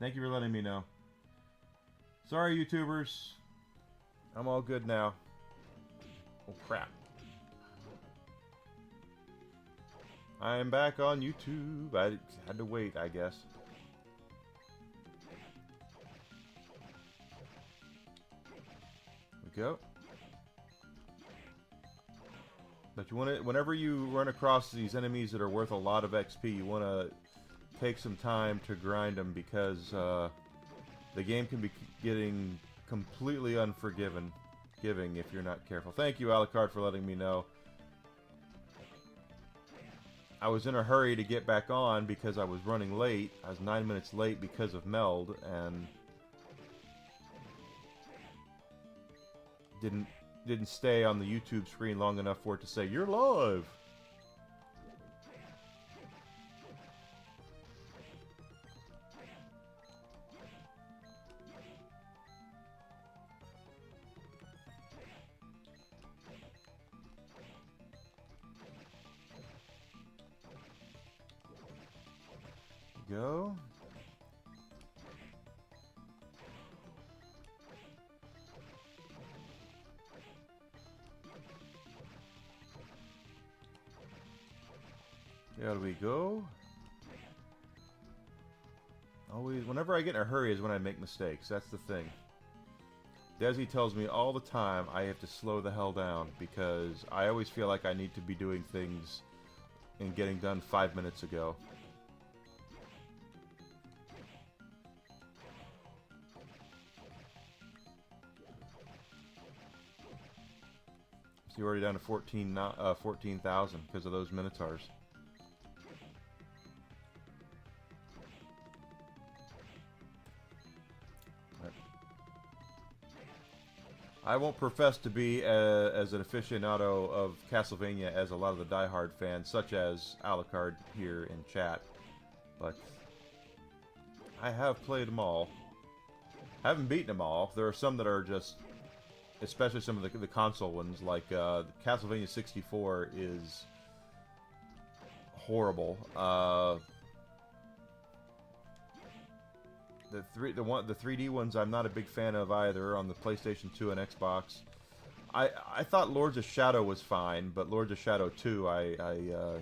Thank you for letting me know. Sorry, YouTubers. I'm all good now. Oh, crap. I am back on YouTube. I had to wait, I guess. There we go. But you want to, whenever you run across these enemies that are worth a lot of XP, you want to take some time to grind them because the game can be getting completely unforgiving if you're not careful. Thank you, Alucard, for letting me know. I was in a hurry to get back on because I was running late. I was 9 minutes late because of Meld, and didn't stay on the YouTube screen long enough for it to say, "You're live!" Go. There we go. Always, whenever I get in a hurry is when I make mistakes. That's the thing. Desi tells me all the time I have to slow the hell down because I always feel like I need to be doing things and getting done 5 minutes ago. You're already down to 14,000 because of those Minotaurs. Right. I won't profess to be as an aficionado of Castlevania as a lot of the diehard fans, such as Alucard here in chat, but I have played them all. I haven't beaten them all. There are some that are just... especially some of the console ones, like Castlevania 64 is horrible. The 3D ones I'm not a big fan of either on the PlayStation 2 and Xbox. I thought Lords of Shadow was fine, but Lords of Shadow 2 I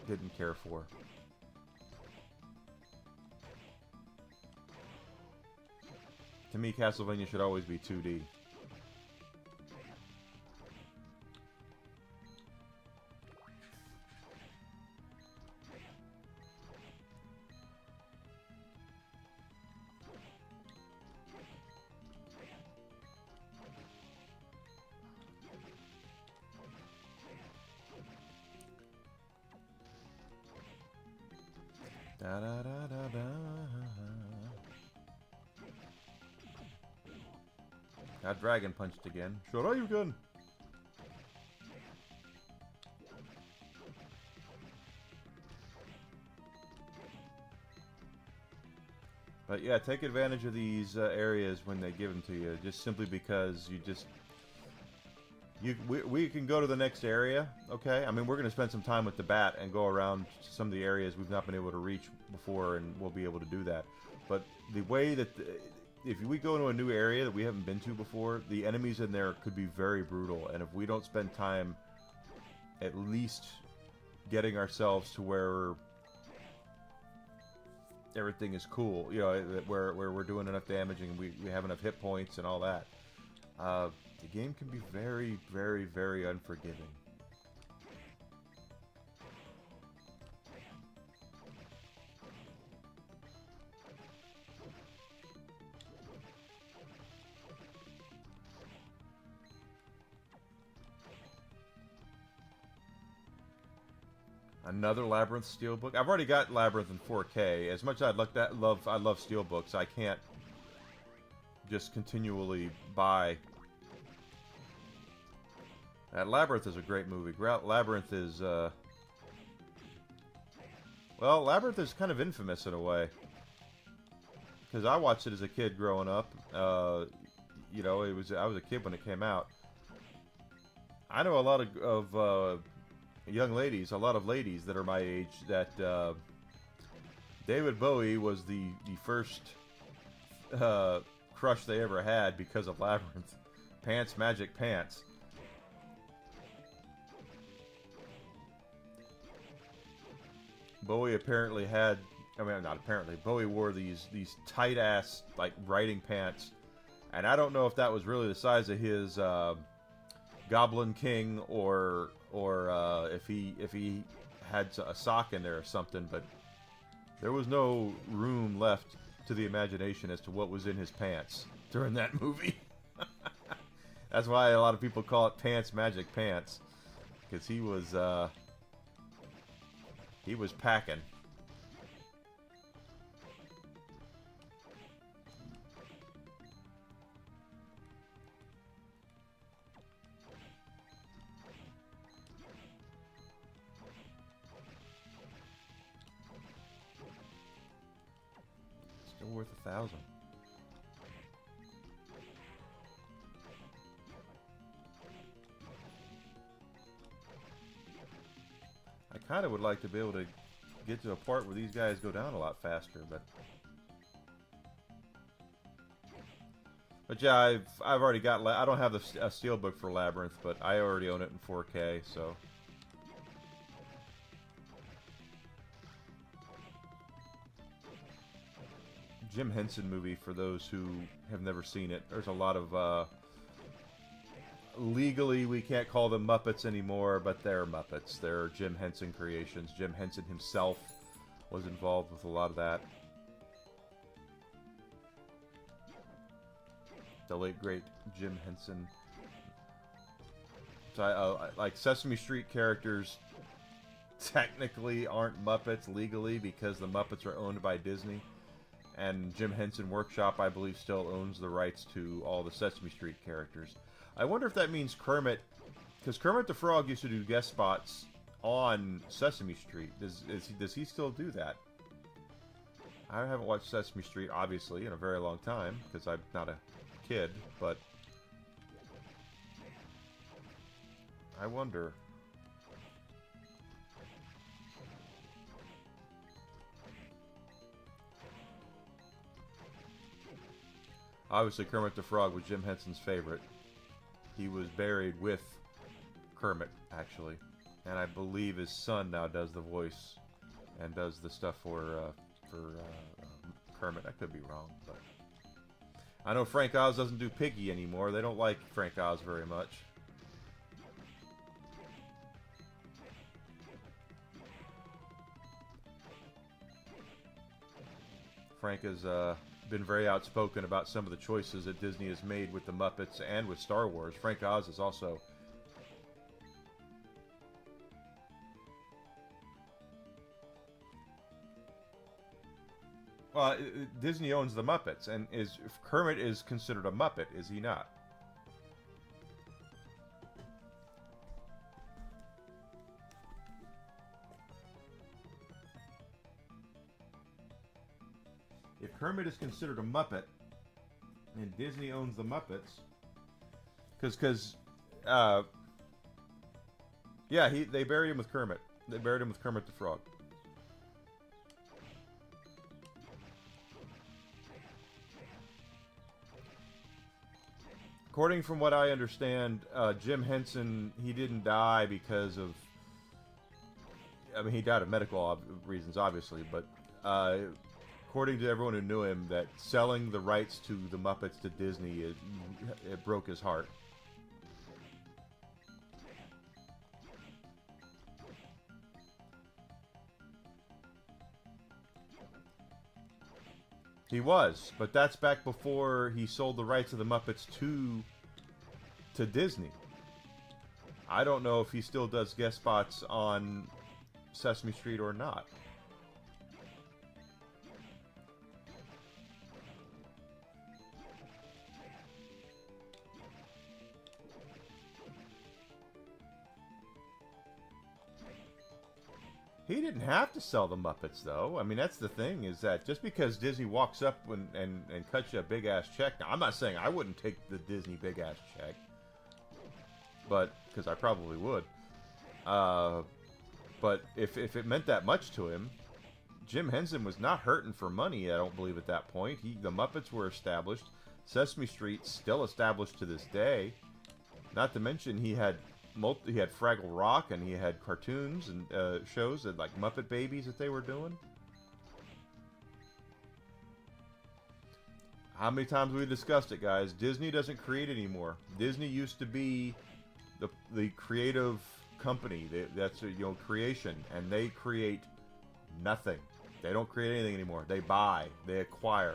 didn't care for. To me, Castlevania should always be 2D. Da da da da da. Got Dragon Punched again. Sure, you can. But yeah, take advantage of these areas when they give them to you, just simply because you just... We can go to the next area, okay? I mean, we're going to spend some time with the bat and go around some of the areas we've not been able to reach before, and we'll be able to do that. But the way that... if we go into a new area that we haven't been to before, the enemies in there could be very brutal, and if we don't spend time at least getting ourselves to where everything is cool, you know, where we're doing enough damage and we have enough hit points and all that, the game can be very, very, very unforgiving. Another Labyrinth Steelbook. I've already got Labyrinth in 4K. As much as I love Steelbooks, I can't just continually buy. Labyrinth is a great movie. Labyrinth is, well, Labyrinth is kind of infamous in a way. Because I watched it as a kid growing up. You know, I was a kid when it came out. I know a lot of young ladies, a lot of ladies that are my age that David Bowie was the first crush they ever had because of Labyrinth. Pants, Magic Pants. Bowie apparently had, I mean, not apparently, Bowie wore these tight-ass, like, riding pants. And I don't know if that was really the size of his Goblin King or if he had a sock in there or something, but there was no room left to the imagination as to what was in his pants during that movie. That's why a lot of people call it Pants Magic Pants, because he was packing. Still worth 1,000. I kind of would like to be able to get to a part where these guys go down a lot faster, but yeah, I've already got. I don't have a steelbook for Labyrinth, but I already own it in 4K, so. Jim Henson movie, for those who have never seen it. There's a lot of legally, we can't call them Muppets anymore, but they're Muppets. They're Jim Henson creations. Jim Henson himself was involved with a lot of that. The late, great Jim Henson. So like Sesame Street characters technically aren't Muppets legally because the Muppets are owned by Disney. And Jim Henson Workshop, I believe, still owns the rights to all the Sesame Street characters. I wonder if that means Kermit, because Kermit the Frog used to do guest spots on Sesame Street. Does he still do that? I haven't watched Sesame Street, obviously, in a very long time, because I'm not a kid, but I wonder. Obviously, Kermit the Frog was Jim Henson's favorite. He was buried with Kermit, actually. And I believe his son now does the voice and does the stuff for Kermit. I could be wrong, but I know Frank Oz doesn't do Piggy anymore. They don't like Frank Oz very much. Frank has been very outspoken about some of the choices that Disney has made with the Muppets and with Star Wars. Frank Oz is also... Well, Disney owns the Muppets, and Kermit is considered a Muppet, is he not? If Kermit is considered a Muppet, and Disney owns the Muppets, yeah, they buried him with Kermit. They buried him with Kermit the Frog. According from what I understand, Jim Henson, he didn't die because of... I mean, he died of medical reasons, obviously, but according to everyone who knew him, that selling the rights to the Muppets to Disney, it broke his heart. He was, but that's back before he sold the rights of the Muppets to Disney. I don't know if he still does guest spots on Sesame Street or not. He didn't have to sell the Muppets, though. I mean, that's the thing, is that just because Disney walks up and cuts you a big-ass check... Now, I'm not saying I wouldn't take the Disney big-ass check, but because I probably would. But if it meant that much to him, Jim Henson was not hurting for money, I don't believe, at that point. The Muppets were established. Sesame Street's still established to this day. Not to mention he had Fraggle Rock, and he had cartoons and shows that, like Muppet Babies, that they were doing. How many times have we discussed it, guys? Disney doesn't create anymore. Disney used to be the creative company. That's creation, and they create nothing. They don't create anything anymore. They buy. They acquire.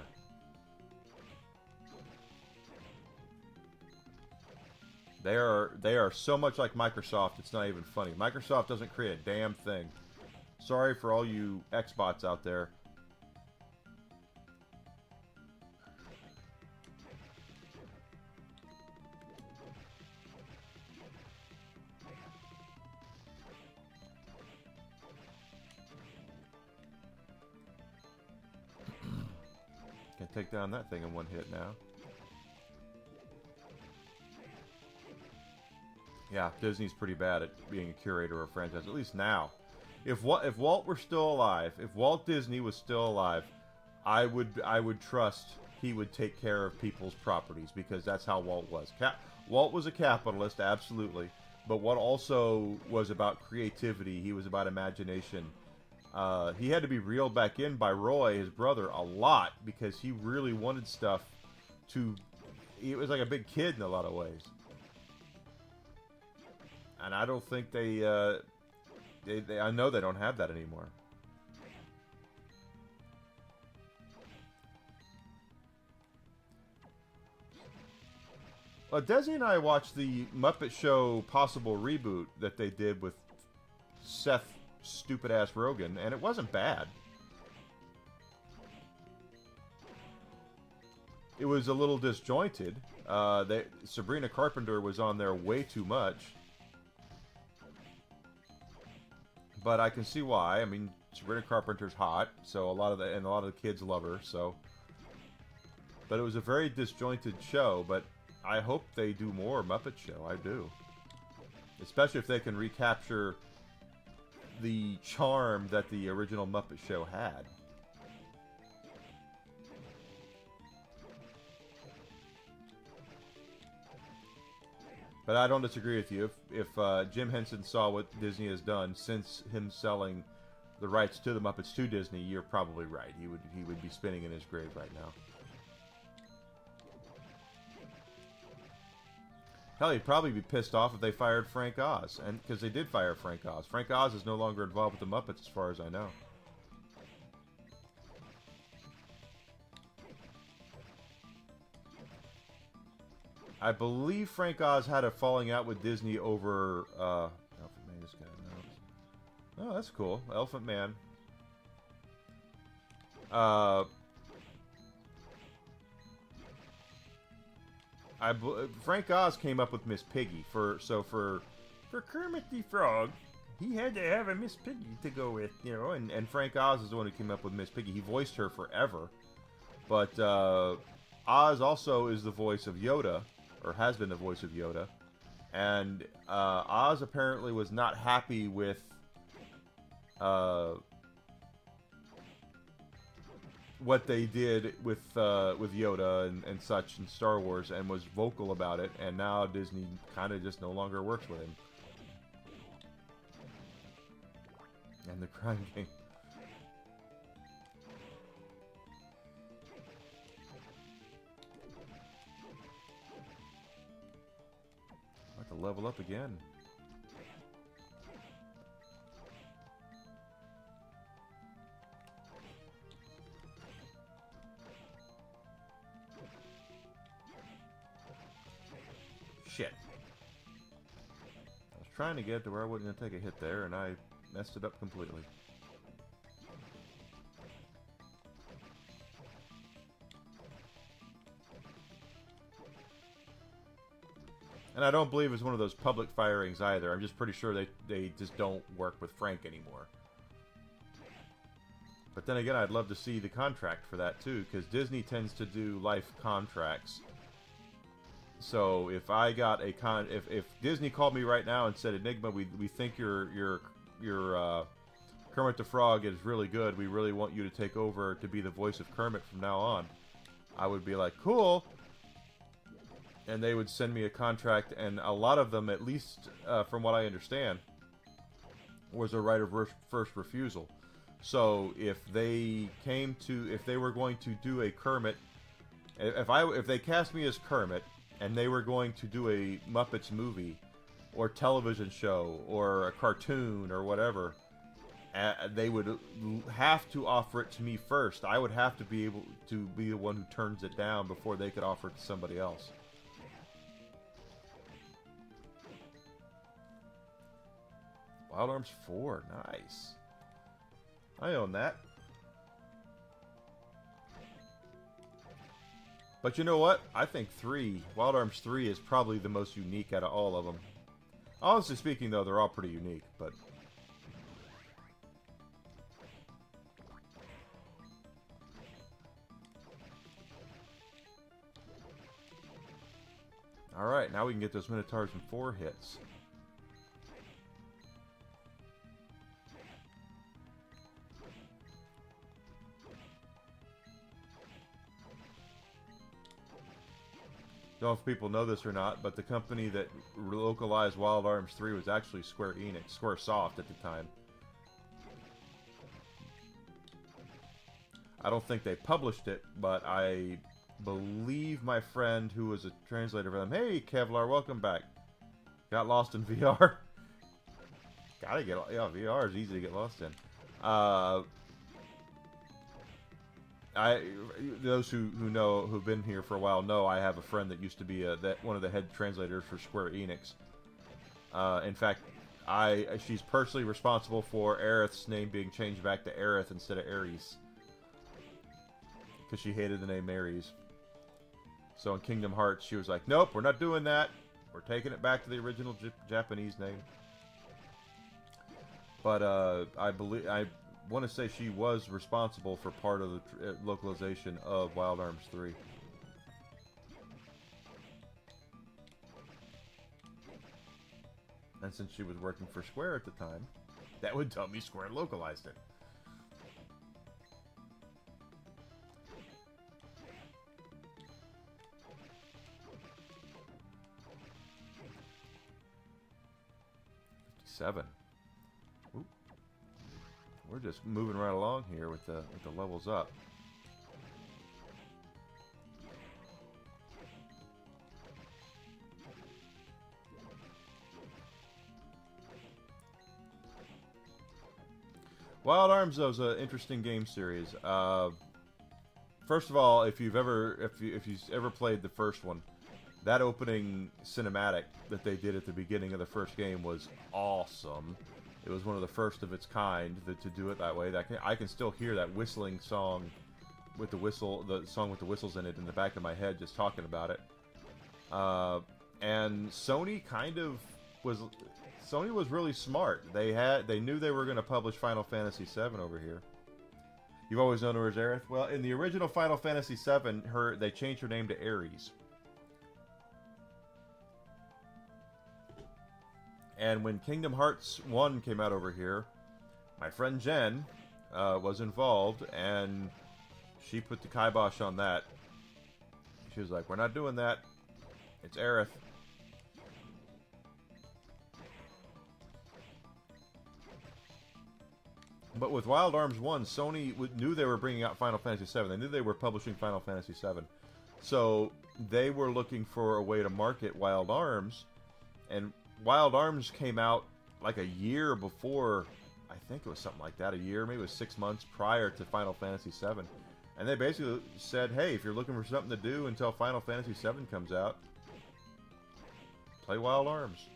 They are so much like Microsoft, it's not even funny. Microsoft doesn't create a damn thing. Sorry for all you Xbots out there. Can take down that thing in one hit now. Yeah, Disney's pretty bad at being a curator of franchise, at least now. If Walt were still alive, if Walt Disney was still alive, I would trust he would take care of people's properties, because that's how Walt was. Walt was a capitalist, absolutely, but Walt also was about creativity. He was about imagination. He had to be reeled back in by Roy, his brother, a lot, because he really wanted stuff to... He was like a big kid in a lot of ways. And I don't think I know they don't have that anymore. Well, Desi and I watched the Muppet Show possible reboot that they did with Seth stupid-ass Rogen, and it wasn't bad. It was a little disjointed. Sabrina Carpenter was on there way too much. But I can see why. I mean, Sabrina Carpenter's hot, so a lot of the kids love her. So, but it was a very disjointed show. But I hope they do more Muppet Show. I do, especially if they can recapture the charm that the original Muppet Show had. But I don't disagree with you. If Jim Henson saw what Disney has done since him selling the rights to the Muppets to Disney, you're probably right. He would be spinning in his grave right now. Hell, he'd probably be pissed off if they fired Frank Oz, and because they did fire Frank Oz. Frank Oz is no longer involved with the Muppets, as far as I know. I believe Frank Oz had a falling out with Disney over Elephant Man just got announced. Oh, that's cool. Elephant Man. Frank Oz came up with Miss Piggy for Kermit the Frog. He had to have a Miss Piggy to go with, and Frank Oz is the one who came up with Miss Piggy. He voiced her forever, but Oz also is the voice of Yoda, or has been the voice of Yoda, and Oz apparently was not happy with what they did with Yoda and such in Star Wars, and was vocal about it, and now Disney kind of just no longer works with him. And the Crime King. Level up again. Shit. I was trying to get to where I wasn't going to take a hit there, and I messed it up completely. And I don't believe it's one of those public firings either. I'm just pretty sure they just don't work with Frank anymore. But then again, I'd love to see the contract for that too, because Disney tends to do life contracts. So if I got a if Disney called me right now and said, Enigma, we think your Kermit the Frog is really good. We really want you to take over to be the voice of Kermit from now on. I would be like, cool. And they would send me a contract, and a lot of them, at least from what I understand, was a right of first refusal. So if they were going to do a Kermit, if they cast me as Kermit, and they were going to do a Muppets movie, or television show, or a cartoon, or whatever, they would have to offer it to me first. I would have to be able to be the one who turns it down before they could offer it to somebody else. Wild Arms 4, nice. I own that. But you know what? I think Wild Arms 3 is probably the most unique out of all of them. Honestly speaking, though, they're all pretty unique, but... Alright, now we can get those Minotaurs in 4 hits. Don't know if people know this or not, but the company that localized Wild Arms 3 was actually Squaresoft at the time. I don't think they published it, but I believe my friend who was a translator for them. Hey, Kevlar, welcome back. Got lost in VR. Gotta get, yeah, VR is easy to get lost in. Those who've been here for a while know I have a friend that used to be one of the head translators for Square Enix. In fact, she's personally responsible for Aerith's name being changed back to Aerith instead of Ares, because she hated the name Ares. So in Kingdom Hearts, she was like, "Nope, we're not doing that. We're taking it back to the original Japanese name." But I want to say she was responsible for part of the localization of Wild Arms 3. And since she was working for Square at the time, that would tell me Square localized it. $57. Oop. We're just moving right along here with the levels up. Wild Arms, though, is an interesting game series. First of all, if you've ever played the first one, that opening cinematic that they did at the beginning of the first game was awesome. It was one of the first of its kind to do it that way. I can still hear that whistling song with the song with the whistles in it in the back of my head just talking about it. And Sony was really smart. They knew they were going to publish Final Fantasy VII over here. You've always known her as Aerith? Well, in the original Final Fantasy VII, they changed her name to Ares. And when Kingdom Hearts 1 came out over here, my friend Jen was involved, and she put the kibosh on that. She was like, "We're not doing that. It's Aerith." But with Wild Arms 1, Sony knew they were bringing out Final Fantasy VII. They knew they were publishing Final Fantasy VII. So they were looking for a way to market Wild Arms, and Wild Arms came out like a year before, I think it was something like that, a year, maybe it was 6 months prior to Final Fantasy VII. And they basically said, hey, if you're looking for something to do until Final Fantasy VII comes out, play Wild Arms.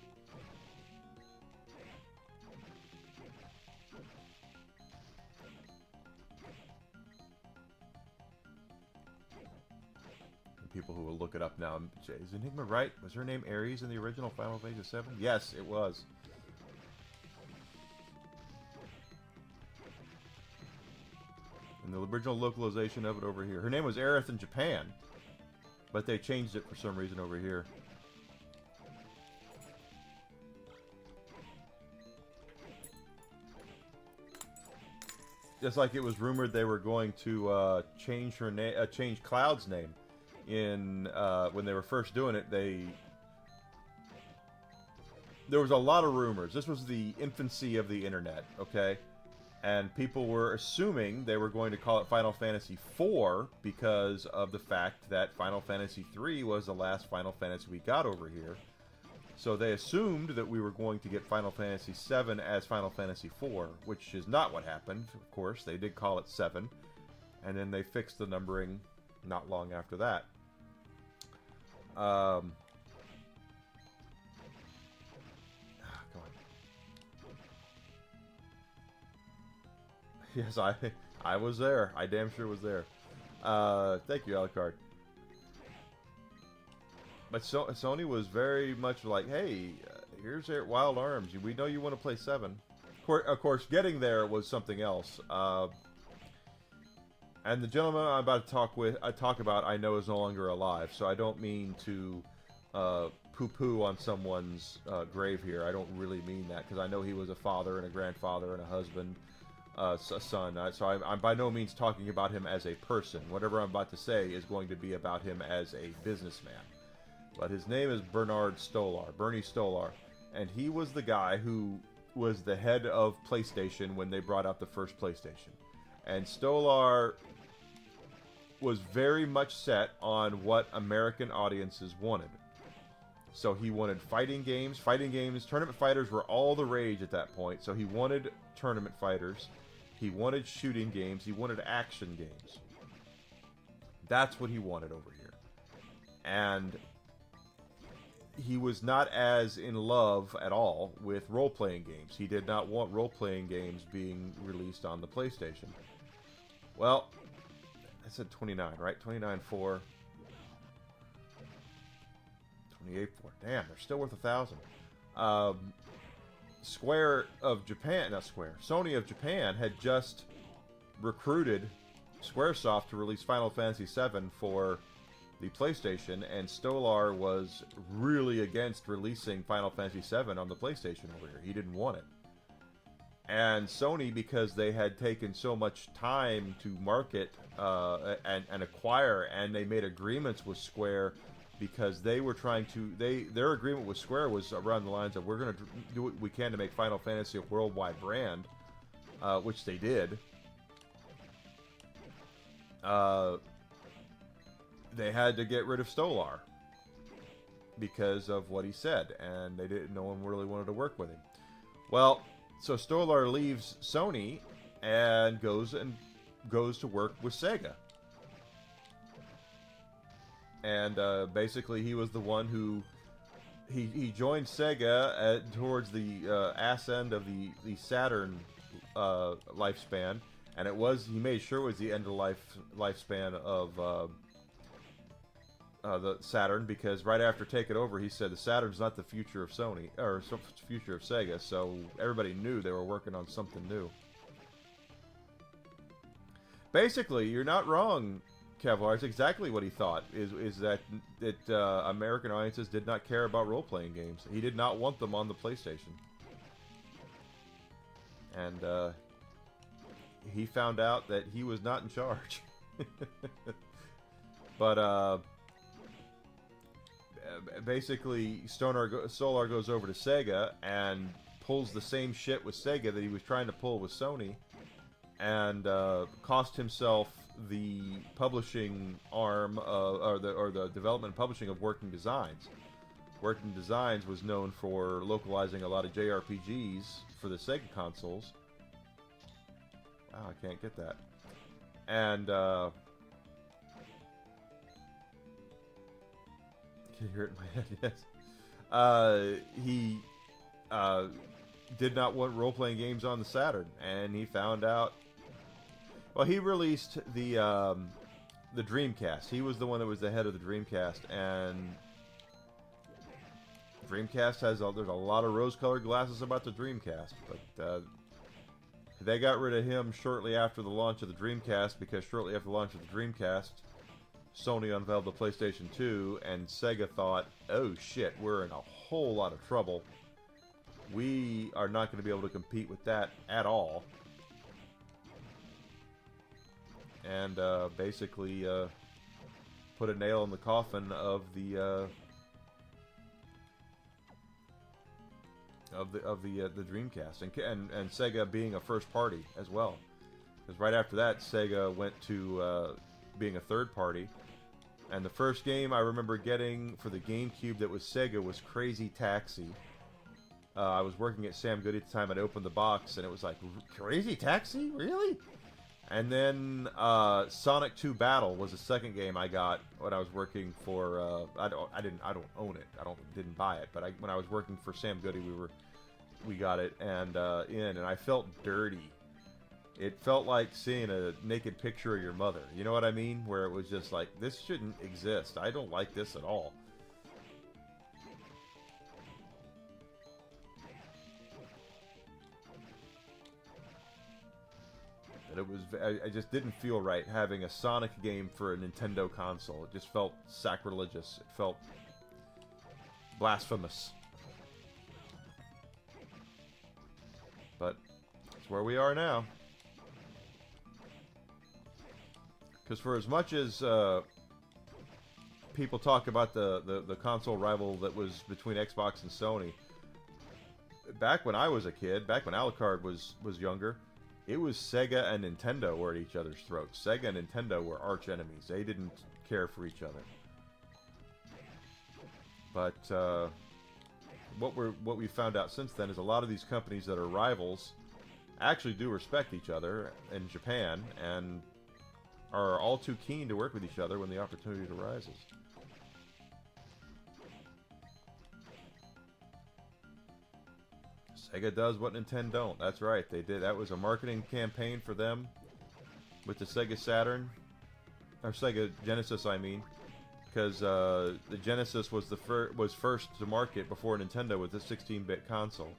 People who will look it up now. Is Enigma right? Was her name Ares in the original Final Fantasy VII? Yes, it was. In the original localization of it over here. Her name was Aerith in Japan, but they changed it for some reason over here. Just like it was rumored they were going to change her name, change Cloud's name. In when they were first doing it, there was a lot of rumors. This was the infancy of the internet, okay? And people were assuming they were going to call it Final Fantasy IV because of the fact that Final Fantasy III was the last Final Fantasy we got over here. So they assumed that we were going to get Final Fantasy VII as Final Fantasy IV, which is not what happened, of course. They did call it 7, and then they fixed the numbering not long after that. Come on. Yes, I was there. I damn sure was there. Thank you, Alucard. But Sony was very much like, hey, here's their Wild Arms. We know you want to play 7. Of course, getting there was something else. And the gentleman I'm about to talk about, I know is no longer alive. So I don't mean to poo-poo on someone's grave here. I don't really mean that, because I know he was a father and a grandfather and a husband, a son. So I'm by no means talking about him as a person. Whatever I'm about to say is going to be about him as a businessman. But his name is Bernie Stolar, and he was the guy who was the head of PlayStation when they brought out the first PlayStation. And Stolar was very much set on what American audiences wanted. So he wanted fighting games. Tournament fighters were all the rage at that point. So he wanted tournament fighters. He wanted shooting games. He wanted action games. That's what he wanted over here. And he was not as in love at all with role-playing games. He did not want role-playing games being released on the PlayStation. Well, I said 29, right? 29.4. 28.4. Damn, they're still worth 1,000. Sony of Japan had just recruited Squaresoft to release Final Fantasy VII for the PlayStation, and Stolar was really against releasing Final Fantasy VII on the PlayStation over here. He didn't want it. And Sony, because they had taken so much time to market and acquire, and they made agreements with Square, because they were trying to... Their agreement with Square was around the lines of, we're going to do what we can to make Final Fantasy a worldwide brand, which they did. They had to get rid of Stolar because of what he said, and no one really wanted to work with him. Well, so Stolar leaves Sony and goes to work with Sega. And basically, he was the one who he joined Sega towards the ass end of the Saturn lifespan, and he made sure it was the end of lifespan of the Saturn, because right after taking over, he said the Saturn's not the future of Sony, or future of Sega, so everybody knew they were working on something new. Basically, you're not wrong, Kevlar. It's exactly what he thought, is that American audiences did not care about role-playing games. He did not want them on the PlayStation. And he found out that he was not in charge. But basically, Stolar goes over to Sega and pulls the same shit with Sega that he was trying to pull with Sony, and cost himself the publishing arm, or the development and publishing of Working Designs. Working Designs was known for localizing a lot of JRPGs for the Sega consoles. Wow, I can't get that. And can you hear it in my head? Yes. He did not want role-playing games on the Saturn, and he found out. Well, he released the Dreamcast. He was the one that was the head of the Dreamcast, and Dreamcast there's a lot of rose-colored glasses about the Dreamcast, but they got rid of him shortly after the launch of the Dreamcast, because shortly after the launch of the Dreamcast, Sony unveiled the PlayStation 2, and Sega thought, oh shit, we're in a whole lot of trouble. We are not going to be able to compete with that at all. and basically put a nail in the coffin of the Dreamcast, and Sega being a first party as well. Because right after that, Sega went to being a third party. And the first game I remember getting for the GameCube that was Sega was Crazy Taxi. I was working at Sam Goody at the time, and I opened the box, and it was like, Crazy Taxi? Really? And then Sonic 2 Battle was the second game I got when I was working for. I don't own it. Didn't buy it. But when I was working for Sam Goody, we got it and I felt dirty. It felt like seeing a naked picture of your mother. You know what I mean? Where it was just like, this shouldn't exist. I don't like this at all. It was, I just didn't feel right having a Sonic game for a Nintendo console. It just felt sacrilegious. It felt blasphemous. But it's where we are now. Because for as much as people talk about the console rival that was between Xbox and Sony, back when I was a kid, back when Alucard was younger, it was Sega and Nintendo were at each other's throats. Sega and Nintendo were arch enemies. They didn't care for each other. But what we found out since then is a lot of these companies that are rivals actually do respect each other in Japan and are all too keen to work with each other when the opportunity arises. Sega does what Nintendo don't. That's right, they did. That was a marketing campaign for them with the Sega Saturn, or Sega Genesis, I mean, because the Genesis was was first to market before Nintendo with the 16-bit console.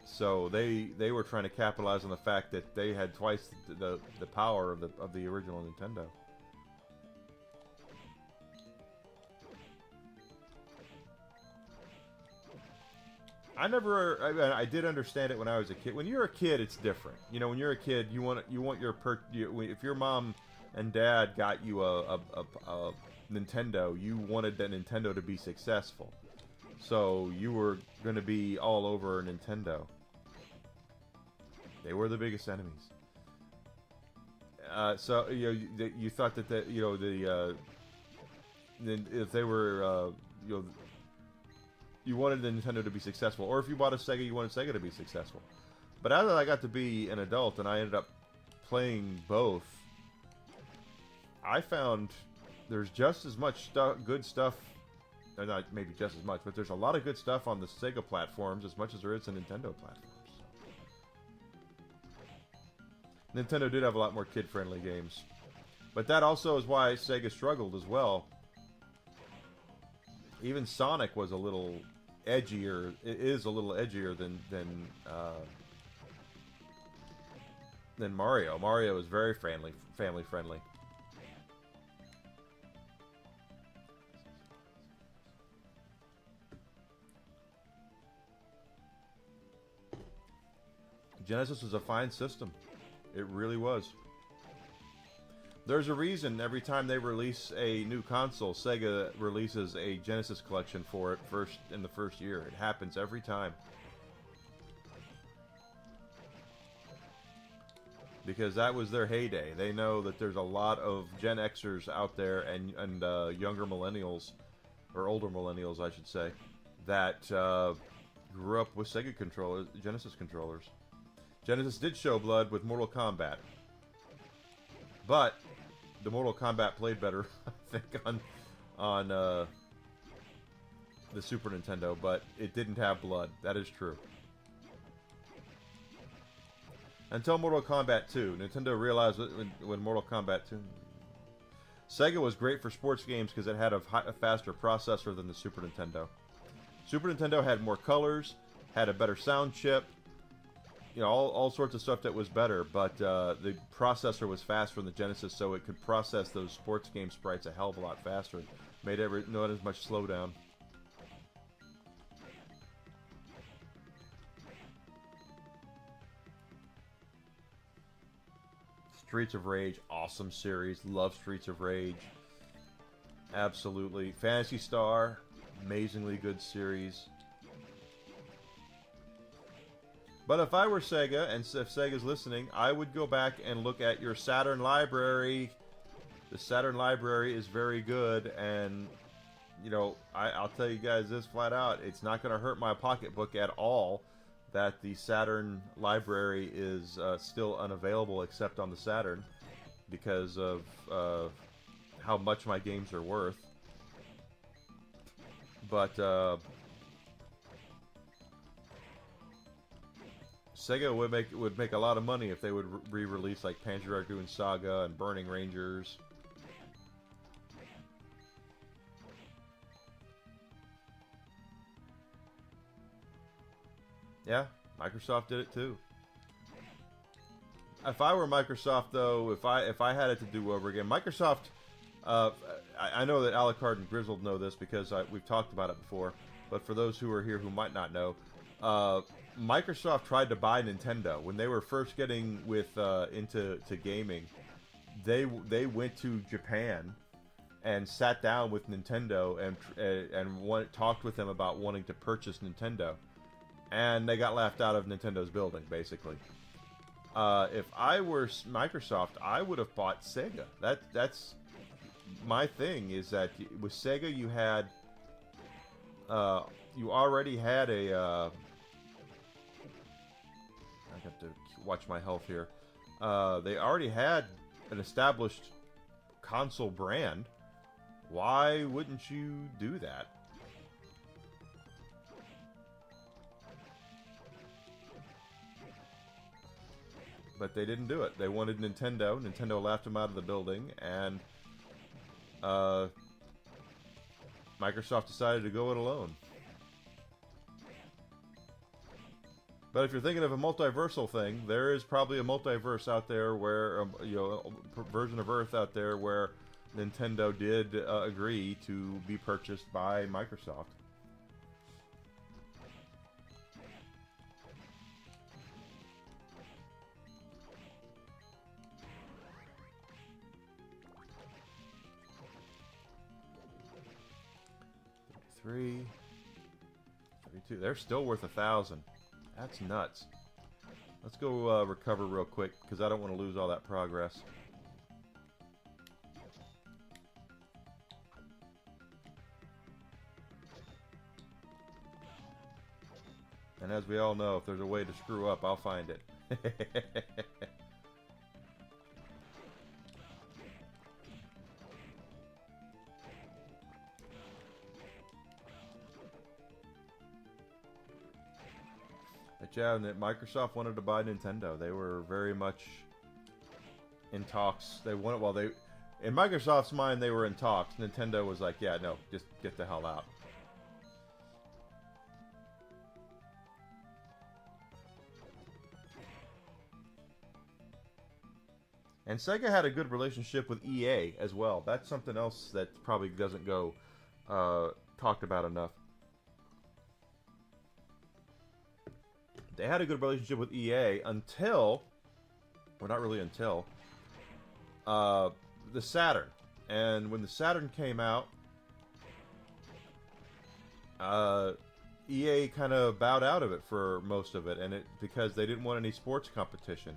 So they were trying to capitalize on the fact that they had twice the power of the original Nintendo. I did understand it when I was a kid. When you're a kid, it's different. You know, when you're a kid, you want if your mom and dad got you a Nintendo, you wanted that Nintendo to be successful. So you were going to be all over Nintendo. They were the biggest enemies. So you thought that if they were you wanted the Nintendo to be successful, or if you bought a Sega, you wanted Sega to be successful. But as I got to be an adult and I ended up playing both, I found there's just as much good stuff, or not maybe just as much, but there's a lot of good stuff on the Sega platforms as much as there is on Nintendo platforms. Nintendo did have a lot more kid-friendly games. But that also is why Sega struggled as well. Even Sonic was a little edgier. It is a little edgier than Mario. Mario is very family friendly. Genesis was a fine system. It really was. There's a reason every time they release a new console, Sega releases a Genesis collection for it in the first year. It happens every time. Because that was their heyday. They know that there's a lot of Gen Xers out there and younger millennials, or older millennials, I should say, that grew up with Sega controllers, Genesis controllers. Genesis did show blood with Mortal Kombat. But the Mortal Kombat played better, I think, on the Super Nintendo, but it didn't have blood. That is true. Until Mortal Kombat 2. Nintendo realized when Mortal Kombat 2... Sega was great for sports games because it had a faster processor than the Super Nintendo. Super Nintendo had more colors, had a better sound chip, you know, all sorts of stuff that was better, but the processor was faster than the Genesis, so it could process those sports game sprites a hell of a lot faster. Made not as much slowdown. Streets of Rage, awesome series. Love Streets of Rage. Absolutely. Phantasy Star, amazingly good series. But if I were Sega, and if Sega's listening, I would go back and look at your Saturn library. The Saturn library is very good, and, you know, I'll tell you guys this flat out, it's not going to hurt my pocketbook at all that the Saturn library is still unavailable except on the Saturn because of how much my games are worth. But Sega would make a lot of money if they would re-release like Panzer Dragoon Saga and Burning Rangers. Yeah, Microsoft did it too. If I were Microsoft, though, if I had it to do over again, Microsoft. I know that Alucard and Grizzled know this because we've talked about it before. But for those who are here who might not know, Microsoft tried to buy Nintendo when they were first getting into gaming. They went to Japan and sat down with Nintendo and talked with them about wanting to purchase Nintendo, and they got laughed out of Nintendo's building, basically. If I were Microsoft, I would have bought Sega. That's my thing. Is that with Sega you had you already had a I have to watch my health here. They already had an established console brand. Why wouldn't you do that? But they didn't do it. They wanted Nintendo. Nintendo laughed them out of the building, and Microsoft decided to go it alone. But if you're thinking of a multiversal thing, there is probably a multiverse out there where, you know, a version of Earth out there where Nintendo did agree to be purchased by Microsoft. $33, $32. They're still worth 1,000. That's nuts. Let's go recover real quick, because I don't want to lose all that progress. And as we all know, if there's a way to screw up, I'll find it. Yeah, and that Microsoft wanted to buy Nintendo. They were very much in talks. They wanted, well, they, in Microsoft's mind, they were in talks. Nintendo was like, yeah, no, just get the hell out. And Sega had a good relationship with EA as well. That's something else that probably doesn't go talked about enough. They had a good relationship with EA until, well, not really until, the Saturn. And when the Saturn came out, EA kind of bowed out of it for most of it, and because they didn't want any sports competition.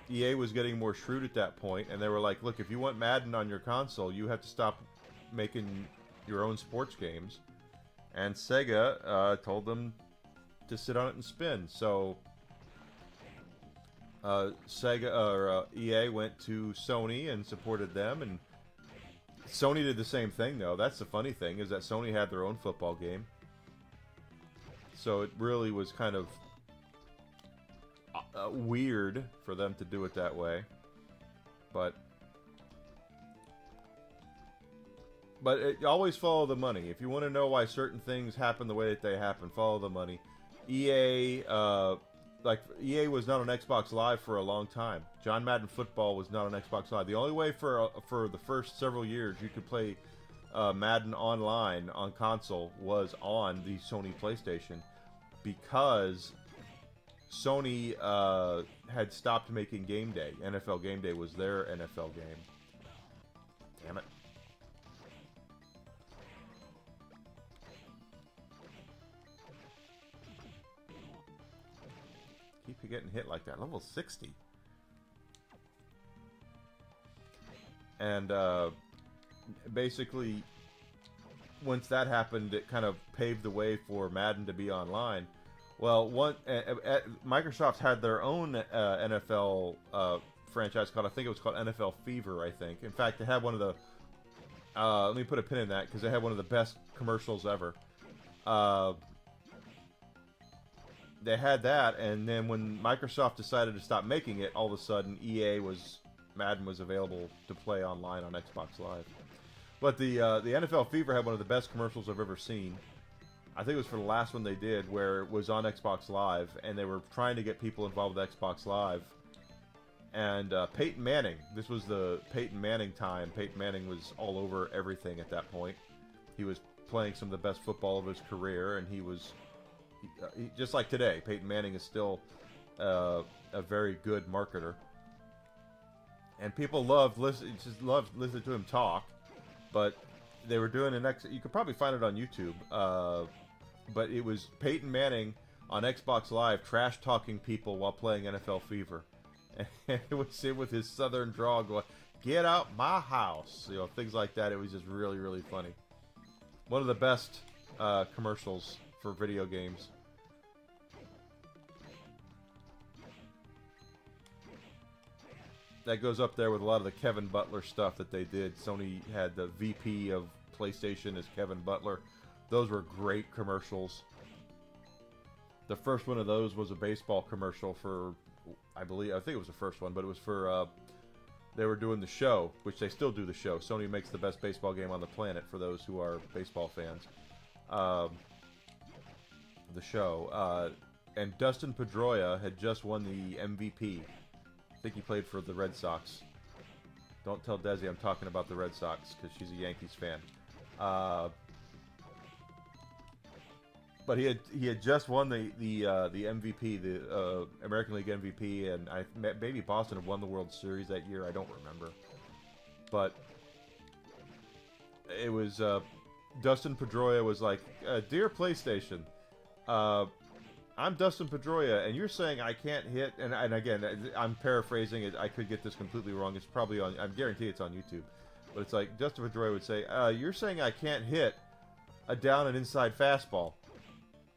EA was getting more shrewd at that point, and they were like, look, if you want Madden on your console, you have to stop making your own sports games. And Sega told them to sit on it and spin. So EA went to Sony and supported them, and Sony did the same thing, though. That's the funny thing, is that Sony had their own football game. So it really was kind of weird for them to do it that way. But always follow the money. If you want to know why certain things happen the way that they happen, follow the money. EA was not on Xbox Live for a long time. John Madden Football was not on Xbox Live. The only way for the first several years you could play Madden online on console was on the Sony PlayStation, because Sony had stopped making Game Day. NFL Game Day was their NFL game. Damn it. Keep getting hit like that. Level 60. And basically, once that happened, it kind of paved the way for Madden to be online. Well, Microsoft had their own NFL franchise called, I think it was called NFL Fever, I think. In fact, they had one of the, let me put a pin in that, because they had one of the best commercials ever. They had that, and then when Microsoft decided to stop making it, all of a sudden Madden was available to play online on Xbox Live. But the NFL Fever had one of the best commercials I've ever seen. I think it was for the last one they did, where it was on Xbox Live, and they were trying to get people involved with Xbox Live. And Peyton Manning, this was the Peyton Manning time. Peyton Manning was all over everything at that point. He was playing some of the best football of his career, and he was, just like today, Peyton Manning is still a very good marketer. And people loved listening to him talk, but they were doing you could probably find it on YouTube, but it was Peyton Manning on Xbox Live trash-talking people while playing NFL Fever. And it was him with his southern drawl going, "Get out my house," things like that. It was just really, really funny. One of the best commercials for video games. That goes up there with a lot of the Kevin Butler stuff that they did. Sony had the VP of PlayStation as Kevin Butler. Those were great commercials. The first one of those was a baseball commercial for, I think it was the first one, but it was for, they were doing the show, which they still do the show. Sony makes the best baseball game on the planet for those who are baseball fans. The show. And Dustin Pedroia had just won the MVP. I think he played for the Red Sox. Don't tell Desi I'm talking about the Red Sox, because she's a Yankees fan. But he had just won the MVP, the American League MVP, and maybe Boston had won the World Series that year. I don't remember. But it was Dustin Pedroia was like, "Dear PlayStation, I'm Dustin Pedroia, and you're saying I can't hit," and again, I'm paraphrasing it. I could get this completely wrong. It's probably on, I guarantee it's on YouTube. But it's like, Dustin Pedroia would say, "You're saying I can't hit a down and inside fastball.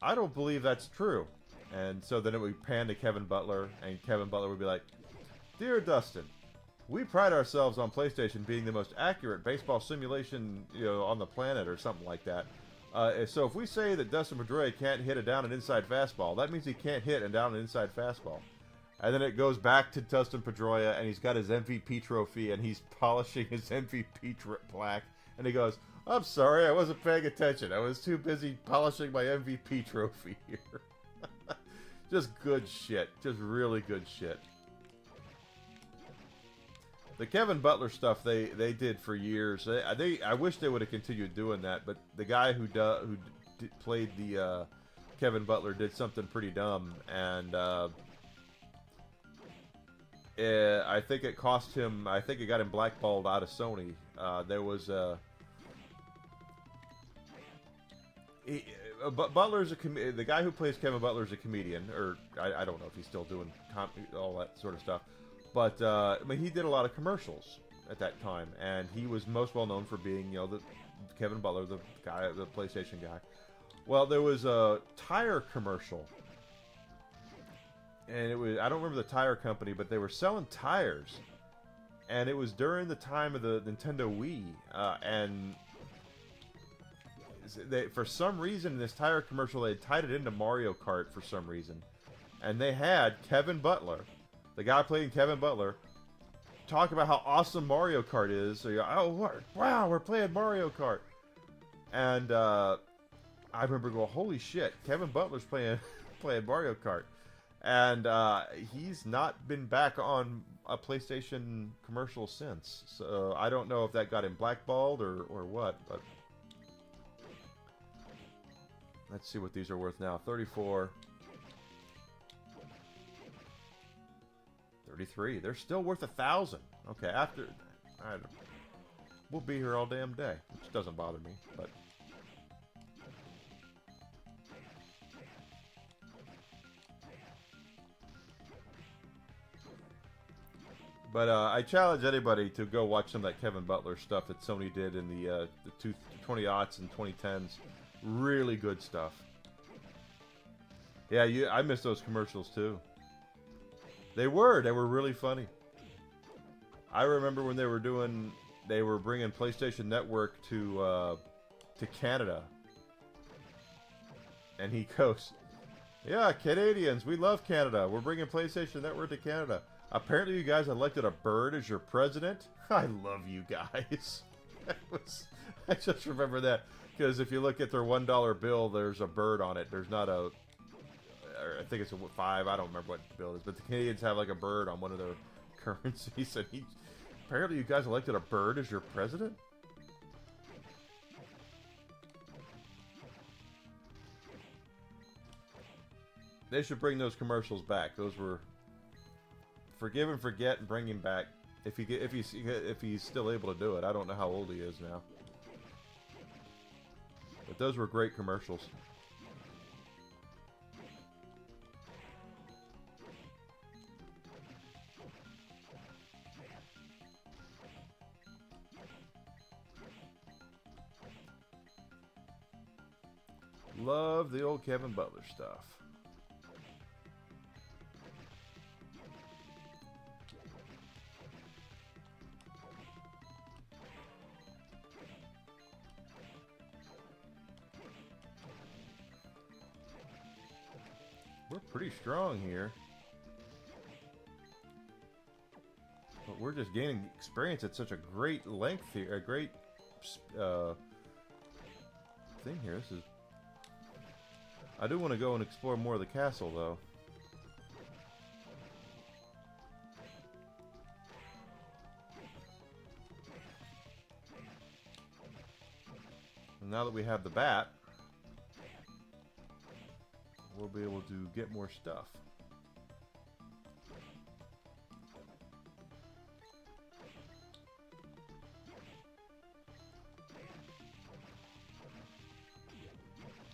I don't believe that's true." And so then it would pan to Kevin Butler, and Kevin Butler would be like, "Dear Dustin, we pride ourselves on PlayStation being the most accurate baseball simulation, on the planet," or something like that. So if we say that Dustin Pedroia can't hit a down and inside fastball, that means he can't hit a down and inside fastball. And then it goes back to Dustin Pedroia, and he's got his MVP trophy, and he's polishing his MVP plaque. And he goes, "I'm sorry, I wasn't paying attention. I was too busy polishing my MVP trophy here." Just good shit. Just really good shit. The Kevin Butler stuff they did for years. I wish they would have continued doing that, but the guy who played the Kevin Butler did something pretty dumb, and I think it cost him. I think it got him blackballed out of Sony. There was Butler's the guy who plays Kevin Butler is a comedian, or I don't know if he's still doing all that sort of stuff. But he did a lot of commercials at that time, and he was most well known for being, the Kevin Butler, the guy, the PlayStation guy. Well, there was a tire commercial, and it was, I don't remember the tire company, but they were selling tires, and it was during the time of the Nintendo Wii, and for some reason in this tire commercial they had tied it into Mario Kart for some reason, and they had Kevin Butler, the guy playing Kevin Butler, talk about how awesome Mario Kart is. So you're, wow, we're playing Mario Kart. And I remember going, holy shit, Kevin Butler's playing Mario Kart. And he's not been back on a PlayStation commercial since. So I don't know if that got him blackballed or what, but let's see what these are worth now. 34. 33. They're still worth 1,000. Okay, after... we'll be here all damn day, which doesn't bother me, but... But I challenge anybody to go watch some of that Kevin Butler stuff that Sony did in the 20-aughts and 2010s. Really good stuff. Yeah, I miss those commercials too. They were really funny. I remember when they were bringing PlayStation Network to Canada, and he goes, "Yeah, Canadians, we love Canada. We're bringing PlayStation Network to Canada. Apparently, you guys elected a bird as your president. I love you guys." I just remember that because if you look at their $1 bill, there's a bird on it. There's not a. I think it's a 5. I don't remember what the bill is, but the Canadians have like a bird on one of their currencies, and apparently you guys elected a bird as your president? They should bring those commercials back. Those were forgive and forget and bring him back if he's still able to do it. I don't know how old he is now, but those were great commercials. Love the old Kevin Butler stuff. We're pretty strong here. But we're just gaining experience at such a great length here, a great thing here. This is... I do want to go and explore more of the castle, though. And now that we have the bat, we'll be able to get more stuff.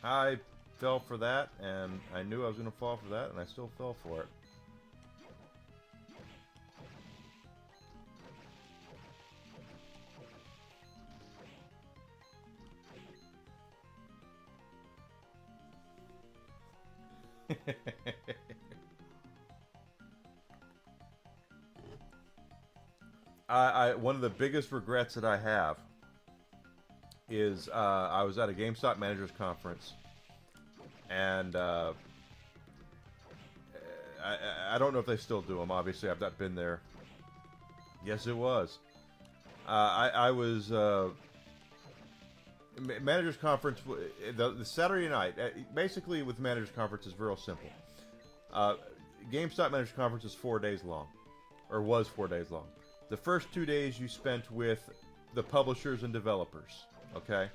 I fell for that, and I knew I was going to fall for that, and I still fell for it. One of the biggest regrets that I have is I was at a GameStop Managers Conference, and I don't know if they still do them. Obviously, I've not been there. Yes, it was. I was Managers Conference. The Saturday night, basically with Managers Conference is real simple. GameStop Managers Conference is 4 days long, or was 4 days long. The first 2 days you spent with the publishers and developers. Okay,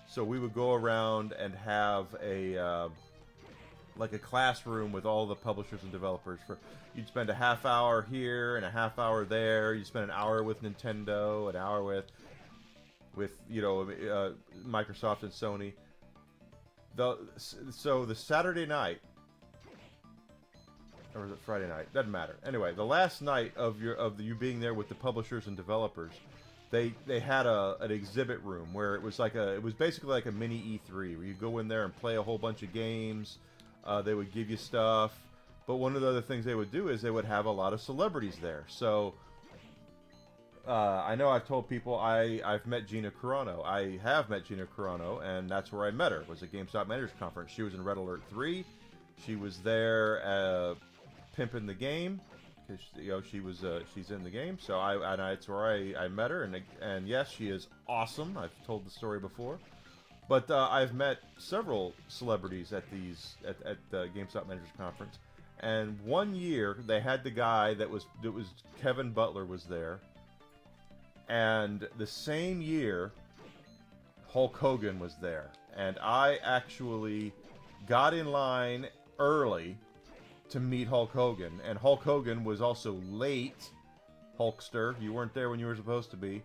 so we would go around and have a like a classroom with all the publishers and developers. You'd spend a half hour here and a half hour there. You'd spend an hour with Nintendo, an hour with Microsoft and Sony. So the Saturday night, or was it Friday night? Doesn't matter. Anyway, the last night of you being there with the publishers and developers, they had an exhibit room where it was basically like a mini E3 where you go in there and play a whole bunch of games. They would give you stuff, but one of the other things they would do is they would have a lot of celebrities there. So I know I've told people I've met Gina Carano. I have met Gina Carano, and that's where I met her. Was at GameStop Managers Conference. She was in Red Alert 3. She was there pimping the game. She's in the game, so that's where I met her, and yes, she is awesome. I've told the story before, but I've met several celebrities at the GameStop Managers Conference, and one year they had the guy that was Kevin Butler was there, and the same year Hulk Hogan was there, and I actually got in line early to meet Hulk Hogan. And Hulk Hogan was also late. Hulkster, you weren't there when you were supposed to be.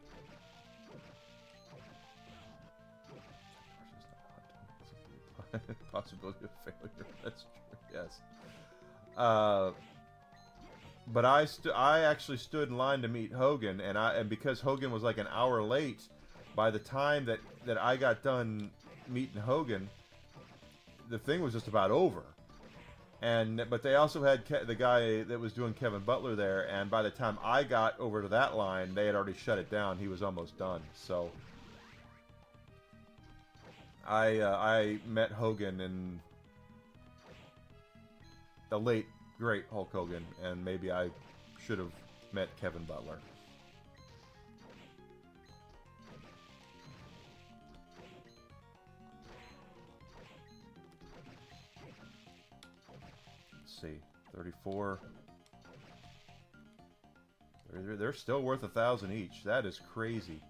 Possibility of failure. That's true. Yes. But I actually stood in line to meet Hogan, and because Hogan was like an hour late, by the time that I got done meeting Hogan, the thing was just about over. But they also had the guy that was doing Kevin Butler there, and by the time I got over to that line, they had already shut it down. He was almost done. So I met Hogan and the late great Hulk Hogan, and maybe I should have met Kevin Butler. Let's see, 34. They're still worth 1,000 each. That is crazy.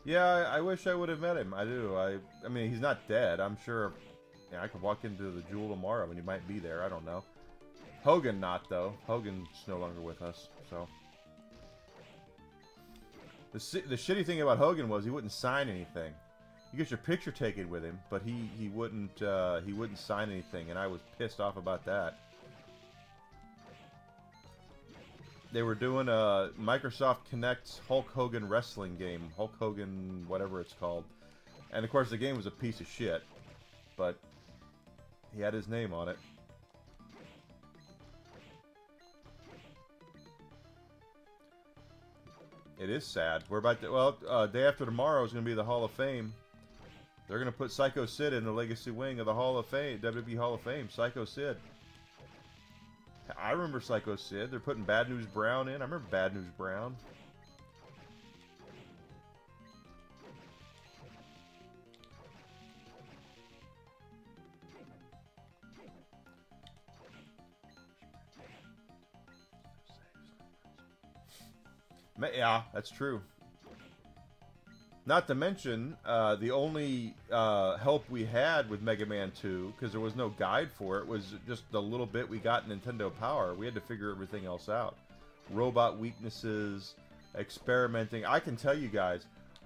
Yeah, I wish I would have met him. I do. I mean, he's not dead. I'm sure. Yeah, I could walk into the Jewel tomorrow and he might be there. I don't know. Hogan not, though. Hogan's no longer with us, so. The shitty thing about Hogan was he wouldn't sign anything. You get your picture taken with him, but he wouldn't sign anything, and I was pissed off about that. They were doing a Microsoft Connect Hulk Hogan wrestling game. Hulk Hogan, whatever it's called. And of course the game was a piece of shit. But he had his name on it. It is sad. We're about to, well, day after tomorrow is going to be the Hall of Fame. They're going to put Psycho Sid in the Legacy Wing of the Hall of Fame, WWE Hall of Fame. Psycho Sid. I remember Psycho Sid. They're putting Bad News Brown in. I remember Bad News Brown. Yeah, that's true. Not to mention, the only help we had with Mega Man 2, because there was no guide for it, was just the little bit we got in Nintendo Power. We had to figure everything else out. Robot weaknesses, experimenting. I can tell you guys,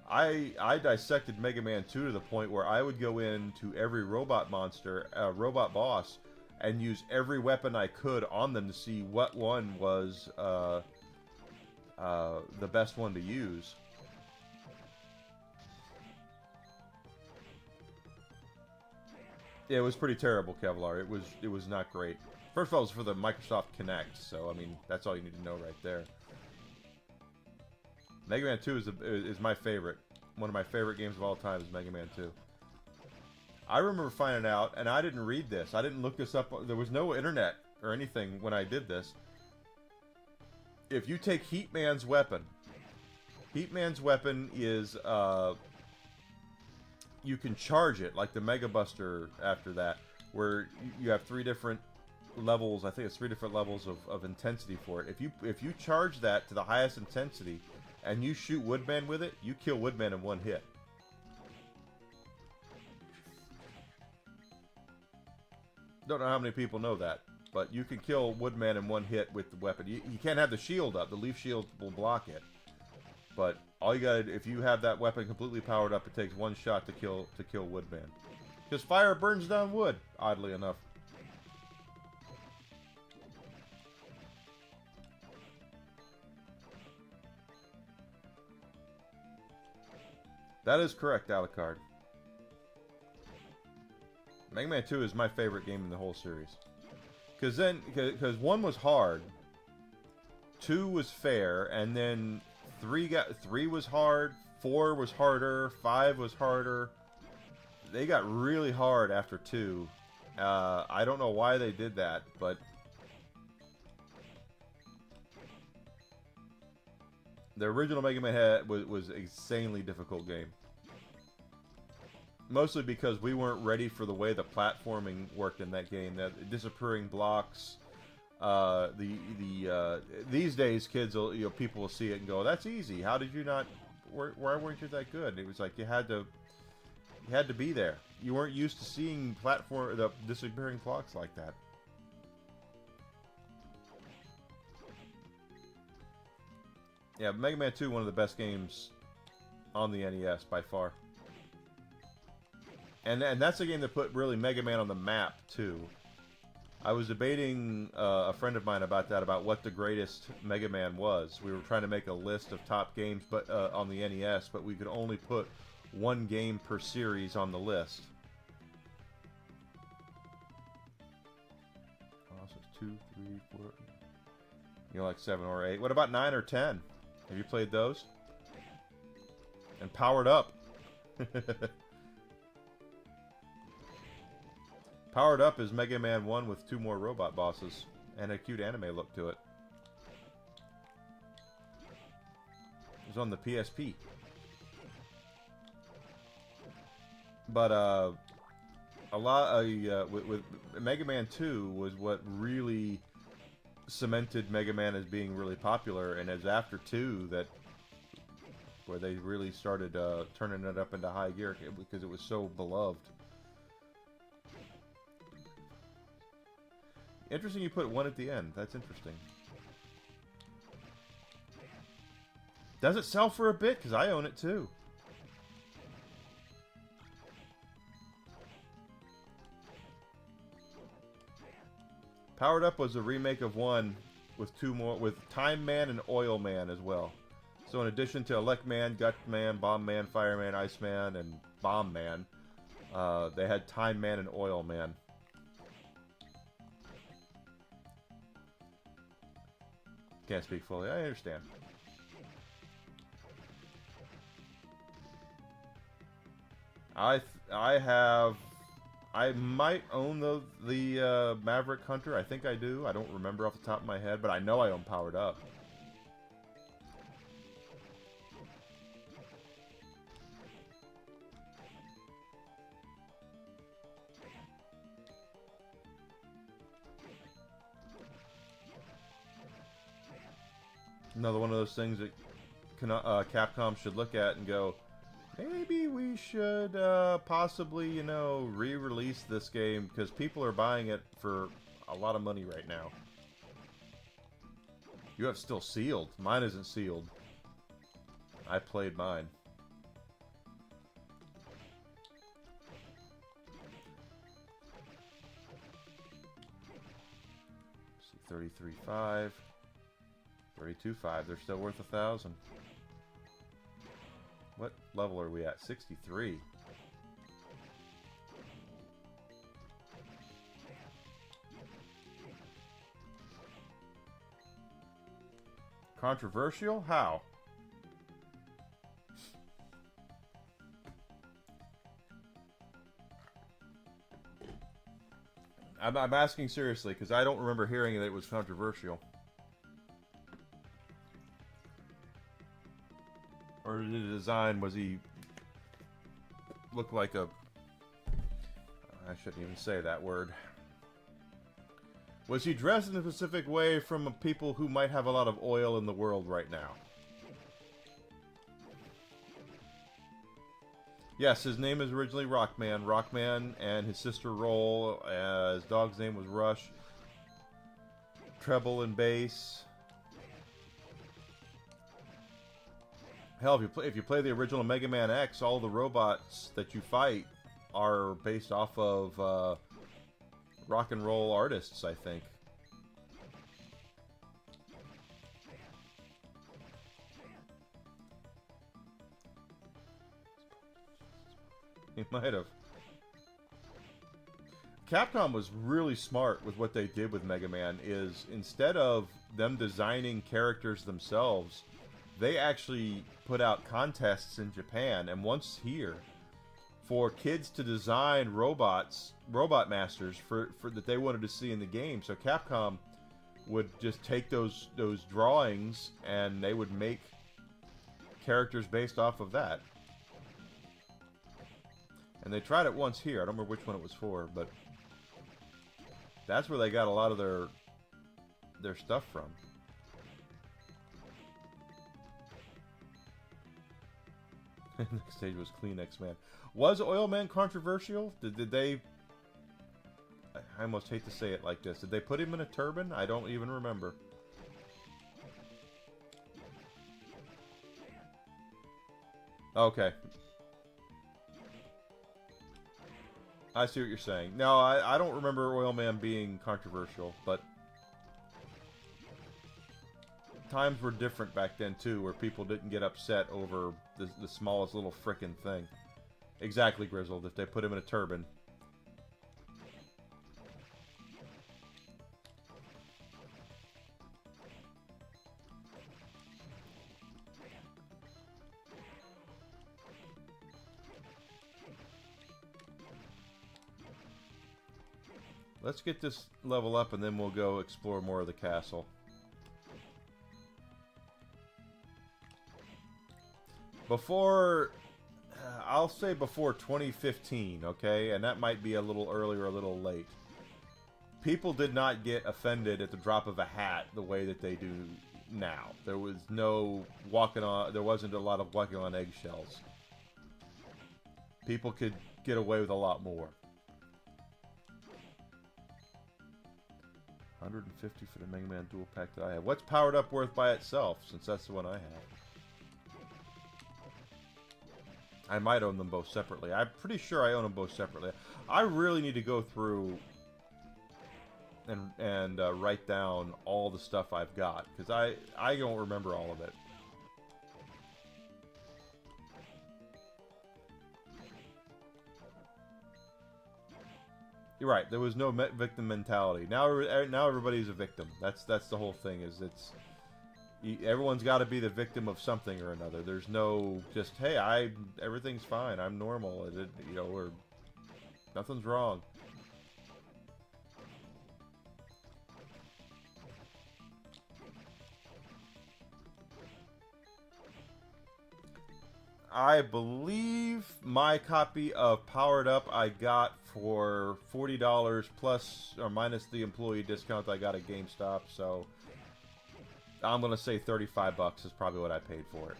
I dissected Mega Man 2 to the point where I would go into every robot monster, robot boss, and use every weapon I could on them to see what one was the best one to use. Yeah, it was pretty terrible, Kevlar. It was not great. First of all, it was for the Microsoft Kinect, so I mean that's all you need to know right there. Mega Man 2 is my favorite. One of my favorite games of all time is Mega Man 2. I remember finding out, and I didn't read this. I didn't look this up. There was no internet or anything when I did this. If you take Heatman's weapon is you can charge it like the Mega Buster after that, where you have 3 different levels. I think it's 3 different levels of intensity for it. If you charge that to the highest intensity and you shoot Woodman with it, you kill Woodman in 1 hit. Don't know how many people know that, but you can kill Woodman in 1 hit with the weapon. You can't have the shield up. The leaf shield will block it. But all you gotta, if you have that weapon completely powered up, it takes 1 shot to kill Woodman. Because fire burns down wood, oddly enough. That is correct, Alucard. Mega Man 2 is my favorite game in the whole series. Because 1 was hard, 2 was fair, and then 3 was hard, 4 was harder, 5 was harder. They got really hard after 2. I don't know why they did that, but the original Mega Man was an insanely difficult game. Mostly because we weren't ready for the way the platforming worked in that game. That disappearing blocks, These days, kids will, people will see it and go, "That's easy. How did you not? Why weren't you that good?" And it was like you had to be there. You weren't used to seeing the disappearing clocks like that. Yeah, Mega Man 2, one of the best games on the NES by far. And that's a game that put really Mega Man on the map too. I was debating a friend of mine about that, about what the greatest Mega Man was. We were trying to make a list of top games, but on the NES, but we could only put one game per series on the list. Oh, so it's 2, 3, 4. You know, like 7 or 8. What about 9 or 10? Have you played those? And Powered Up. Powered Up is Mega Man 1 with 2 more robot bosses and a cute anime look to it. It was on the PSP. But with Mega Man 2 was what really cemented Mega Man as being really popular, and it's after 2 that where they really started turning it up into high gear because it was so beloved. Interesting you put 1 at the end. That's interesting. Does it sell for a bit? Because I own it too. Powered Up was a remake of 1 with 2 more, with Time Man and Oil Man as well. So in addition to Elect Man, Gut Man, Bomb Man, Fireman, Iceman, and Bomb Man, they had Time Man and Oil Man. Can't speak fully. I understand. I might own the Maverick Hunter. I think I do. I don't remember off the top of my head, but I know I own Powered Up. Another one of those things that Capcom should look at and go, maybe we should possibly, you know, re-release this game because people are buying it for a lot of money right now. You have still sealed. Mine isn't sealed. I played mine. See, 33.5. 32.5. They're still worth 1,000. What level are we at? 63. Controversial? How? I'm asking seriously because I don't remember hearing that it was controversial. Or the design, was he look like a... I shouldn't even say that word. Was he dressed in a specific way from people who might have a lot of oil in the world right now? Yes, his name is originally Rockman. Rockman and his sister Roll. His dog's name was Rush. Treble and bass. Hell, if you play the original Mega Man X, all the robots that you fight are based off of rock and roll artists, I think. He might have. Capcom was really smart with what they did with Mega Man. Is instead of them designing characters themselves, they actually put out contests in Japan and once here for kids to design robot masters for that they wanted to see in the game. So Capcom would just take those drawings and they would make characters based off of that. And they tried it once here. I don't remember which one it was for, but that's where they got a lot of their their stuff from. Next stage was Kleenex Man. Was Oil Man controversial? Did they... I almost hate to say it like this. Did they put him in a turban? I don't even remember. Okay. I see what you're saying. No, I don't remember Oil Man being controversial, but... times were different back then, too, where people didn't get upset over the smallest little frickin' thing. Exactly, Grizzled, if they put him in a turban. Let's get this level up and then we'll go explore more of the castle. Before, I'll say before 2015, okay? And that might be a little early or a little late. People did not get offended at the drop of a hat the way that they do now. There was no walking on, there wasn't a lot of walking on eggshells. People could get away with a lot more. 150 for the Mega Man dual pack that I have. What's powered up worth by itself, since that's the one I have? I might own them both separately. I'm pretty sure I own them both separately. I really need to go through and write down all the stuff I've got, because I don't remember all of it. You're right. There was no victim mentality. Now everybody's a victim. That's the whole thing. Is everyone's got to be the victim of something or another. There's no just hey, everything's fine. I'm normal. You know, or nothing's wrong. I believe my copy of Powered Up I got for $40 plus or minus the employee discount I got at GameStop, so I'm gonna say $35 is probably what I paid for it.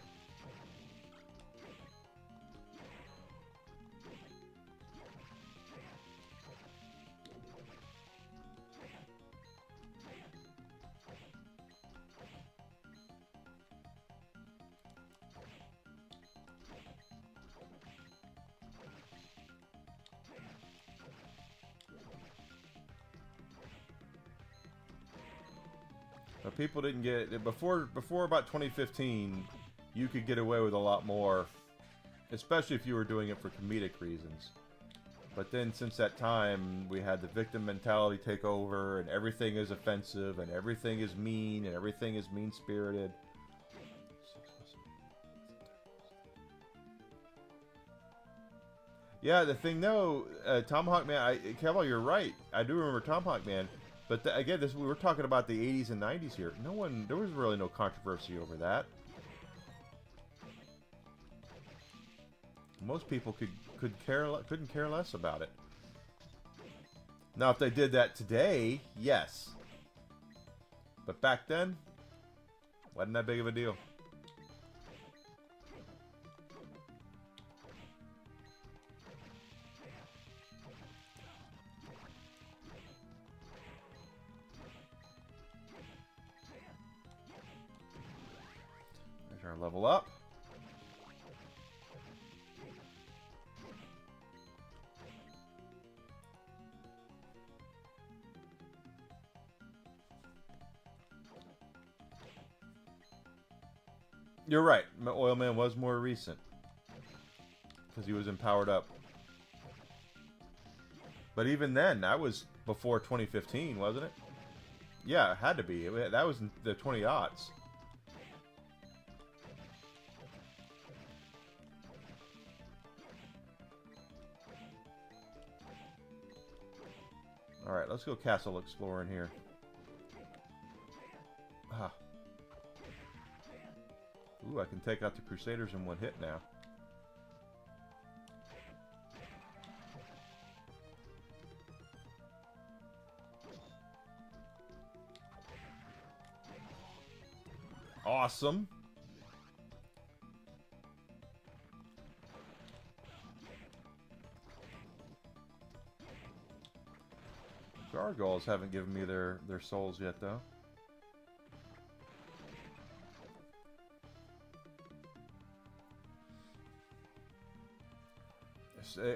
People didn't get before about 2015. You could get away with a lot more, especially if you were doing it for comedic reasons. But then, since that time, we had the victim mentality take over, and everything is offensive, and everything is mean, and everything is mean-spirited. Yeah, the thing though, Tomahawk Man, Keval, you're right. I do remember Tomahawk Man. But again, we were talking about the 80s and 90s here. There was really no controversy over that. Most people couldn't care less about it. Now, if they did that today, yes. But back then, wasn't that big of a deal. Level up. You're right. Oil Man was more recent because he was Powered Up. But even then, that was before 2015, wasn't it? Yeah, it had to be. That was in the 20-aughts. Alright, let's go castle exploring here. Ah. Ooh, I can take out the Crusaders in one hit now. awesome. Gargoyles haven't given me their souls yet, though.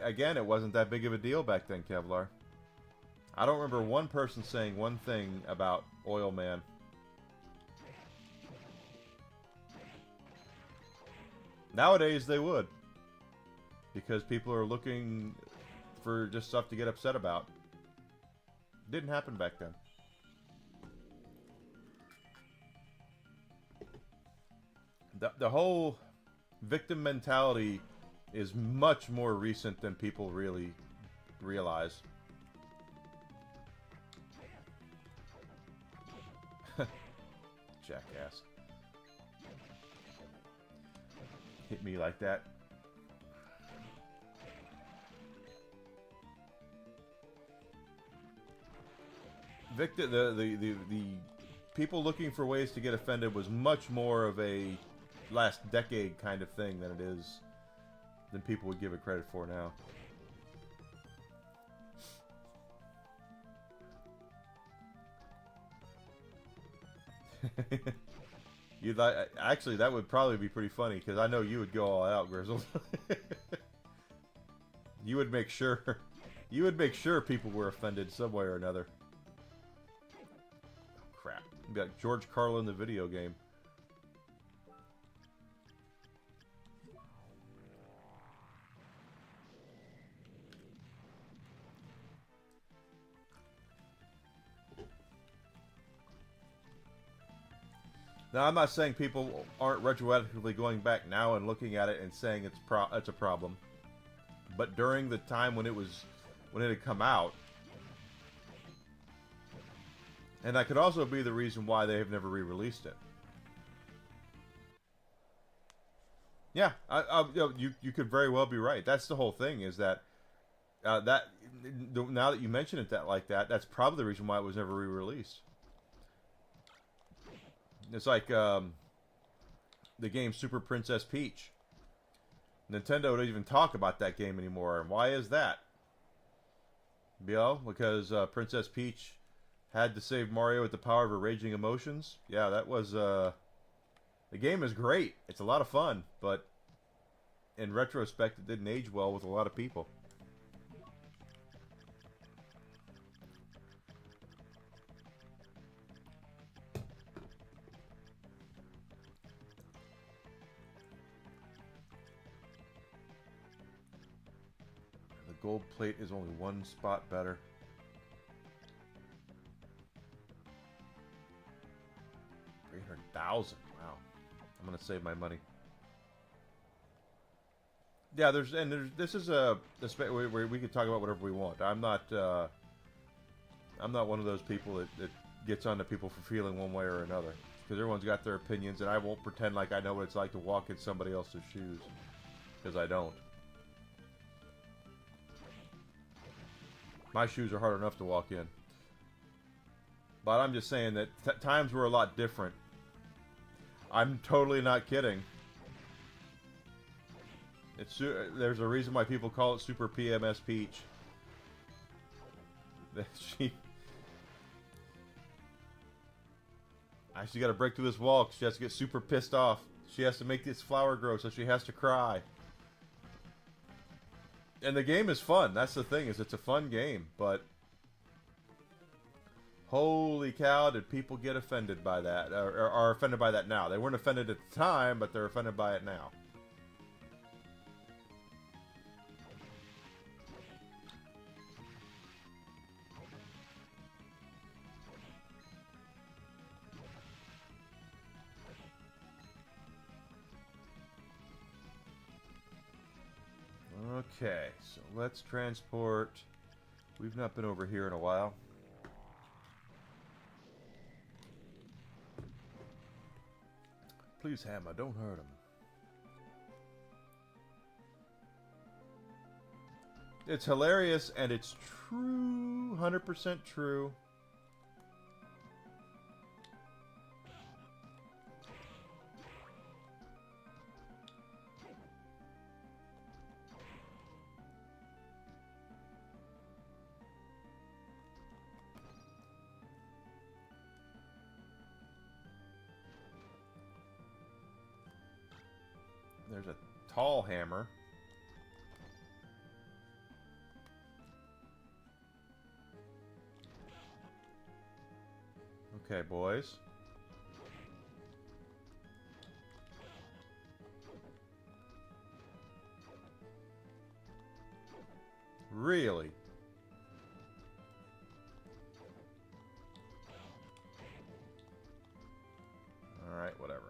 Again, it wasn't that big of a deal back then, Kevlar. I don't remember one person saying one thing about Oil Man. Nowadays, they would. Because people are looking for just stuff to get upset about. Didn't happen back then. The whole victim mentality is much more recent than people really realize. Jackass. Hit me like that. The people looking for ways to get offended was much more of a last decade kind of thing than it is than people would give it credit for now. You'd like, actually, that would probably be pretty funny because I know you would go all out, Grizzle. You would make sure people were offended some way or another. Crap. You'd be like George Carlin, the video game. Now, I'm not saying people aren't retroactively going back now and looking at it and saying it's a problem. But during the time when it had come out, and that could also be the reason why they have never re-released it. Yeah, you could very well be right. That's the whole thing. Is that now that you mention it like that, that's probably the reason why it was never re-released. It's like the game Super Princess Peach. Nintendo don't even talk about that game anymore. And why is that? Because Princess Peach had to save Mario with the power of her raging emotions. Yeah, that was... the game is great. It's a lot of fun. But in retrospect, it didn't age well with a lot of people. Gold plate is only one spot better. $300,000. Wow. I'm gonna save my money. Yeah, this is where we can talk about whatever we want. I'm not one of those people that gets on to people for feeling one way or another, because everyone's got their opinions, and I won't pretend like I know what it's like to walk in somebody else's shoes, because I don't. My shoes are hard enough to walk in. But I'm just saying that times were a lot different. I'm totally not kidding. There's a reason why people call it Super PMS Peach. She got to break through this wall because she has to get super pissed off. She has to make this flower grow, so she has to cry. And the game is fun. That's the thing, is it's a fun game, but holy cow, did people get offended by that, or are offended by that now. They weren't offended at the time, but they're offended by it now. Okay, so let's transport. We've not been over here in a while. Please, Hammer, don't hurt him. It's hilarious, and it's true, 100% true. There's a tall hammer. Okay, boys. Really? Alright, whatever.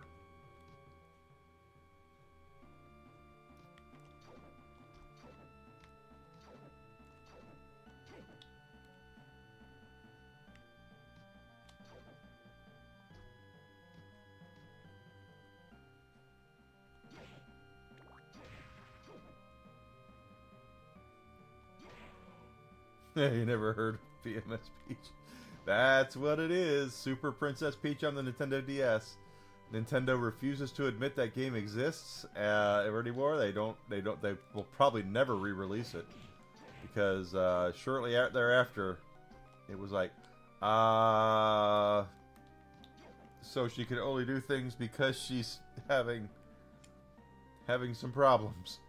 You never heard of PMS Peach? That's what it is. Super Princess Peach on the Nintendo DS. Nintendo refuses to admit that game exists anymore. They will probably never re-release it because shortly thereafter, it was like, so she could only do things because she's having some problems.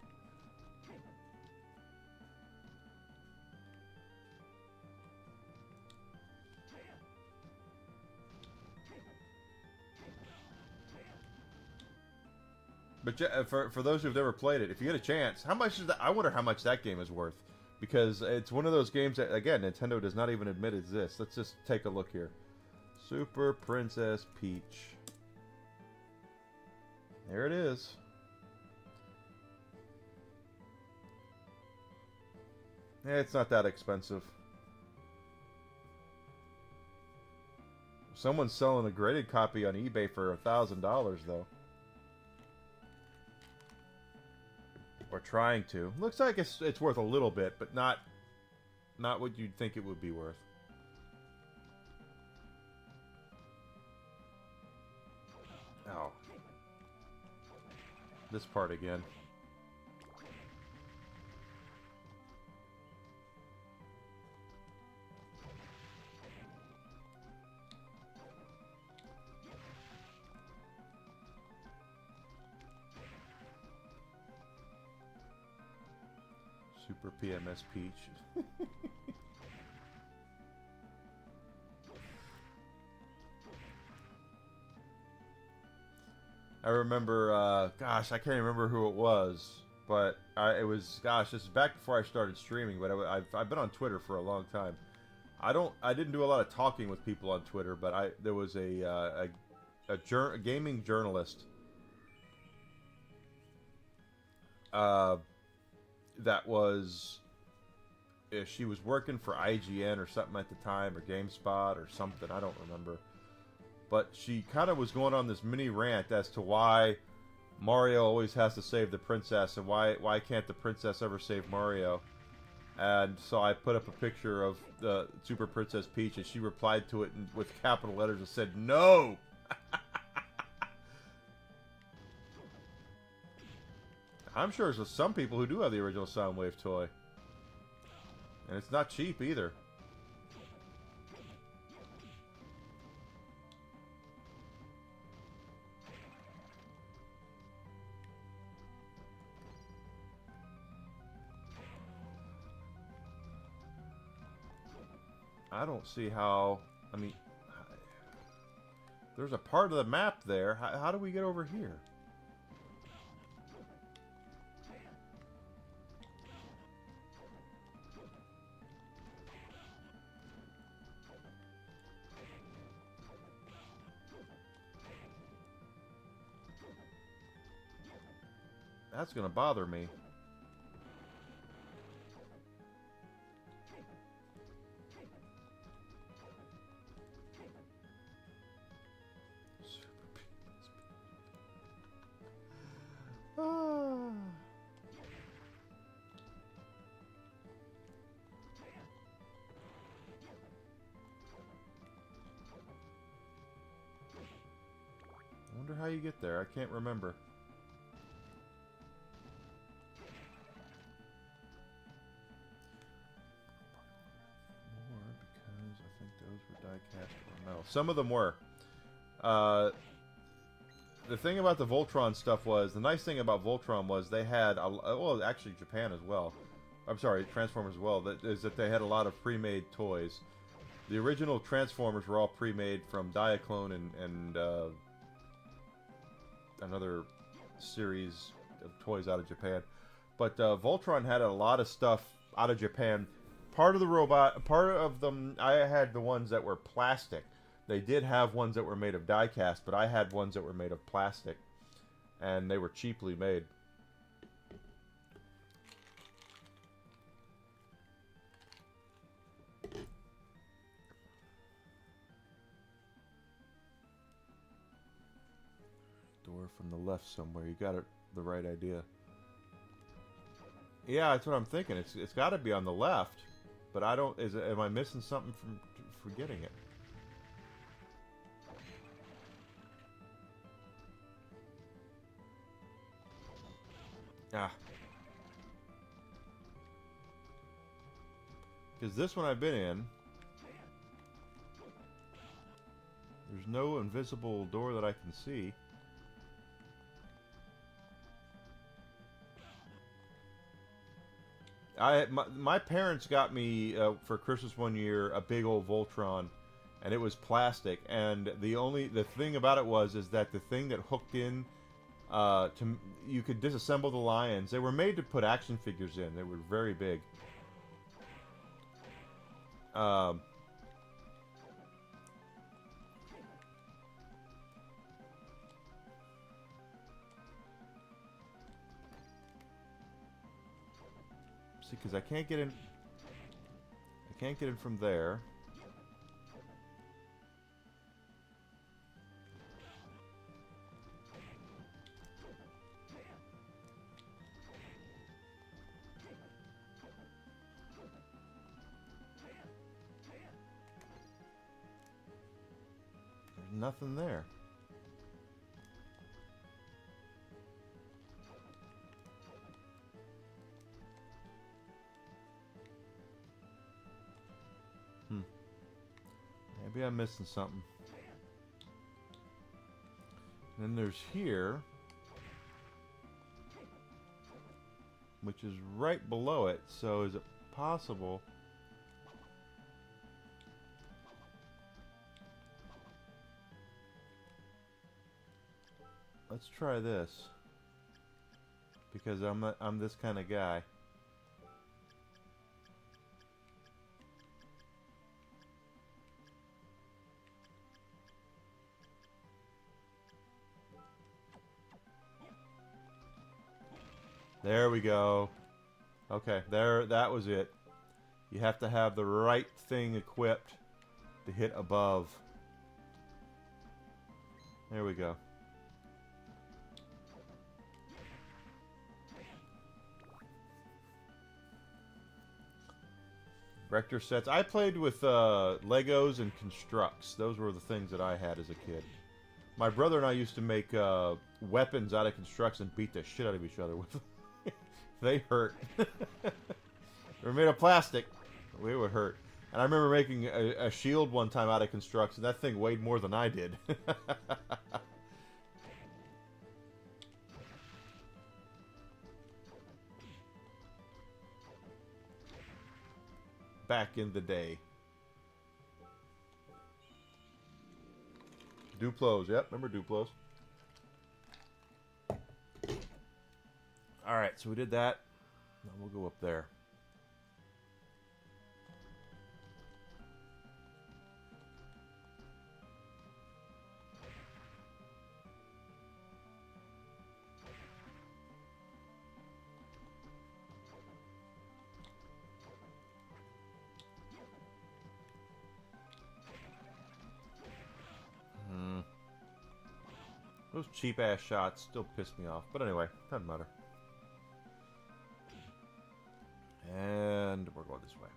But for those who've never played it, if you get a chance, how much is that? I wonder how much that game is worth, because it's one of those games that, again, Nintendo does not even admit exists. Let's just take a look here. Super Princess Peach. There it is. It's not that expensive. Someone's selling a graded copy on eBay for $1,000 though. Or trying to. Looks like it's worth a little bit, but not what you'd think it would be worth. Oh. This part again. Super PMS Peach. I remember, gosh, I can't remember who it was, but it was, gosh, this is back before I started streaming, but I've been on Twitter for a long time. I didn't do a lot of talking with people on Twitter, but there was a gaming journalist that was, she was working for IGN or something at the time, or GameSpot or something, I don't remember. But she kind of was going on this mini rant as to why Mario always has to save the princess, and why can't the princess ever save Mario. And so I put up a picture of the Super Princess Peach, and she replied to it with capital letters and said, "No!" I'm sure there's some people who do have the original Soundwave toy. And it's not cheap either. I don't see how... I mean... There's a part of the map there. How do we get over here? That's gonna bother me. I wonder how you get there. I can't remember. Some of them were. the thing about the Voltron stuff was, the nice thing about Voltron was they had, well, actually Japan as well. I'm sorry, Transformers as well. That is that they had a lot of pre-made toys. The original Transformers were all pre-made from Diaclone and another series of toys out of Japan. But Voltron had a lot of stuff out of Japan. Part of them, I had the ones that were plastic. They did have ones that were made of die-cast, but I had ones that were made of plastic. And they were cheaply made. Door from the left somewhere. You got it the right idea. Yeah, that's what I'm thinking. It's got to be on the left, but I don't. Am I missing something from forgetting it? Ah, because this one I've been in. There's no invisible door that I can see. My parents got me for Christmas one year a big old Voltron, and it was plastic. And the thing about it is that the thing that hooked in you could disassemble the lions. They were made to put action figures in. They were very big. See, because I can't get in. I can't get in from there. There's nothing there. Maybe I'm missing something. And then there's here, which is right below it. So is it possible? Let's try this, because I'm this kind of guy. There we go. Okay, that was it. You have to have the right thing equipped to hit above. There we go. Vector sets. I played with Legos and Constructs. Those were the things that I had as a kid. My brother and I used to make weapons out of Constructs and beat the shit out of each other with them. They hurt. They were made of plastic. We would hurt. And I remember making a shield one time out of Constructs, and that thing weighed more than I did. Back in the day. Duplos, yep, remember Duplos. Alright, so we did that. Now we'll go up there. Those cheap-ass shots still piss me off. But anyway, doesn't matter. And we're going this way.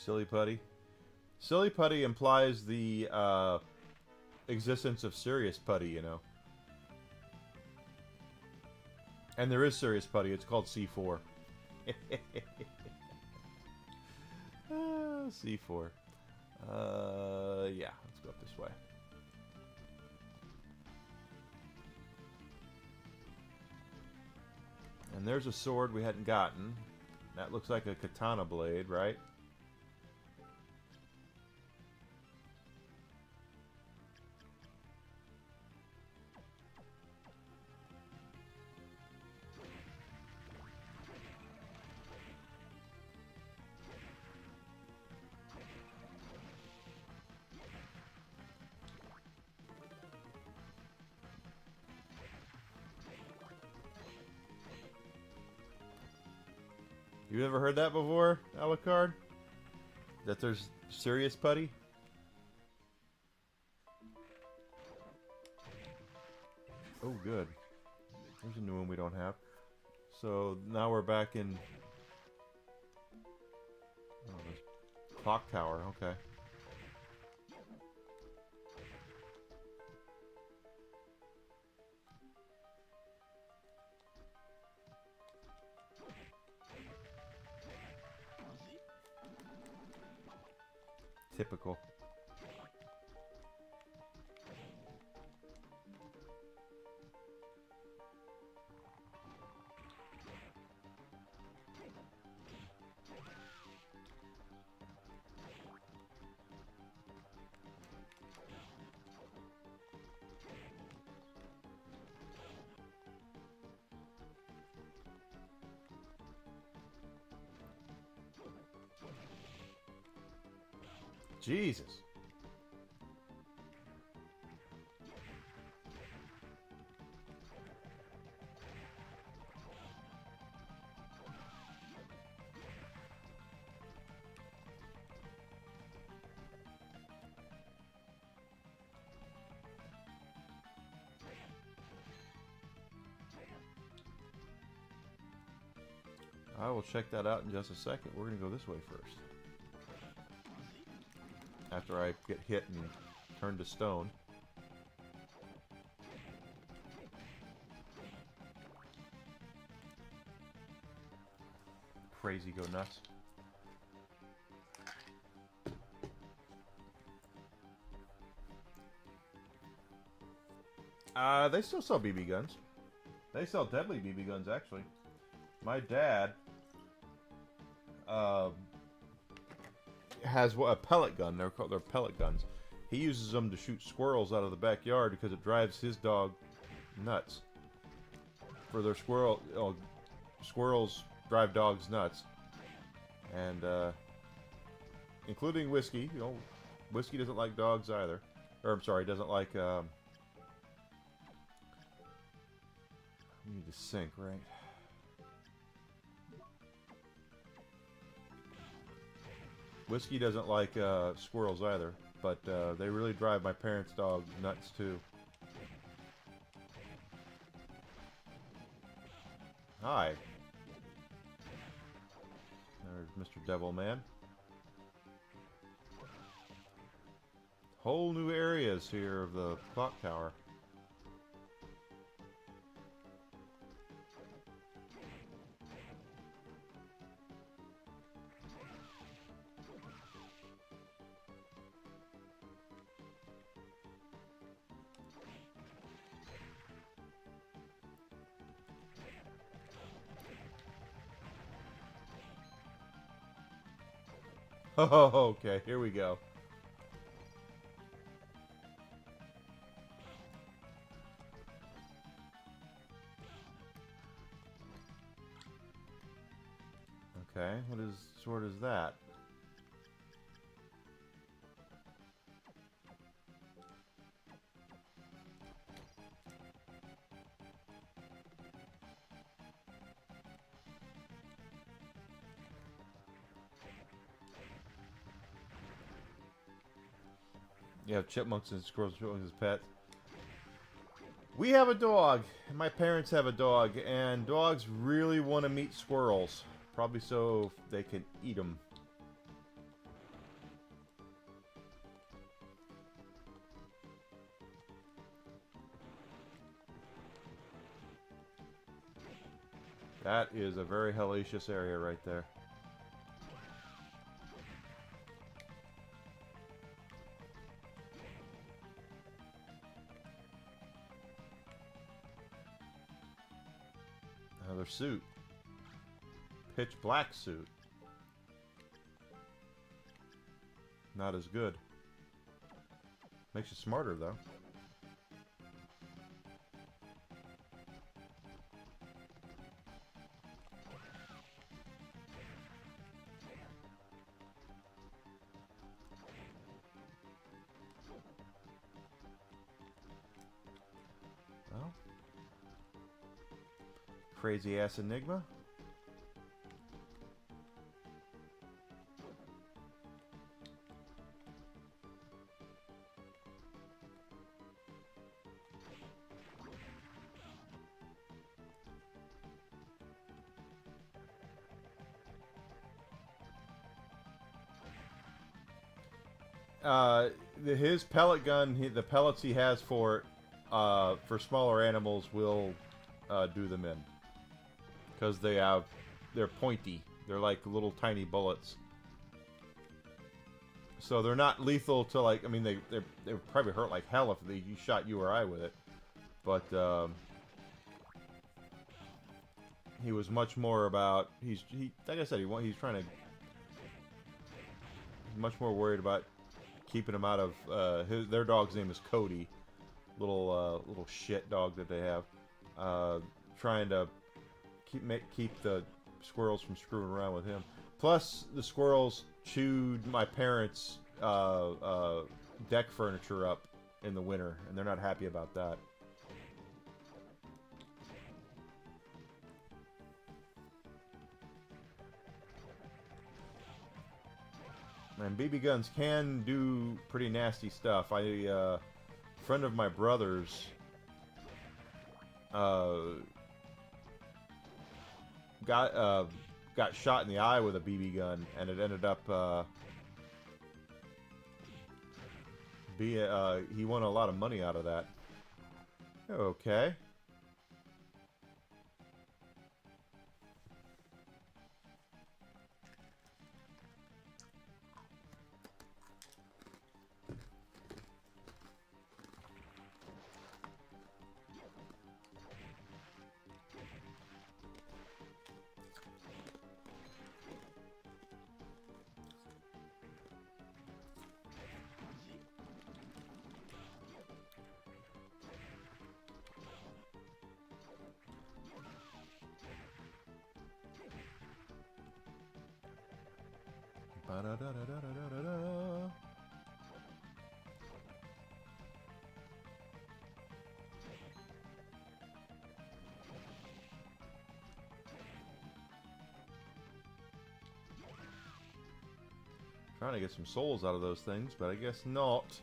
Silly putty. Silly putty implies the existence of serious putty, you know. And there is serious putty. It's called C4. C4. Yeah, let's go up this way. And there's a sword we hadn't gotten. That looks like a katana blade, right? You ever heard that before, Alucard? That there's serious putty? Oh, good. There's a new one we don't have. So now we're back in... Oh, there's clock tower, okay. Typical. Jesus. I will check that out in just a second. We're going to go this way first. After I get hit and turn to stone. Crazy go nuts. They still sell BB guns. They sell deadly BB guns, actually. My dad has a pellet gun. They're pellet guns. He uses them to shoot squirrels out of the backyard because it drives his dog nuts. For their squirrels drive dogs nuts, and including Whiskey. You know, Whiskey doesn't like dogs either. Or I'm sorry, doesn't like. We need to sync, right? Whiskey doesn't like squirrels either, but they really drive my parents' dog nuts too. Hi. There's Mr. Devilman. Whole new areas here of the clock tower. Oh, okay, here we go. Okay, what sword is that? You have chipmunks and squirrels as pets. We have a dog, and my parents have a dog, and dogs really want to meet squirrels. Probably so they can eat them. That is a very hellacious area right there. Another suit. Pitch black suit. Not as good. Makes you smarter, though. Well. Crazy ass enigma. His pellet gun, the pellets he has for smaller animals will do them in, because they're pointy. They're like little tiny bullets, so they're not lethal to, like, I mean, they probably hurt like hell if you shot you or I with it, but he was much more about like I said, he's trying to, much more worried about keeping him out of their dog's name is Cody, little shit dog that they have, trying to keep the squirrels from screwing around with him. Plus, the squirrels chewed my parents' deck furniture up in the winter, and they're not happy about that. And BB guns can do pretty nasty stuff. A friend of my brother's got shot in the eye with a BB gun, and it ended up he won a lot of money out of that. Okay. Ba-da-da-da-da-da-da-da. Trying to get some souls out of those things, but I guess not.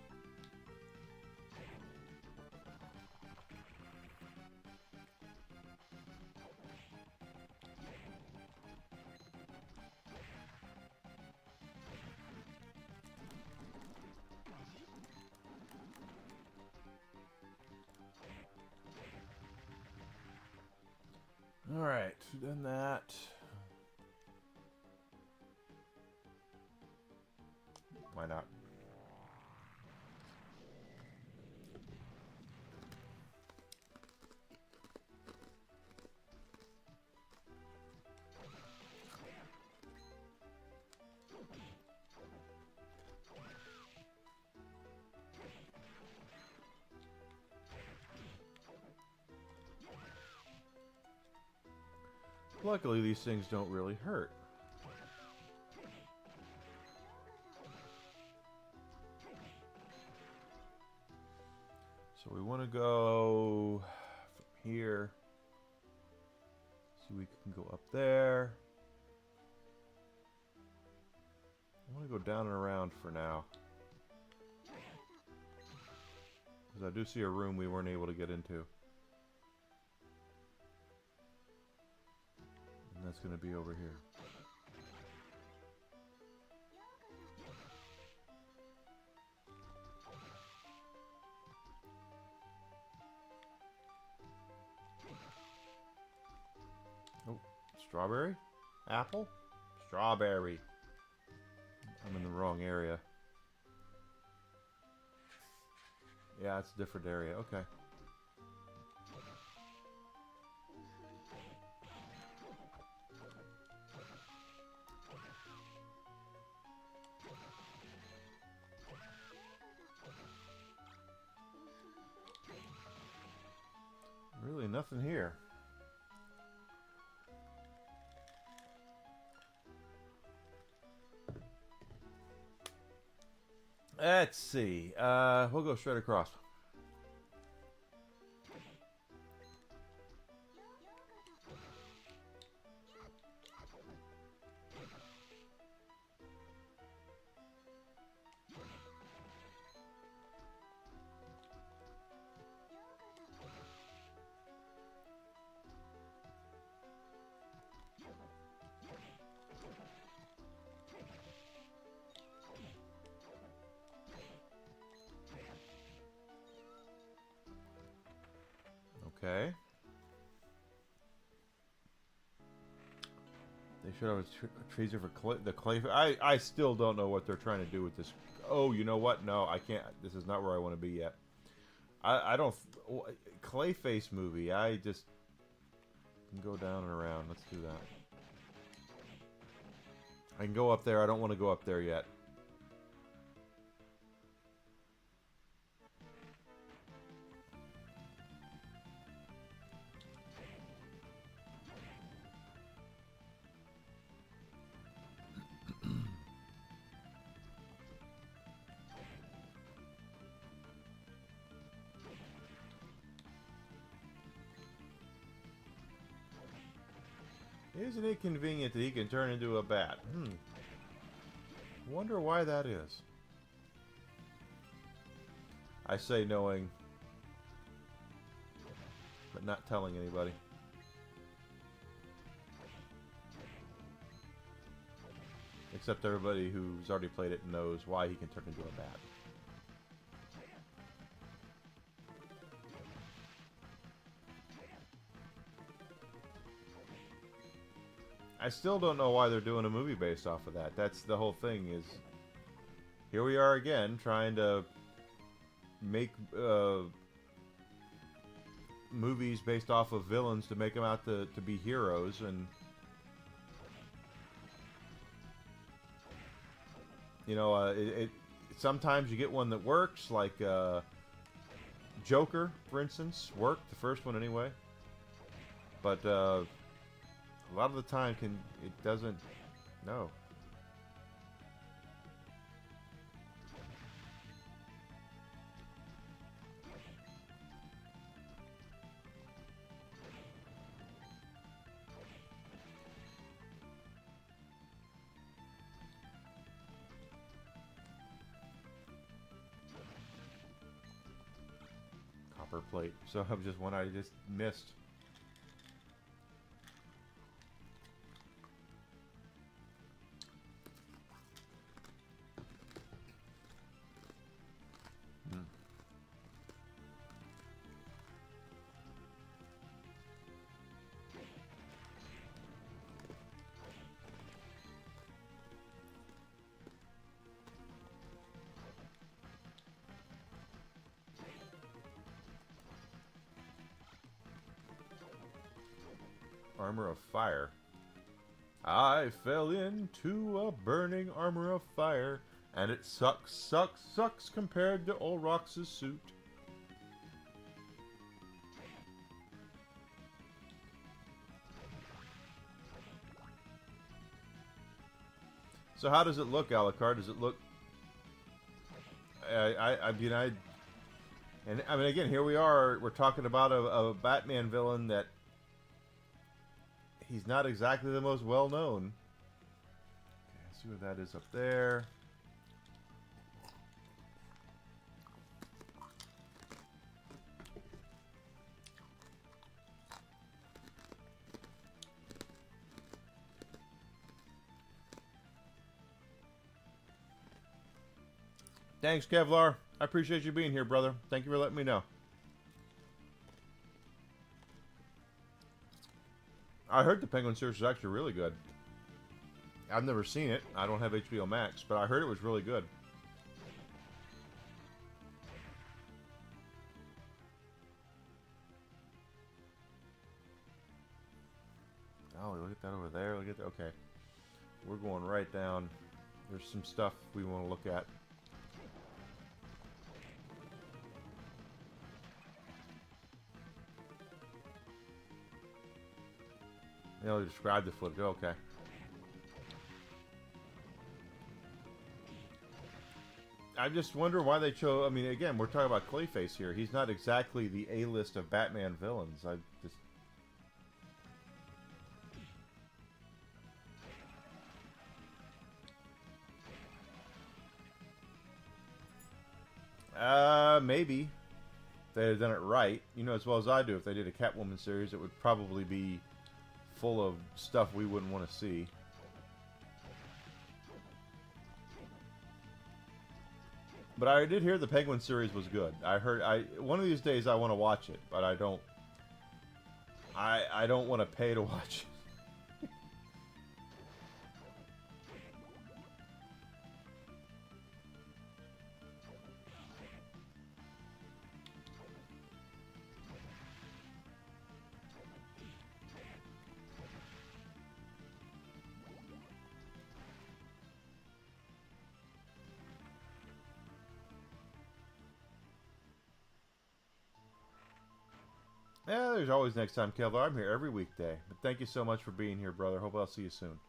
Alright, done that. Why not? Luckily, these things don't really hurt. So we want to go from here. See, we can go up there. I want to go down and around for now, because I do see a room we weren't able to get into. And that's going to be over here. Oh. Strawberry? Apple? Strawberry. I'm in the wrong area. Yeah, it's a different area. Okay. Really nothing here. Let's see. We'll go straight across. Okay. They should have a tracer for the clay. I still don't know what they're trying to do with this. Oh, you know what? No, I can't. This is not where I want to be yet. I don't... Clayface movie. I just can go down and around. Let's do that. I can go up there. I don't want to go up there yet. Isn't it convenient that he can turn into a bat? Wonder why that is. I say knowing, but not telling anybody. Except everybody who's already played it knows why he can turn into a bat. I still don't know why they're doing a movie based off of that. That's the whole thing is... Here we are again, trying to make movies based off of villains to make them out to be heroes, and... You know, sometimes you get one that works, like Joker, for instance, worked, the first one anyway. But, a lot of the time, it doesn't. No. Copper plate. So I'm just one I just missed. Armor of fire. I fell into a burning armor of fire, and it sucks, sucks, sucks compared to Olrox's suit. So how does it look, Alucard? Does it look... I mean, again, here we are. We're talking about a Batman villain that he's not exactly the most well-known. Okay, let's see what that is up there. Thanks, Kevlar. I appreciate you being here, brother. Thank you for letting me know. I heard the Penguin series is actually really good. I've never seen it. I don't have HBO Max, but I heard it was really good. Oh, look at that over there. Look at that. Okay. We're going right down. There's some stuff we want to look at. You know, describe the footage. Okay. I just wonder why they chose. I mean, again, we're talking about Clayface here. He's not exactly the A-list of Batman villains. I just. Maybe. If they had done it right. You know as well as I do, if they did a Catwoman series, it would probably be full of stuff we wouldn't want to see. But I did hear the Penguin series was good. I heard one of these days I want to watch it, but I don't want to pay to watch it. Yeah, there's always next time, Kevlar. I'm here every weekday. But thank you so much for being here, brother. Hope I'll see you soon.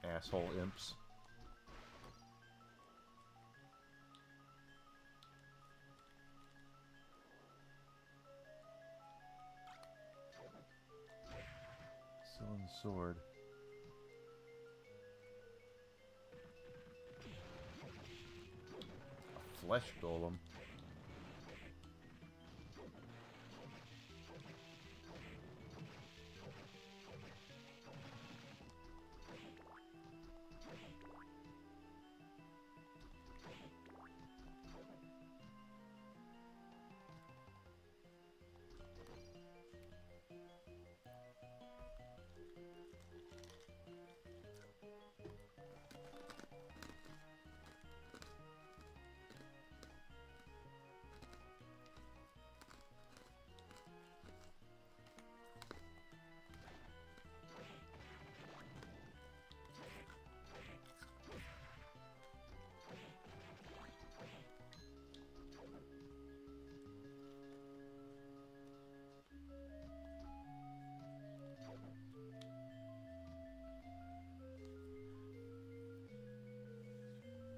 Asshole imps. Sullen sword. Flesh golem.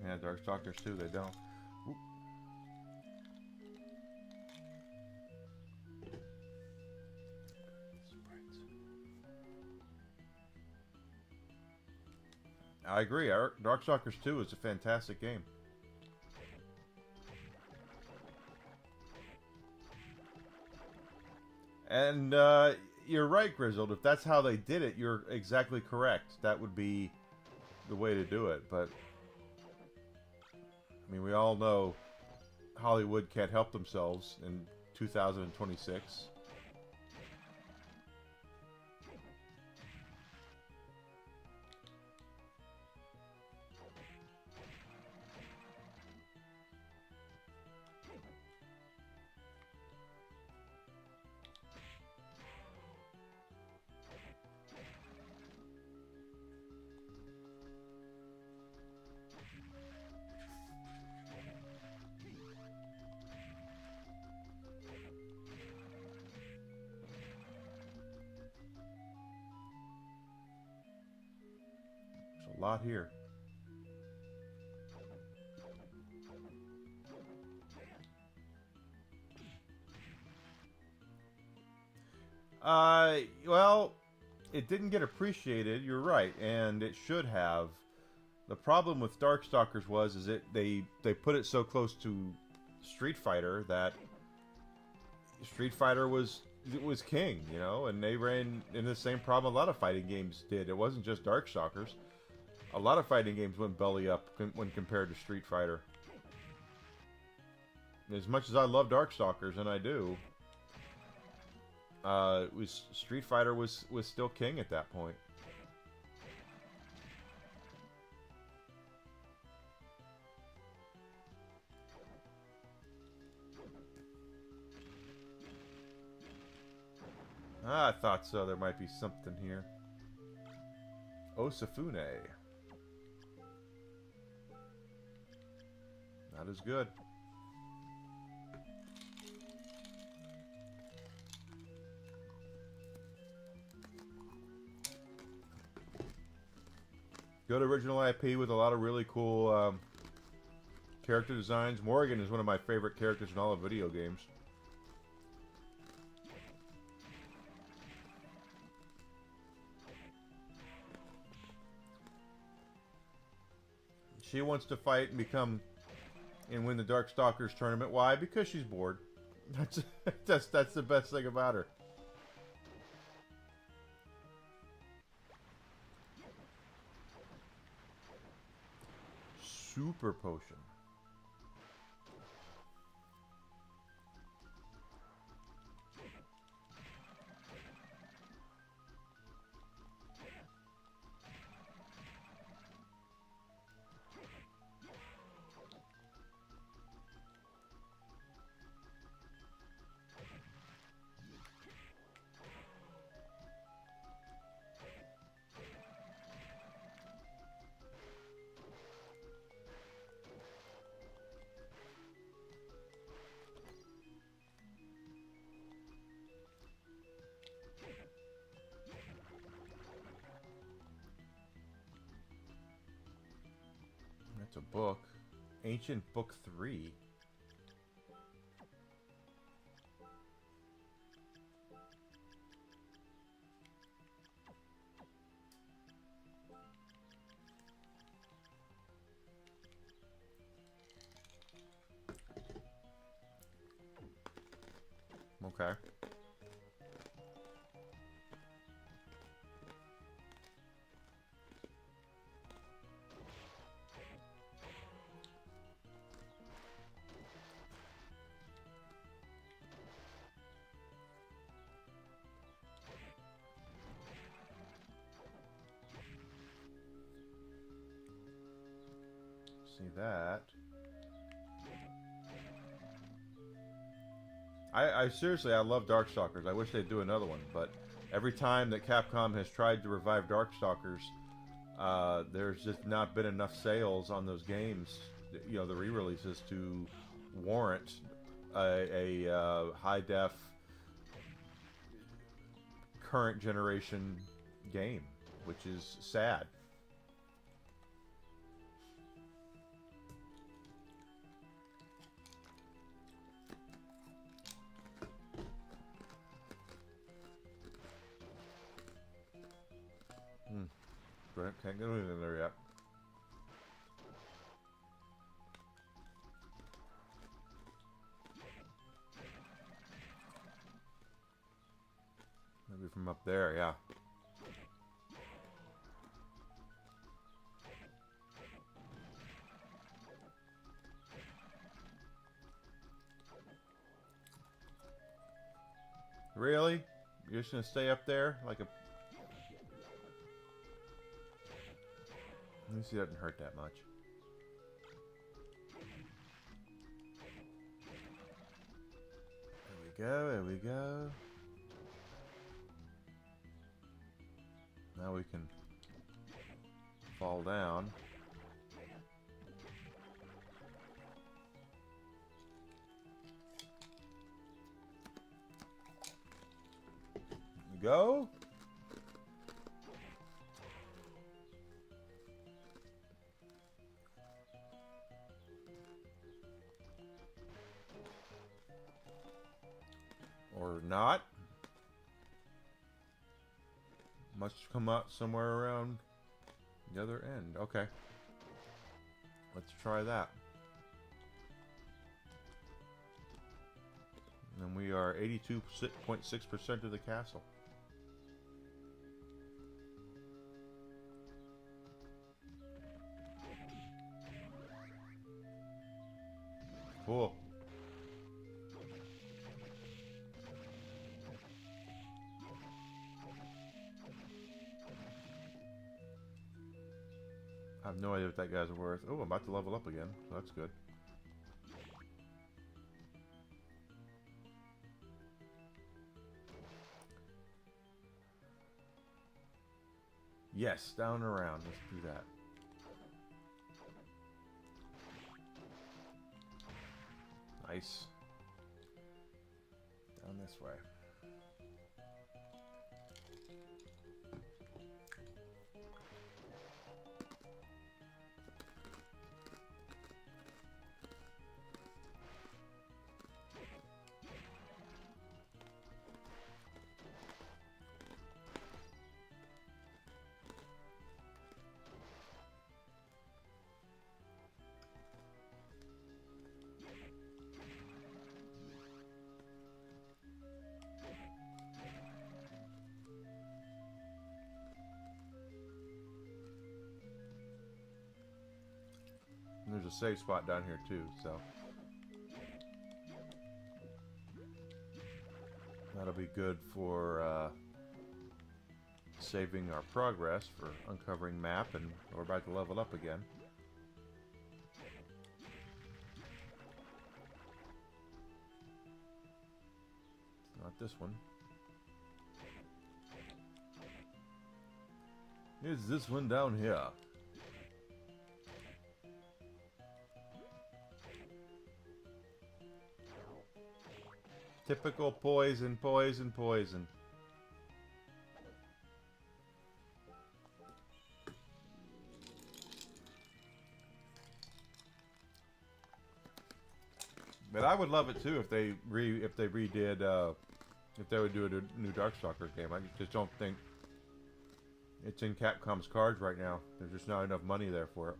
Yeah, Darkstalkers too, they don't. Oop. I agree. Darkstalkers 2 is a fantastic game. And you're right, Grizzled. If that's how they did it, you're exactly correct. That would be the way to do it. But I mean, we all know Hollywood can't help themselves in 2026. There's a lot here. Well, it didn't get appreciated, you're right, and it should have. The problem with Darkstalkers is they put it so close to Street Fighter that Street Fighter was king, you know, and they ran into the same problem a lot of fighting games did. It wasn't just Darkstalkers. A lot of fighting games went belly up when compared to Street Fighter. As much as I love Darkstalkers, and I do, Street Fighter was still king at that point. Ah, I thought so. There might be something here. Osafune. Not as good. Good original IP with a lot of really cool character designs. Morgan is one of my favorite characters in all of video games. She wants to fight and become and win the Darkstalkers tournament. Why? Because she's bored. That's the best thing about her. Super potion. That's a book. Ancient Book 3. Okay. See that. I seriously, I love Darkstalkers. I wish they'd do another one, but every time that Capcom has tried to revive Darkstalkers, there's just not been enough sales on those games, you know, the re-releases to warrant a high-def current generation game, which is sad. Can't get anything in there yet. Maybe from up there, yeah. Really? You're just gonna stay up there like a... At least he doesn't hurt that much. There we go, there we go. Now we can fall down. There we go. Or not. Must come out somewhere around the other end. Okay. Let's try that. And we are 82.6% of the castle. Cool. I have no idea what that guy's worth. Oh, I'm about to level up again, so that's good. Yes, down and around. Let's do that. Nice. Down this way. And there's a safe spot down here too, so that'll be good for saving our progress for uncovering map, and we're about to level up again. Not this one. It's this one down here. Typical poison, poison, poison. But I would love it too if they redid if they would do a new Darkstalkers game. I just don't think it's in Capcom's cards right now. There's just not enough money there for it.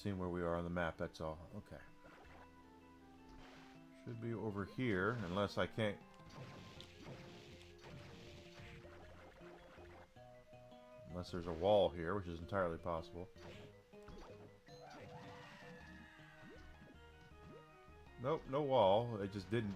Seeing where we are on the map, that's all. Okay. Should be over here, unless I can't... Unless there's a wall here, which is entirely possible. Nope, no wall. It just didn't...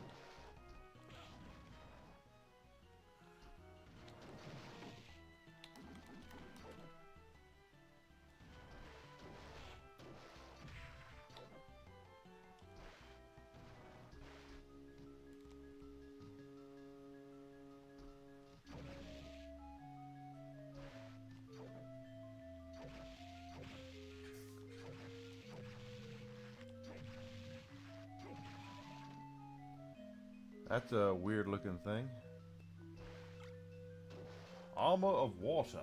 That's a weird looking thing. Armor of water.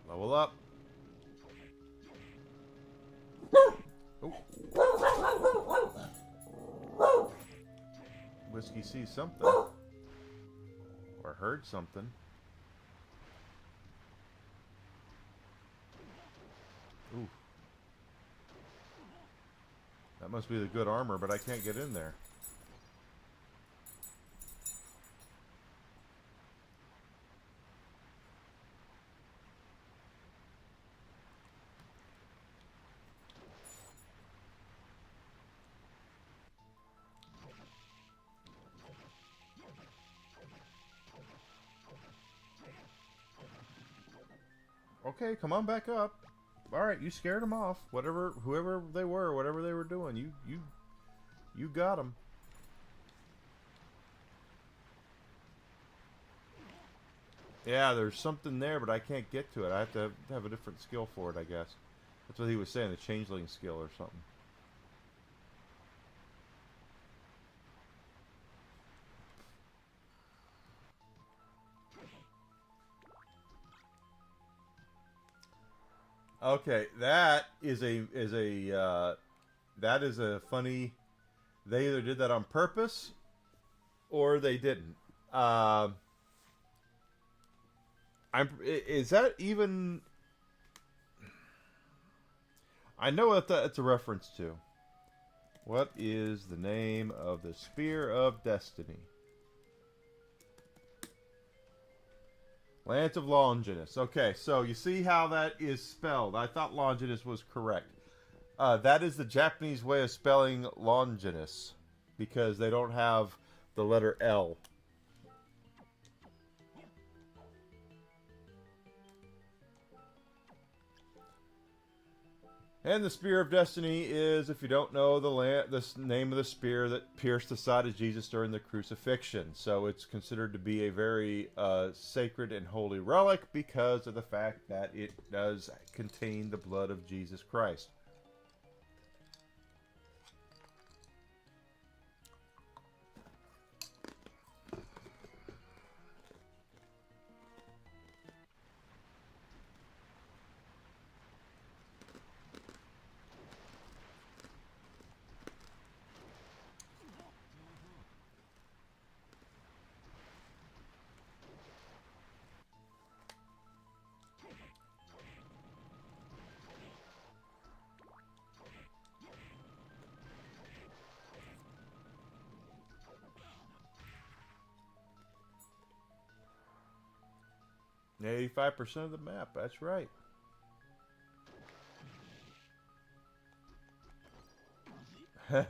Level up. Oh. Whiskey sees something. Or heard something. Ooh. That must be the good armor, but I can't get in there. Okay, come on back up. all right, you scared them off. Whatever, whoever they were, whatever they were doing, you got them. Yeah, there's something there, but I can't get to it. I have to have a different skill for it, I guess. That's what he was saying, the changeling skill or something. Okay, that is a funny. They either did that on purpose, or they didn't. Is that even? I know what that's a reference to. What is the name of the Spear of Destiny? Lance of Longinus. Okay, so you see how that is spelled. I thought Longinus was correct. That is the Japanese way of spelling Longinus, because they don't have the letter L. And the Spear of Destiny is, if you don't know, the name of the spear that pierced the side of Jesus during the crucifixion. So it's considered to be a very sacred and holy relic because of the fact that it does contain the blood of Jesus Christ. And 85% of the map, that's right. Okay.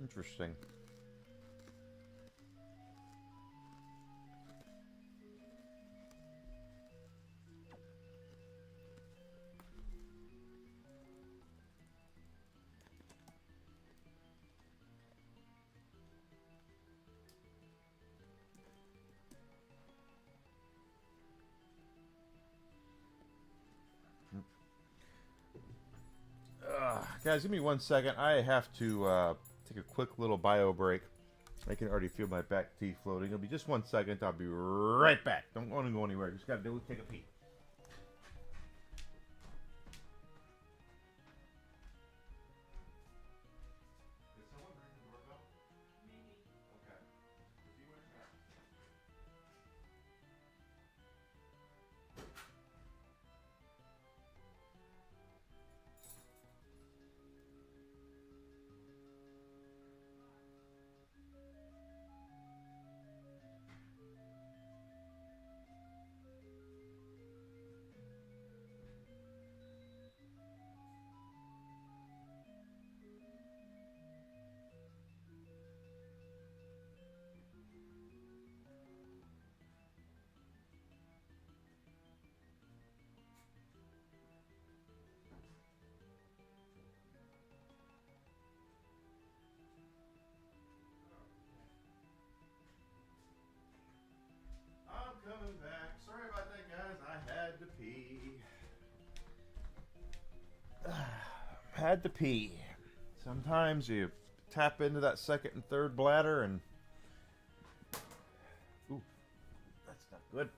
Interesting. Guys, give me 1 second. I have to take a quick little bio break. I can already feel my back teeth floating. It'll be just 1 second. I'll be right back. Don't want to go anywhere. Just got to take a pee. had to pee. Sometimes you tap into that second and third bladder and... Ooh, that's not good.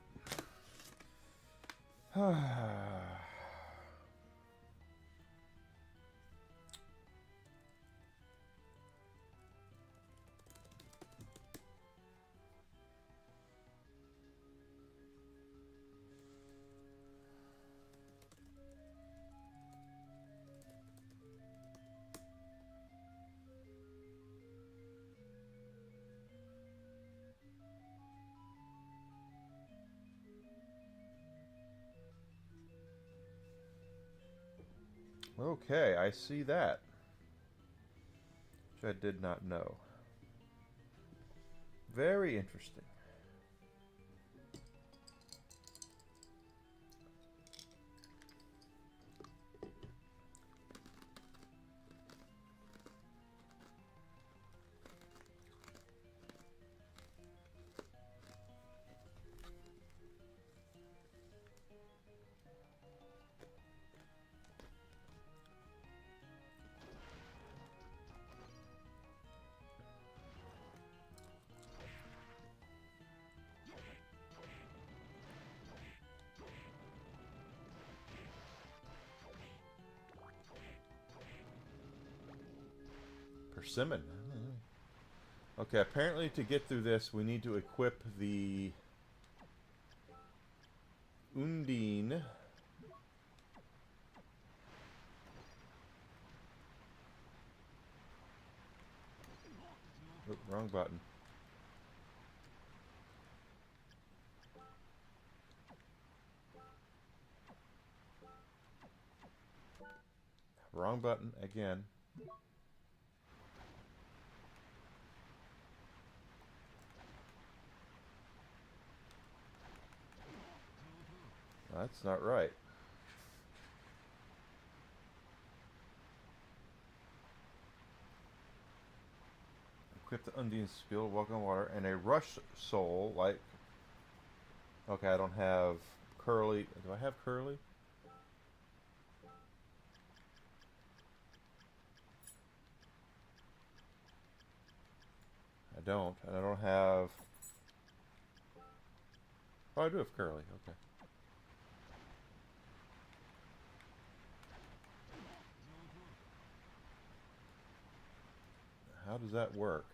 Okay, I see that. Which I did not know. Very interesting. Persimmon. Okay, apparently to get through this, we need to equip the Undine. Oop, wrong button. Wrong button again. That's not right. Equip the Undine's skill, walk on water, and a rush soul like... Okay, I don't have Curly. Do I have Curly? I don't. And I don't have... Oh, I do have Curly. Okay. How does that work?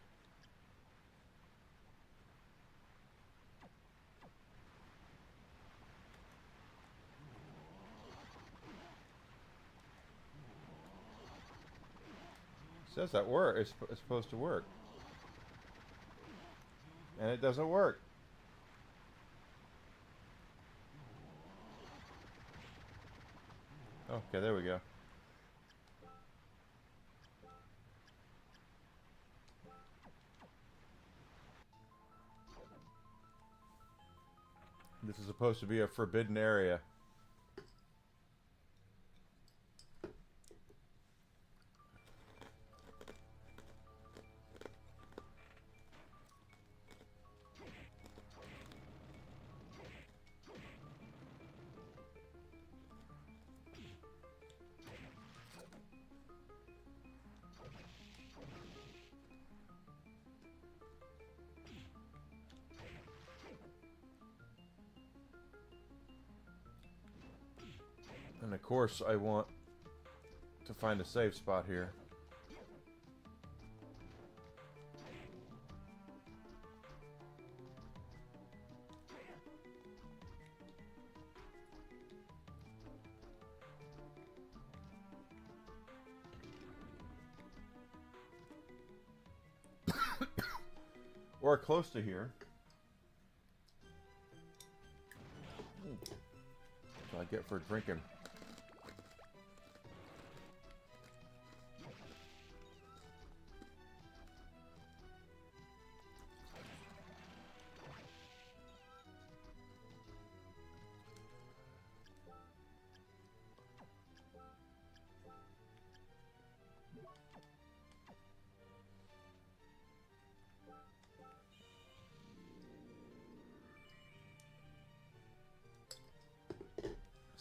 It says that work. It's supposed to work. And it doesn't work. Okay, there we go. This is supposed to be a forbidden area. And of course, I want to find a safe spot here. Or close to here. That's what I get for drinking.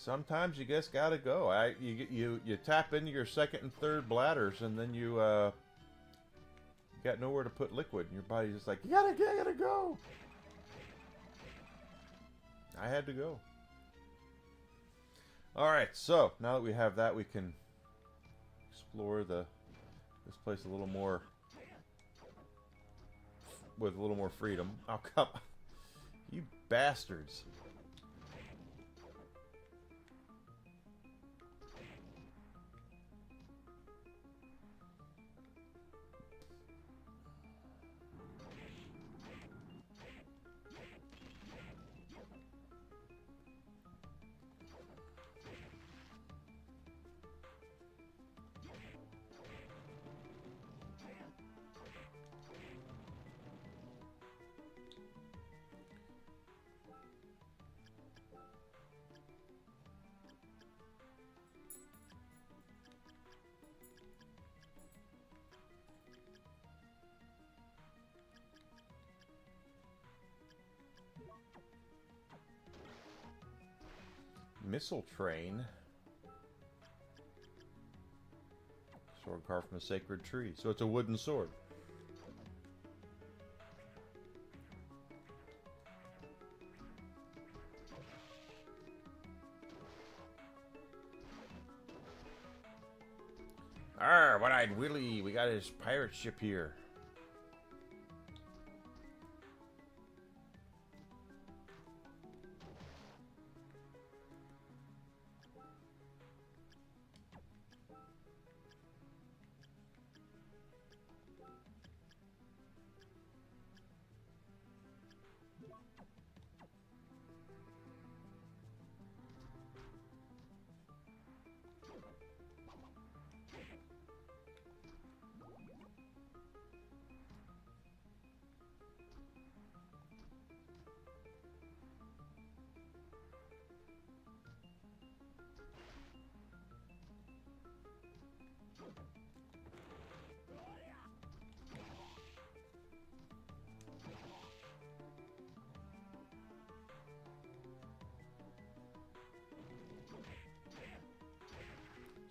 sometimes you just gotta go. You tap into your second and third bladders, and then you got nowhere to put liquid, and your body's just like, you gotta go. I had to go. All right, so now that we have that, we can explore this place a little more with a little more freedom. Oh, come on. You bastards. Missile train. Sword carved from a sacred tree. So it's a wooden sword. Arr, One-Eyed Willie. We got his pirate ship here.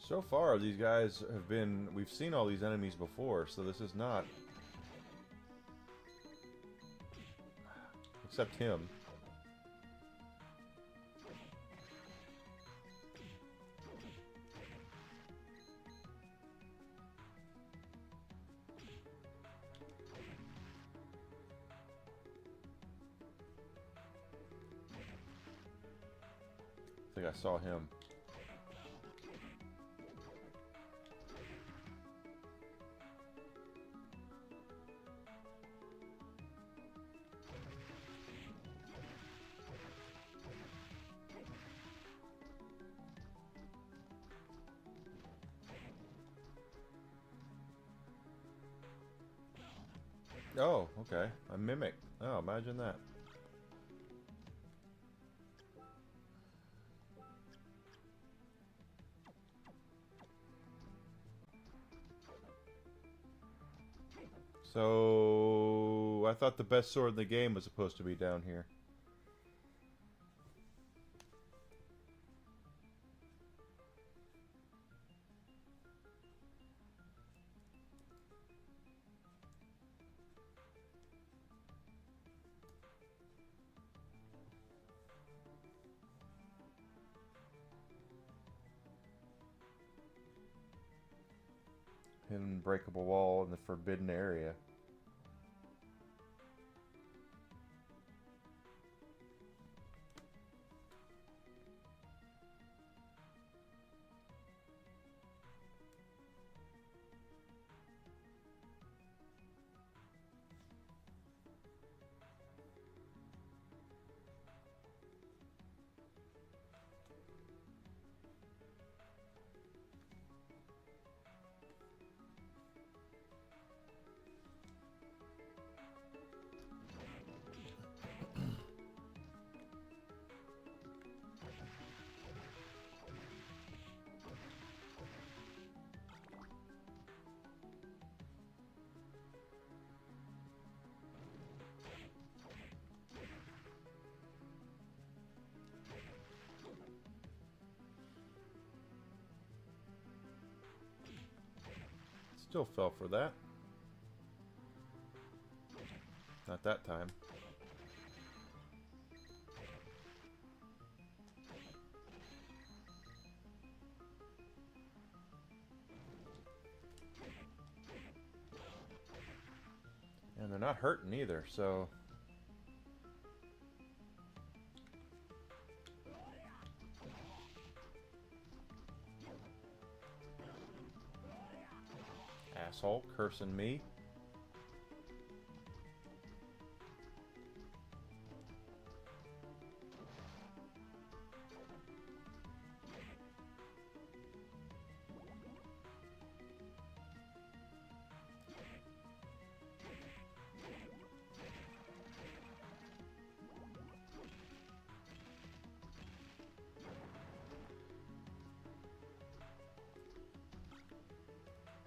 So far, these guys have been... We've seen all these enemies before, so this is not... Except him. I think I saw him. Oh, okay. A mimic. Oh, imagine that. So, I thought the best sword in the game was supposed to be down here. Hidden breakable wall in the forbidden area. Still fell for that. Not that time. And they're not hurting either, so... Asshole, cursing me.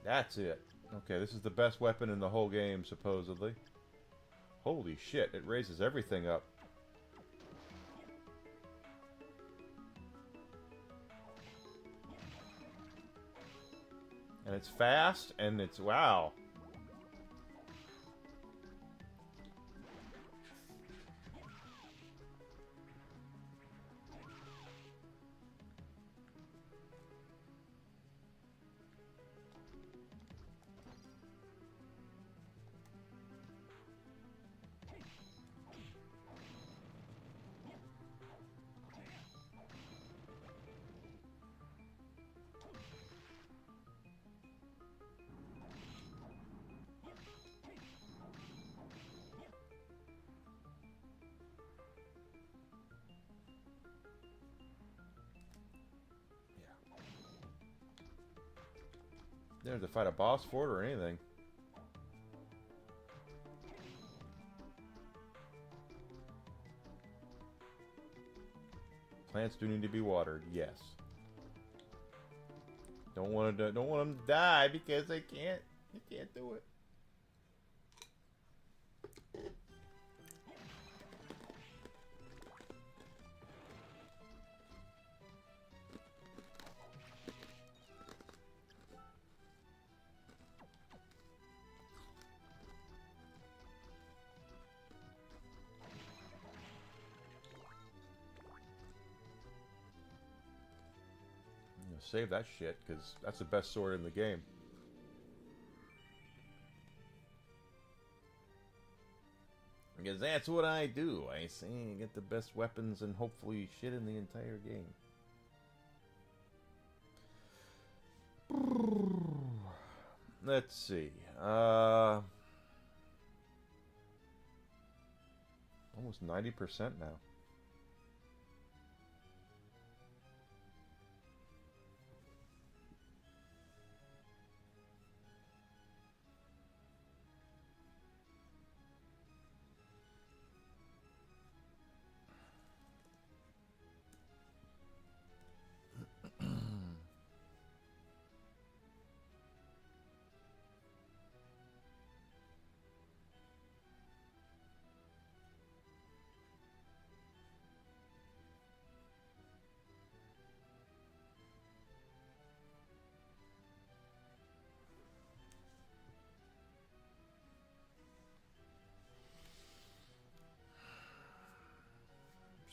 That's it. Okay, this is the best weapon in the whole game, supposedly. Holy shit, it raises everything up. And it's fast, and it's... wow. They don't have to fight a boss for it or anything. Plants do need to be watered, yes. Don't want them to die because they can't do it. Save that shit, because that's the best sword in the game. Because that's what I do. I say I get the best weapons and hopefully shit in the entire game. Let's see. Almost 90% now.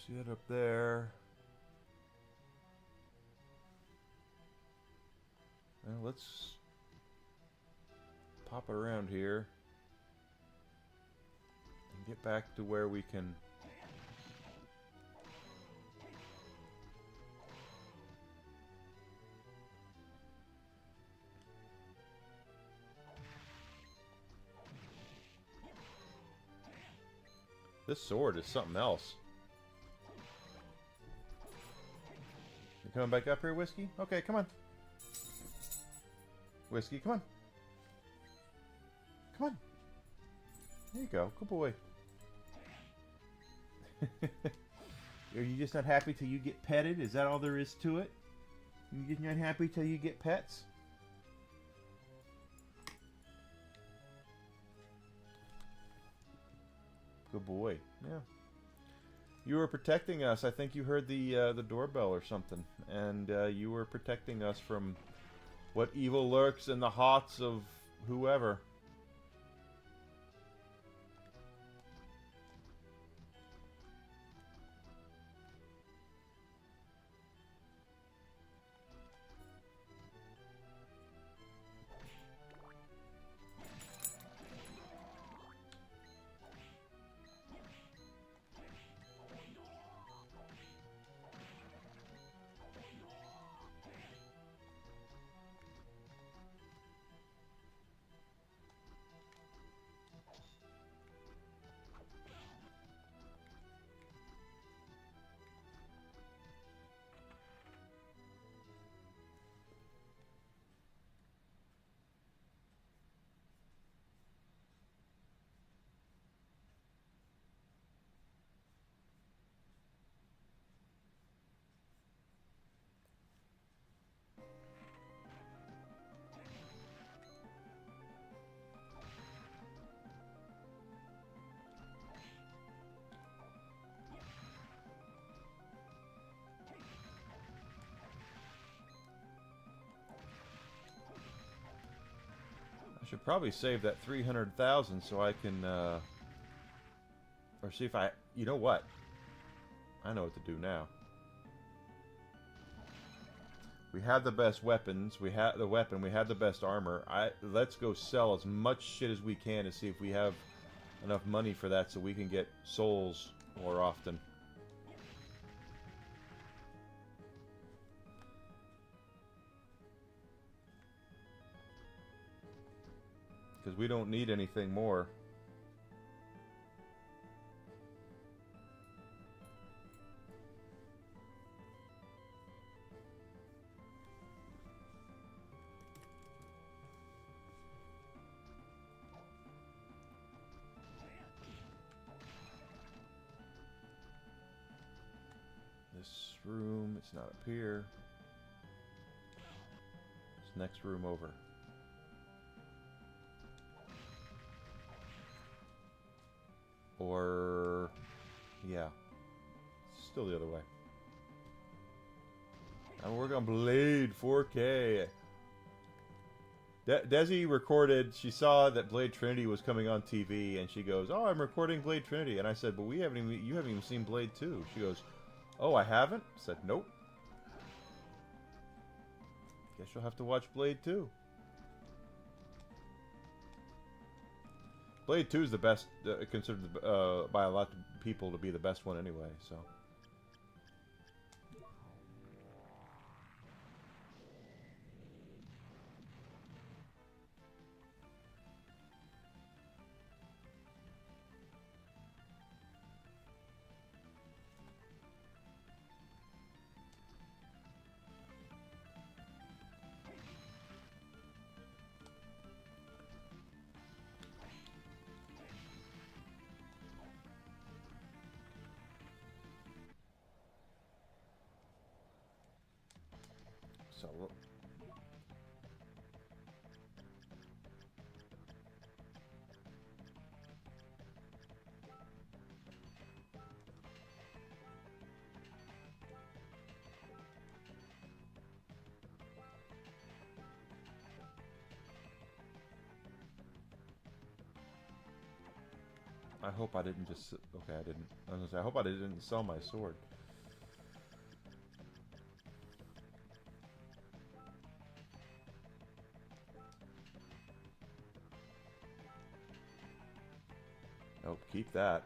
See it up there. Well, let's pop it around here and get back to where we can this sword is something else. You coming back up here, Whiskey? Okay, come on. Whiskey, come on. Come on. There you go. Good boy. Are you just not happy till you get petted? Is that all there is to it? You just not happy till you get pets? Good boy. Yeah. You were protecting us. I think you heard the doorbell or something, and you were protecting us from what evil lurks in the hearts of whoever. I should probably save that 300,000 so I can, or see if I, you know what? I know what to do now. We have the best weapons. We have the weapon. We have the best armor. Let's go sell as much shit as we can to see if we have enough money for that so we can get souls more often. Because we don't need anything more. This room, it's not up here. This next room over. Or, yeah, still the other way. I'm working on Blade 4K. Desi recorded, she saw that Blade Trinity was coming on TV, and she goes, "Oh, I'm recording Blade Trinity." And I said, "But you haven't even seen Blade 2. She goes, "Oh, I haven't?" I said, "Nope." Guess you'll have to watch Blade 2. Blade 2 is the best, considered by a lot of people to be the best one anyway, so. So, I hope I didn't just... Okay, I didn't. I was gonna say, I hope I didn't sell my sword. Nope, keep that.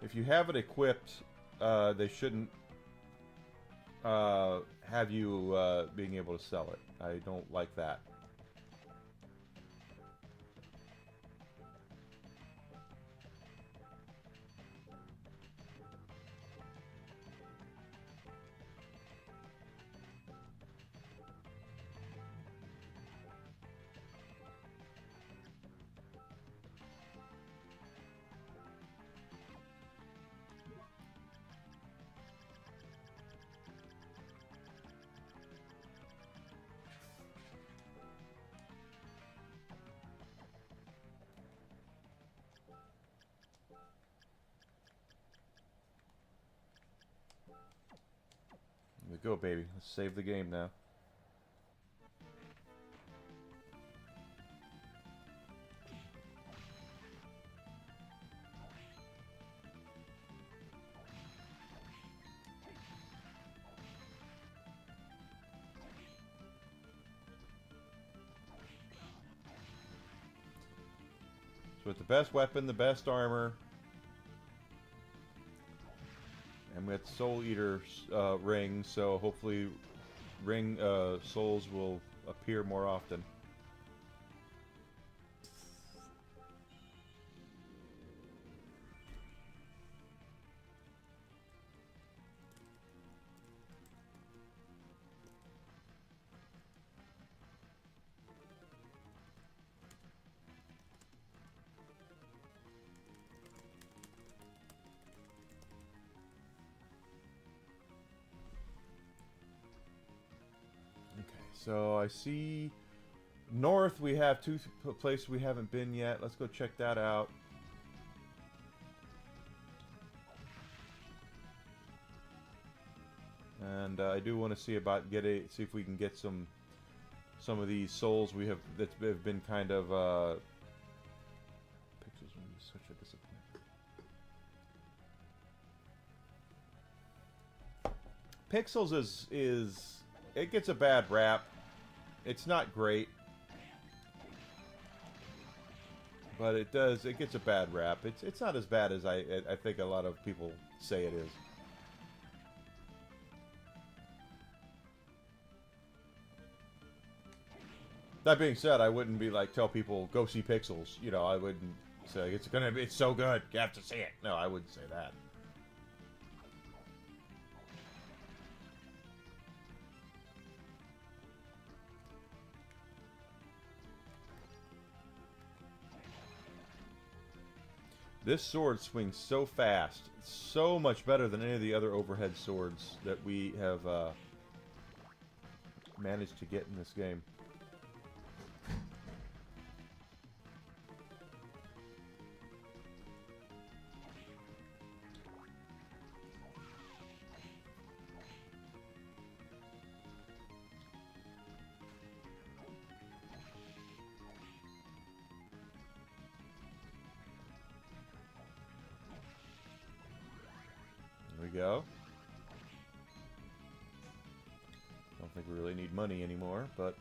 If you have it equipped, they shouldn't... have you being able to sell it. I don't like that. Here we go, baby. Let's save the game now. So with the best weapon, the best armor, and we have the Soul Eater ring, so hopefully ring souls will appear more often. So I see north we have two places we haven't been yet. Let's go check that out. And I do want to see about see if we can get some of these souls we have that have been kind of Pixels are such a disappointment. Pixels is it gets a bad rap. It's not great, but it gets a bad rap. It's not as bad as I think a lot of people say it is. That being said, I wouldn't be like tell people go see Pixels. You know, I wouldn't say it's so good, you have to see it. No, I wouldn't say that. This sword swings so fast. It's so much better than any of the other overhead swords that we have managed to get in this game. Go. Don't think we really need money anymore, but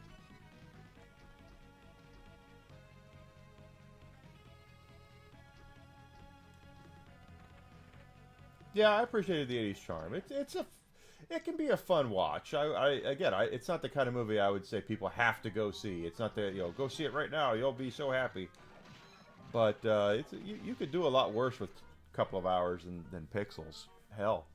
yeah, I appreciated the '80s charm. It can be a fun watch. It's not the kind of movie I would say people have to go see. It's not that go see it right now. You'll be so happy. But you could do a lot worse with a couple of hours than Pixels. Hell.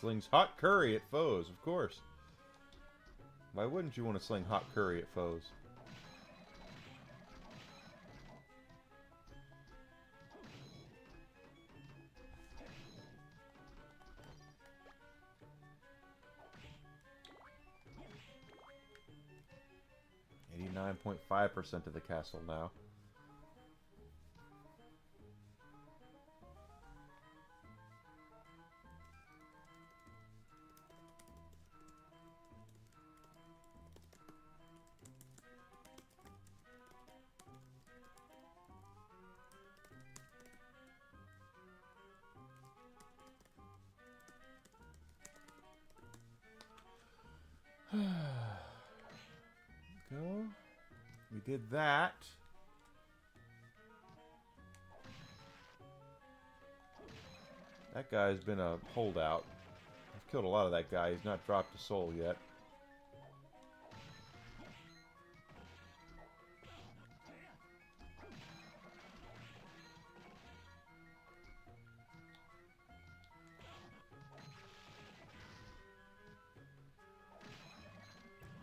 Slings hot curry at foes, of course. Why wouldn't you want to sling hot curry at foes? 99.5% of the castle now. Go. We did that. That guy's been a holdout. I've killed a lot of that guy. He's not dropped a soul yet.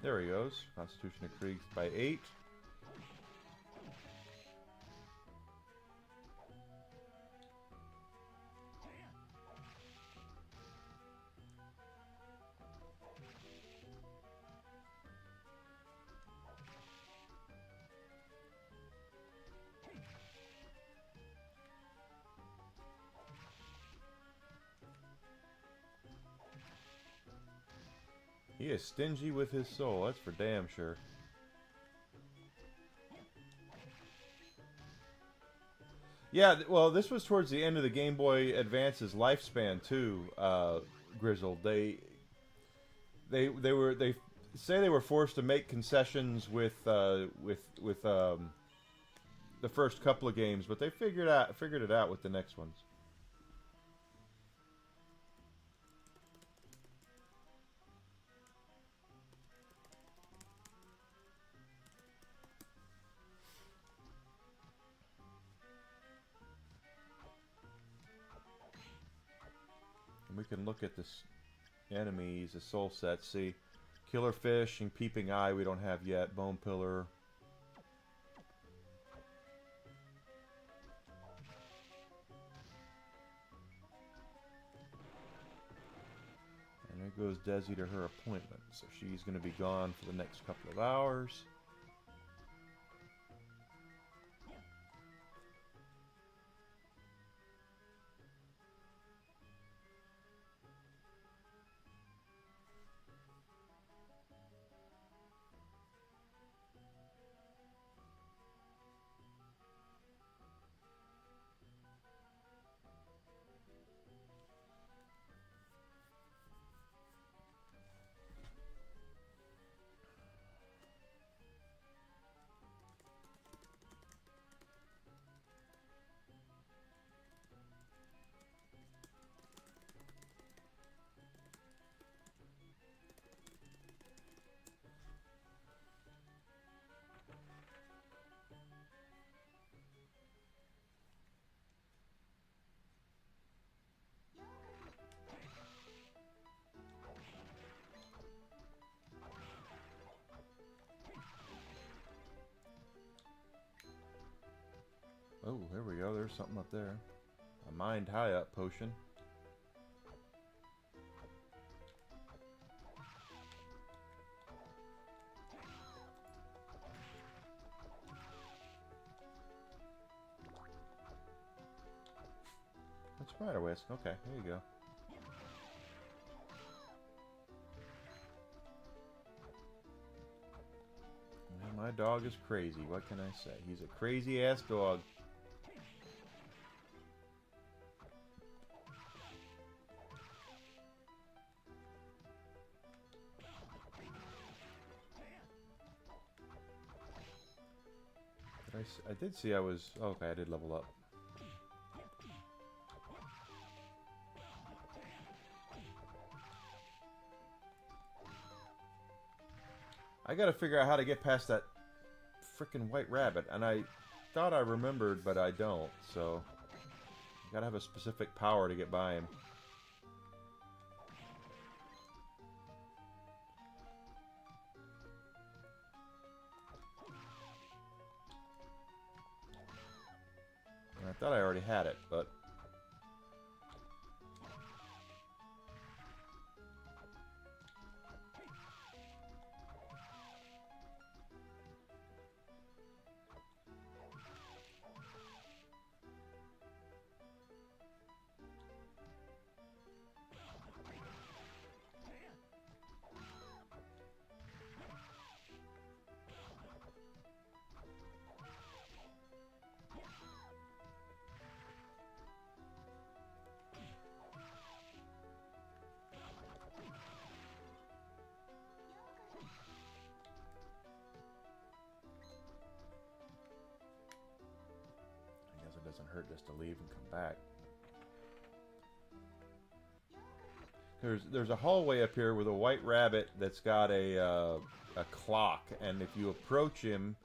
There he goes. Constitution increased by 8. He is stingy with his soul, that's for damn sure. Yeah, well, this was towards the end of the Game Boy Advance's lifespan too, Grizzled. They say they were forced to make concessions with the first couple of games, but they figured it out with the next ones. We can look at this enemies, the soul sets. See, Killer Fish and Peeping Eye we don't have yet. Bone Pillar. And there goes Desi to her appointment. So she's going to be gone for the next couple of hours. Oh, there we go. There's something up there. A Mind High Up potion. What's the matter, Whisk? Okay, there you go. Well, my dog is crazy. What can I say? He's a crazy-ass dog. I did see I was... Oh, okay, I did level up. I gotta figure out how to get past that frickin' white rabbit, and I thought I remembered, but I don't, so... I gotta have a specific power to get by him. I thought I already had it, but... doesn't hurt just to leave and come back. There's a hallway up here with a white rabbit that's got a clock, and if you approach him,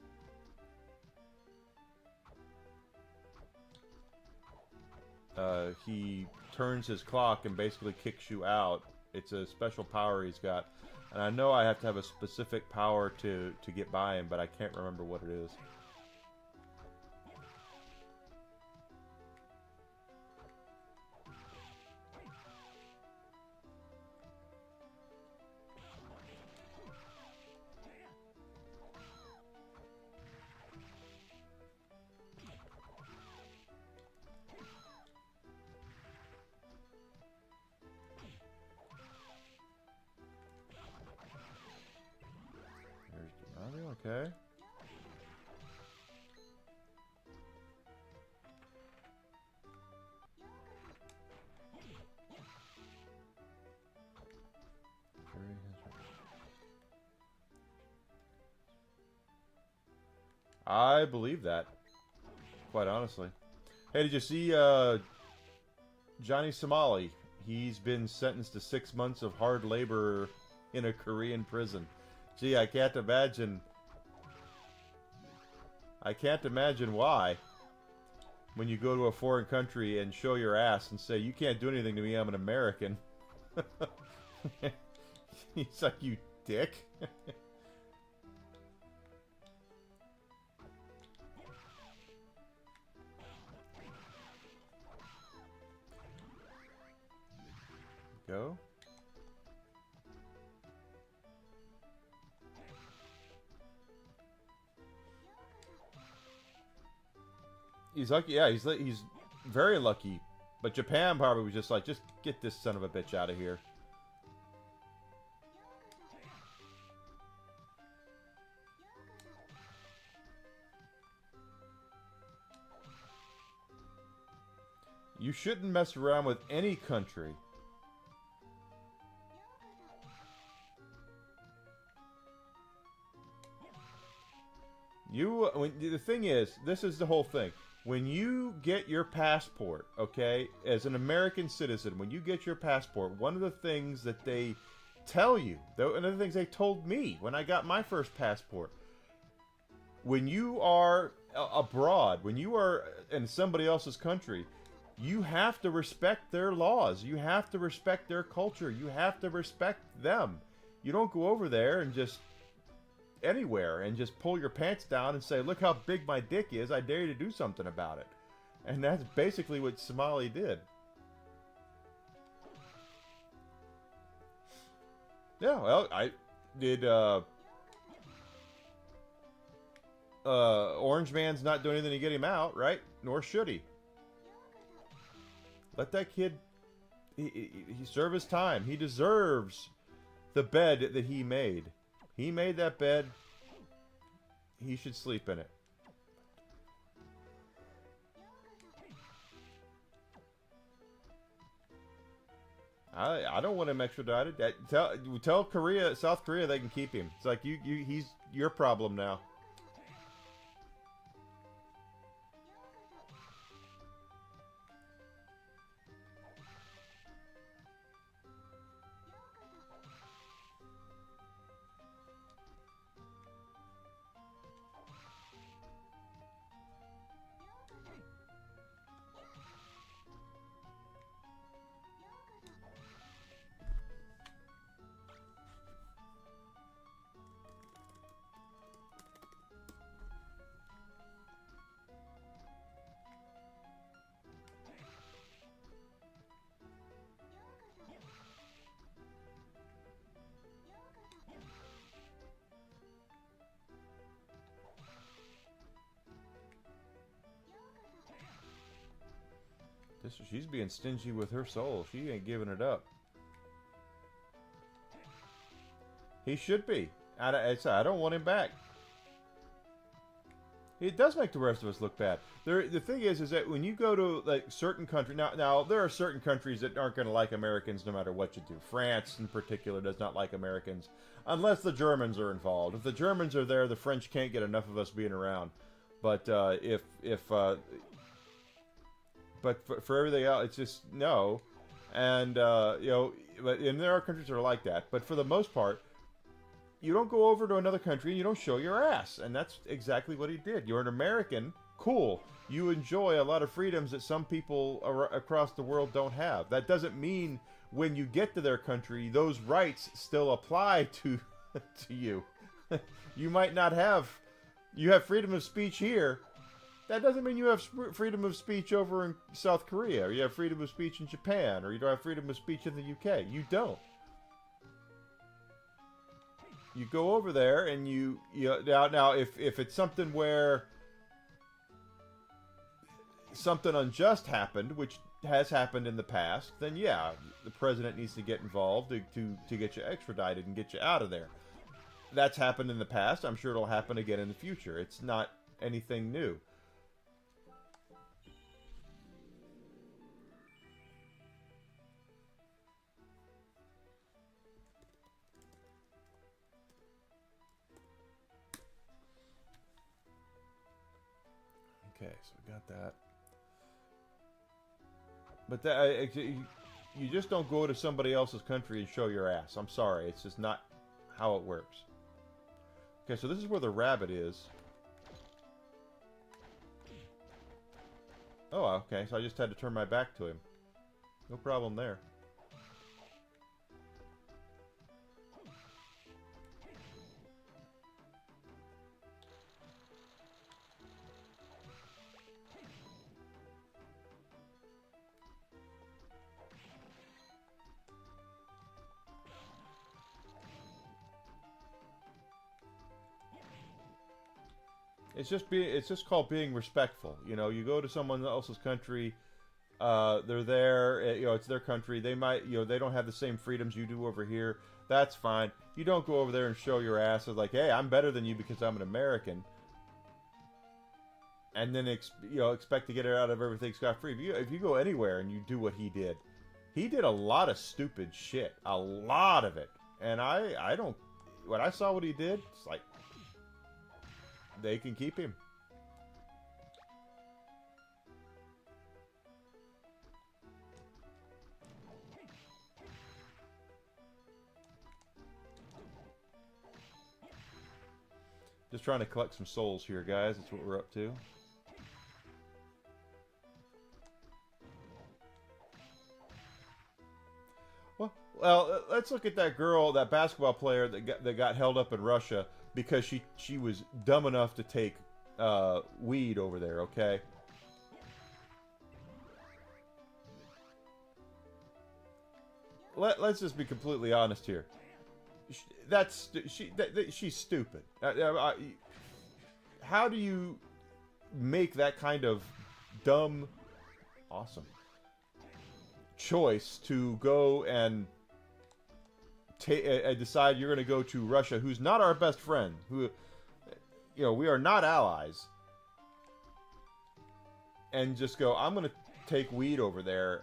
he turns his clock and basically kicks you out. It's a special power he's got, and I know I have to have a specific power to get by him, but I can't remember what it is. Okay. I believe that, quite honestly. Hey, did you see Johnny Somali? He's been sentenced to 6 months of hard labor in a Korean prison. Gee, I can't imagine why. When you go to a foreign country and show your ass and say, you can't do anything to me, I'm an American. He's like, you dick. Go. He's lucky, yeah, he's very lucky. But Japan probably was just like, just get this son of a bitch out of here. You shouldn't mess around with any country. The thing is, this is the whole thing. When you get your passport, okay, as an American citizen, when you get your passport, one of the things that they tell you, one of the things they told me when I got my first passport, when you are abroad, when you are in somebody else's country, you have to respect their laws. You have to respect their culture. You have to respect them. You don't go over there and just anywhere and just pull your pants down and say, look how big my dick is, I dare you to do something about it. And that's basically what Somali did. Yeah, well, I did, Orange Man's not doing anything to get him out, right? Nor should he. Let that kid, he serve his time. He deserves the bed that he made. He made that bed. He should sleep in it. I don't want him extradited. Tell South Korea they can keep him. It's like he's your problem now. She's being stingy with her soul. She ain't giving it up. He should be. I don't want him back. It does make the rest of us look bad. The thing is that when you go to like certain countries, now there are certain countries that aren't going to like Americans no matter what you do. France, in particular, does not like Americans unless the Germans are involved. If the Germans are there, the French can't get enough of us being around. But if but for everything else, it's just no. And you know, and there are countries that are like that. But for the most part, you don't go over to another country and you don't show your ass. And that's exactly what he did. You're an American, cool. You enjoy a lot of freedoms that some people across the world don't have. That doesn't mean when you get to their country, those rights still apply to to you. You might not have, you have freedom of speech here. That doesn't mean you have freedom of speech over in South Korea, or you have freedom of speech in Japan, or you don't have freedom of speech in the UK. You don't. You go over there and you now if it's something where something unjust happened, which has happened in the past, then yeah, the president needs to get involved to get you extradited and get you out of there. That's happened in the past. I'm sure it'll happen again in the future. It's not anything new. Okay, so we got that. But that, you just don't go to somebody else's country and show your ass. I'm sorry, it's just not how it works. Okay, so this is where the rabbit is. Oh, okay, so I just had to turn my back to him. No problem there. It's just called being respectful. You know, you go to someone else's country, they're there, you know, it's their country. They might, you know, they don't have the same freedoms you do over here. That's fine. You don't go over there and show your ass as like, hey, I'm better than you because I'm an American. And then, expect to get it out of everything scot-free. If you go anywhere and you do what he did a lot of stupid shit. A lot of it. And I don't, when I saw what he did, it's like, they can keep him. Just trying to collect some souls here, guys. That's what we're up to. Well, let's look at that girl, that basketball player that got held up in Russia because she was dumb enough to take weed over there. Okay. Let's just be completely honest here. She's stupid. How do you make that kind of dumb, awesome choice to go and decide you're going to go to Russia, who's not our best friend, who, you know, we are not allies, and just go, I'm going to take weed over there,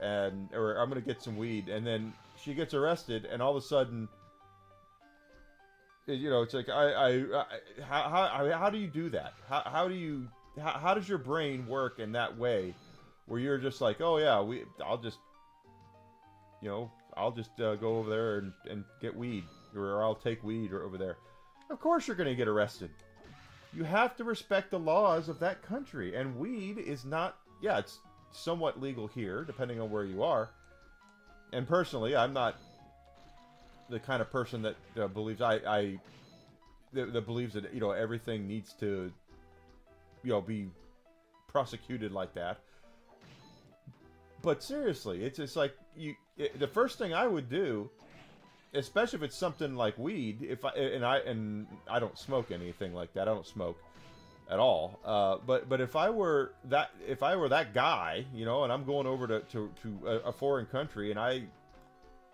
or I'm going to get some weed, and then she gets arrested, and all of a sudden, you know, it's like, how do you do that? How does your brain work in that way, where you're just like, oh yeah, I'll just go over there and get weed, or I'll take weed over there. Of course you're going to get arrested. You have to respect the laws of that country, and weed is not, yeah, it's somewhat legal here, depending on where you are. And personally, I'm not the kind of person that believes that believes that, you know, everything needs to, you know, be prosecuted like that. But seriously, it's just like the first thing I would do, especially if it's something like weed, I don't smoke anything like that. I don't smoke at all. But if I were that guy, you know, and I'm going over to a foreign country, and I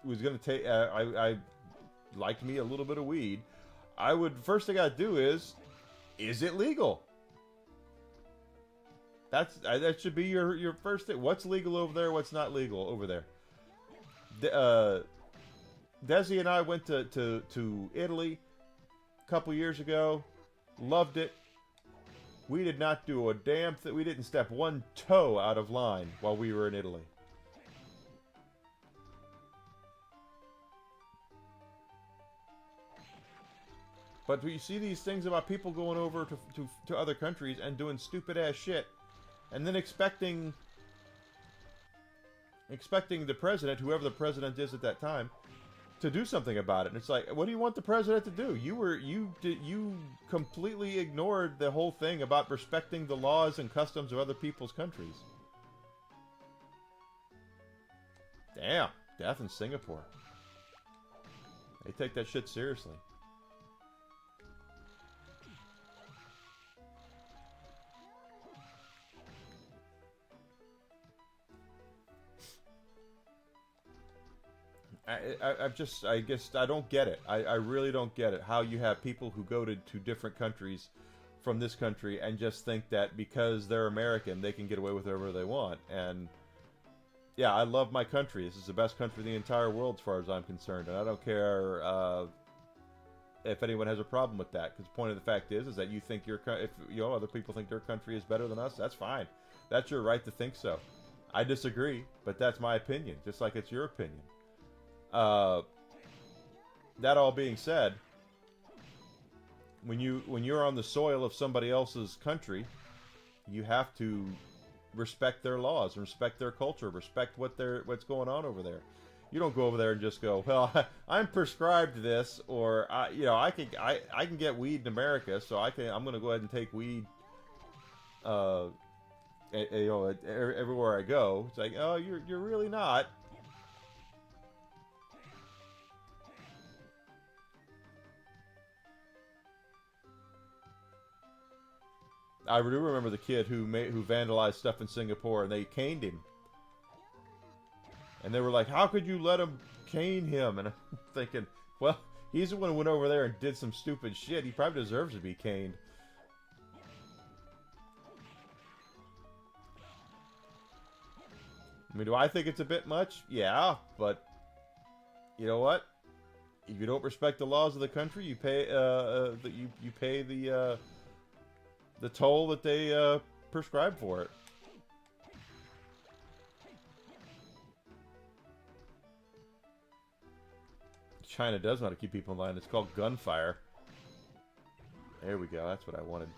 was going to take, I liked me a little bit of weed, first thing I'd do is it legal? That should be your first thing. What's legal over there? What's not legal over there? Desi and I went to Italy a couple years ago. Loved it. We did not do a damn thing. We didn't step one toe out of line while we were in Italy. But you see these things about people going over to other countries and doing stupid-ass shit, and then expecting the president, whoever the president is at that time, to do something about it. And it's like, what do you want the president to do? You completely ignored the whole thing about respecting the laws and customs of other people's countries. Damn, death in Singapore. They take that shit seriously. I guess I don't get it. I really don't get it. How you have people who go to different countries from this country and just think that because they're American, they can get away with whatever they want. And yeah, I love my country. This is the best country in the entire world as far as I'm concerned. And I don't care if anyone has a problem with that. Because the point of the fact is that you think if other people think their country is better than us, that's fine. That's your right to think so. I disagree, but that's my opinion, just like it's your opinion. That all being said, when you're on the soil of somebody else's country, you have to respect their laws, respect their culture, respect what's going on over there. You don't go over there and just go, well, I'm prescribed this, or I can get weed in America, so I'm going to go ahead and take weed everywhere I go. It's like, oh, you're really not. I do remember the kid who vandalized stuff in Singapore, and they caned him. And they were like, how could you let him cane him? And I'm thinking, well, he's the one who went over there and did some stupid shit. He probably deserves to be caned. I mean, do I think it's a bit much? Yeah, but you know what? If you don't respect the laws of the country, you pay you pay the toll that they prescribe for it. China does know how to keep people in line. It's called gunfire. There we go. That's what I wanted.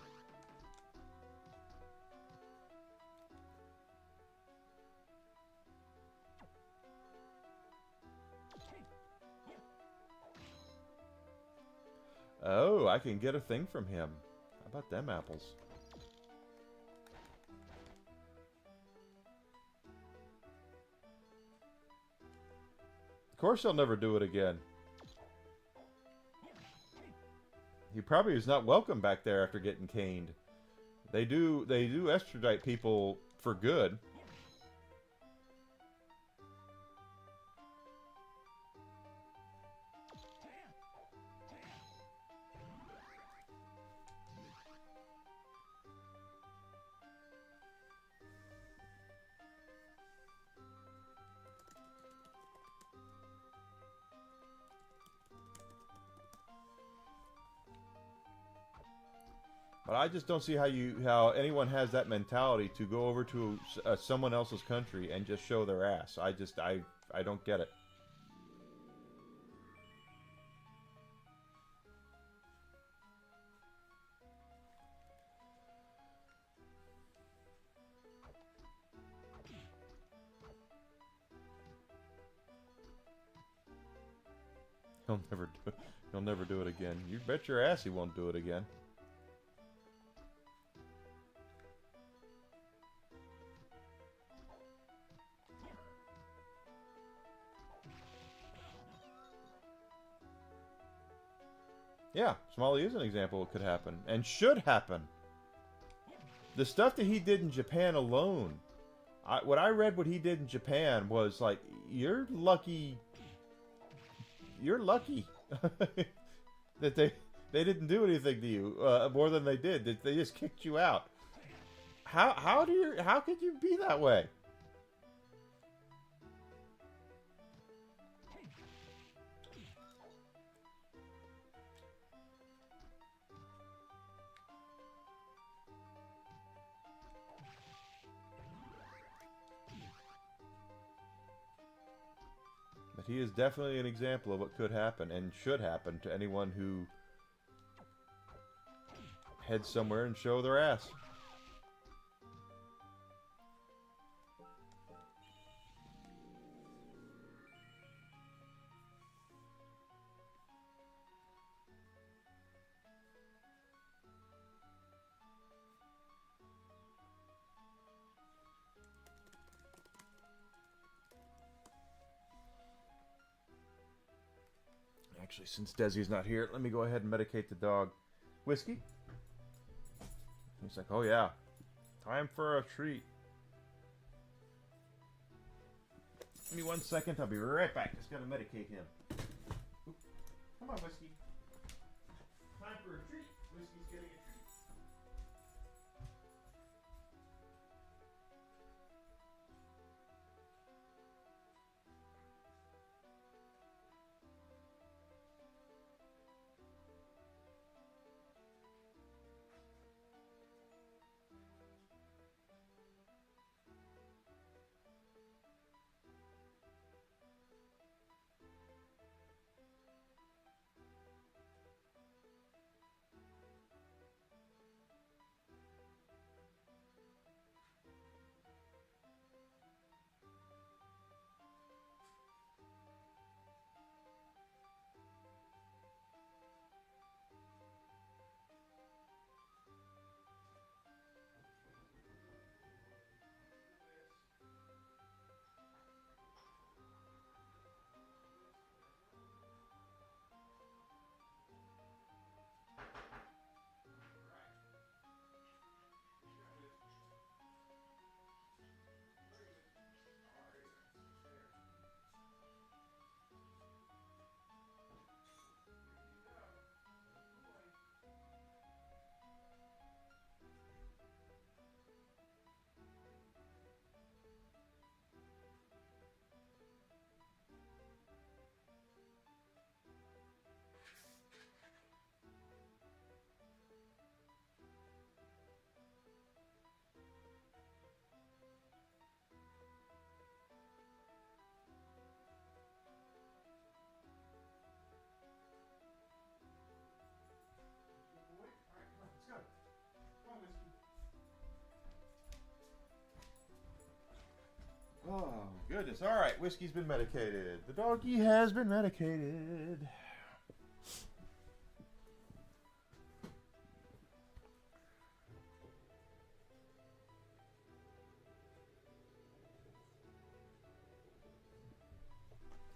Oh, I can get a thing from him. How about them apples? Of course he'll never do it again. He probably is not welcome back there after getting caned. They do extradite people for good. But I just don't see how anyone has that mentality to go over to someone else's country and just show their ass. I don't get it. He'll never do it again. You bet your ass he won't do it again. Yeah, Somali is an example of what could happen. And should happen. The stuff that he did in Japan alone. What I read what he did in Japan was like, you're lucky. You're lucky. that they didn't do anything to you. More than they did. They just kicked you out. How could you be that way? he is definitely an example of what could happen and should happen to anyone who heads somewhere and show their ass. Actually, since Desi's not here, let me go ahead and medicate the dog. Whiskey? He's like, oh yeah, time for a treat. Give me 1 second, I'll be right back. Just gotta medicate him. Oop. Come on, Whiskey. Time for a treat. Whiskey's getting a treat. Oh, goodness. All right, Whiskey's been medicated. The doggy has been medicated.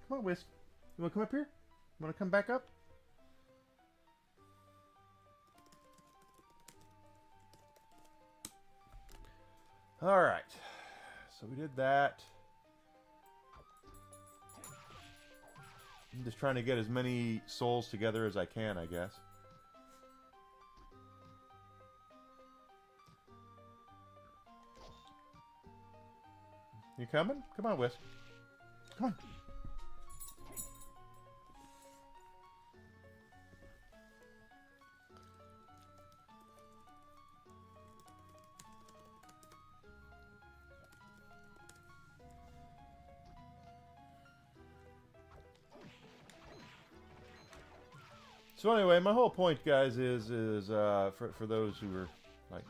Come on, Whisk. You want to come up here? You want to come back up? All right. So we did that. I'm just trying to get as many souls together as I can, I guess. You coming? Come on, Whisk. Come on. So anyway, my whole point, guys, is for those who are like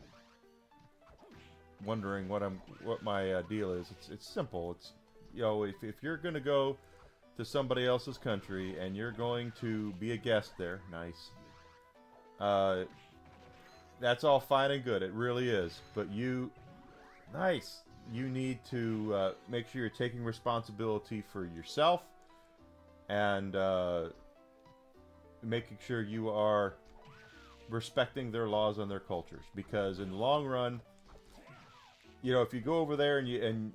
wondering what my deal is. It's simple. It's, you know, if you're gonna go to somebody else's country and you're going to be a guest there, nice. That's all fine and good. It really is. But you need to make sure you're taking responsibility for yourself and making sure you are respecting their laws and their cultures, because in the long run, you know, if you go over there and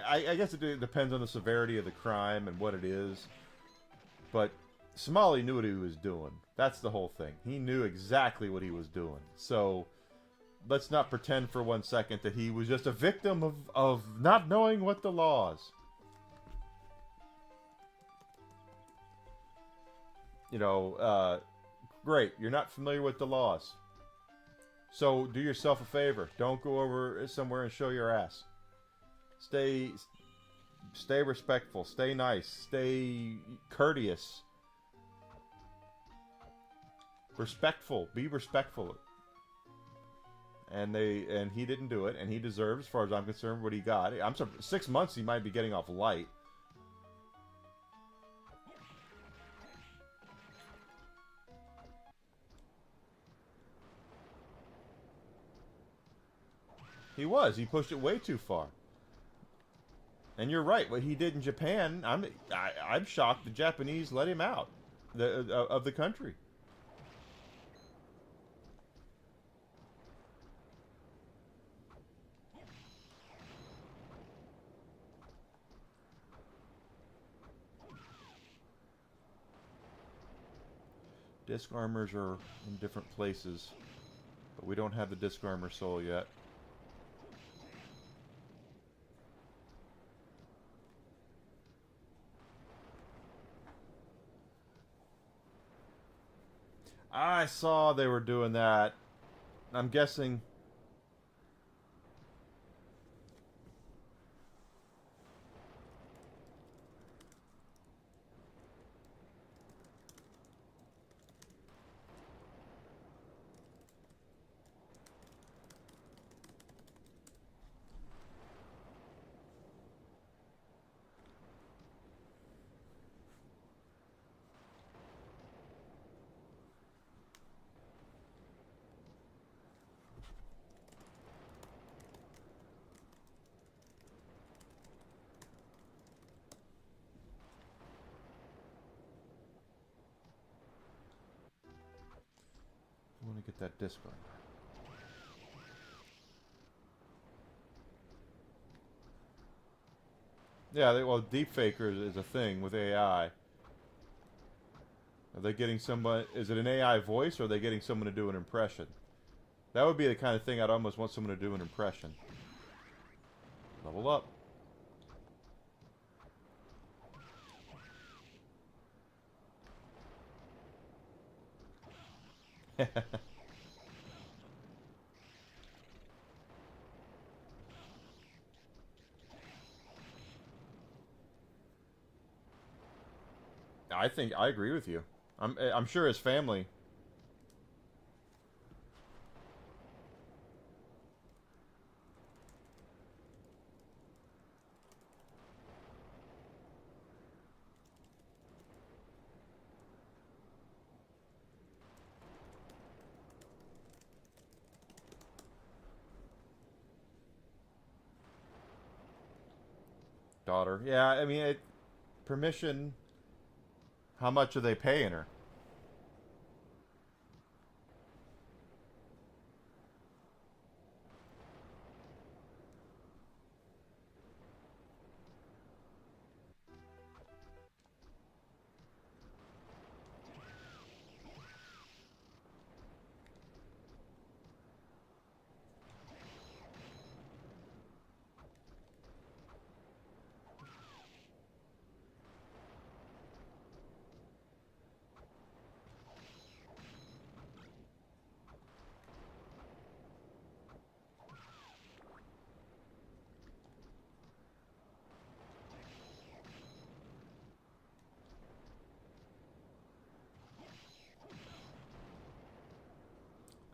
I guess it depends on the severity of the crime and what it is, but Somali knew what he was doing. That's the whole thing. He knew exactly what he was doing. So let's not pretend for 1 second that he was just a victim of not knowing what the laws. You know, great, you're not familiar with the laws. So do yourself a favor. Don't go over somewhere and show your ass. Stay respectful. Stay nice. Stay courteous. Respectful. Be respectful. And he didn't do it, and he deserves, as far as I'm concerned, what he got. I'm sorry, 6 months he might be getting off light. He was. He pushed it way too far. And you're right. What he did in Japan, I'm shocked the Japanese let him out of the country. Disc armors are in different places, but we don't have the disc armor soul yet. I saw they were doing that. I'm guessing... I want to get that disc armor. Yeah, well, deepfaker is a thing with AI. Are they getting someone... Is it an AI voice, or are they getting someone to do an impression? That would be the kind of thing I'd almost want someone to do an impression. Level up. I agree with you. I'm sure his family. Daughter. Yeah, I mean, permission. How much are they paying her?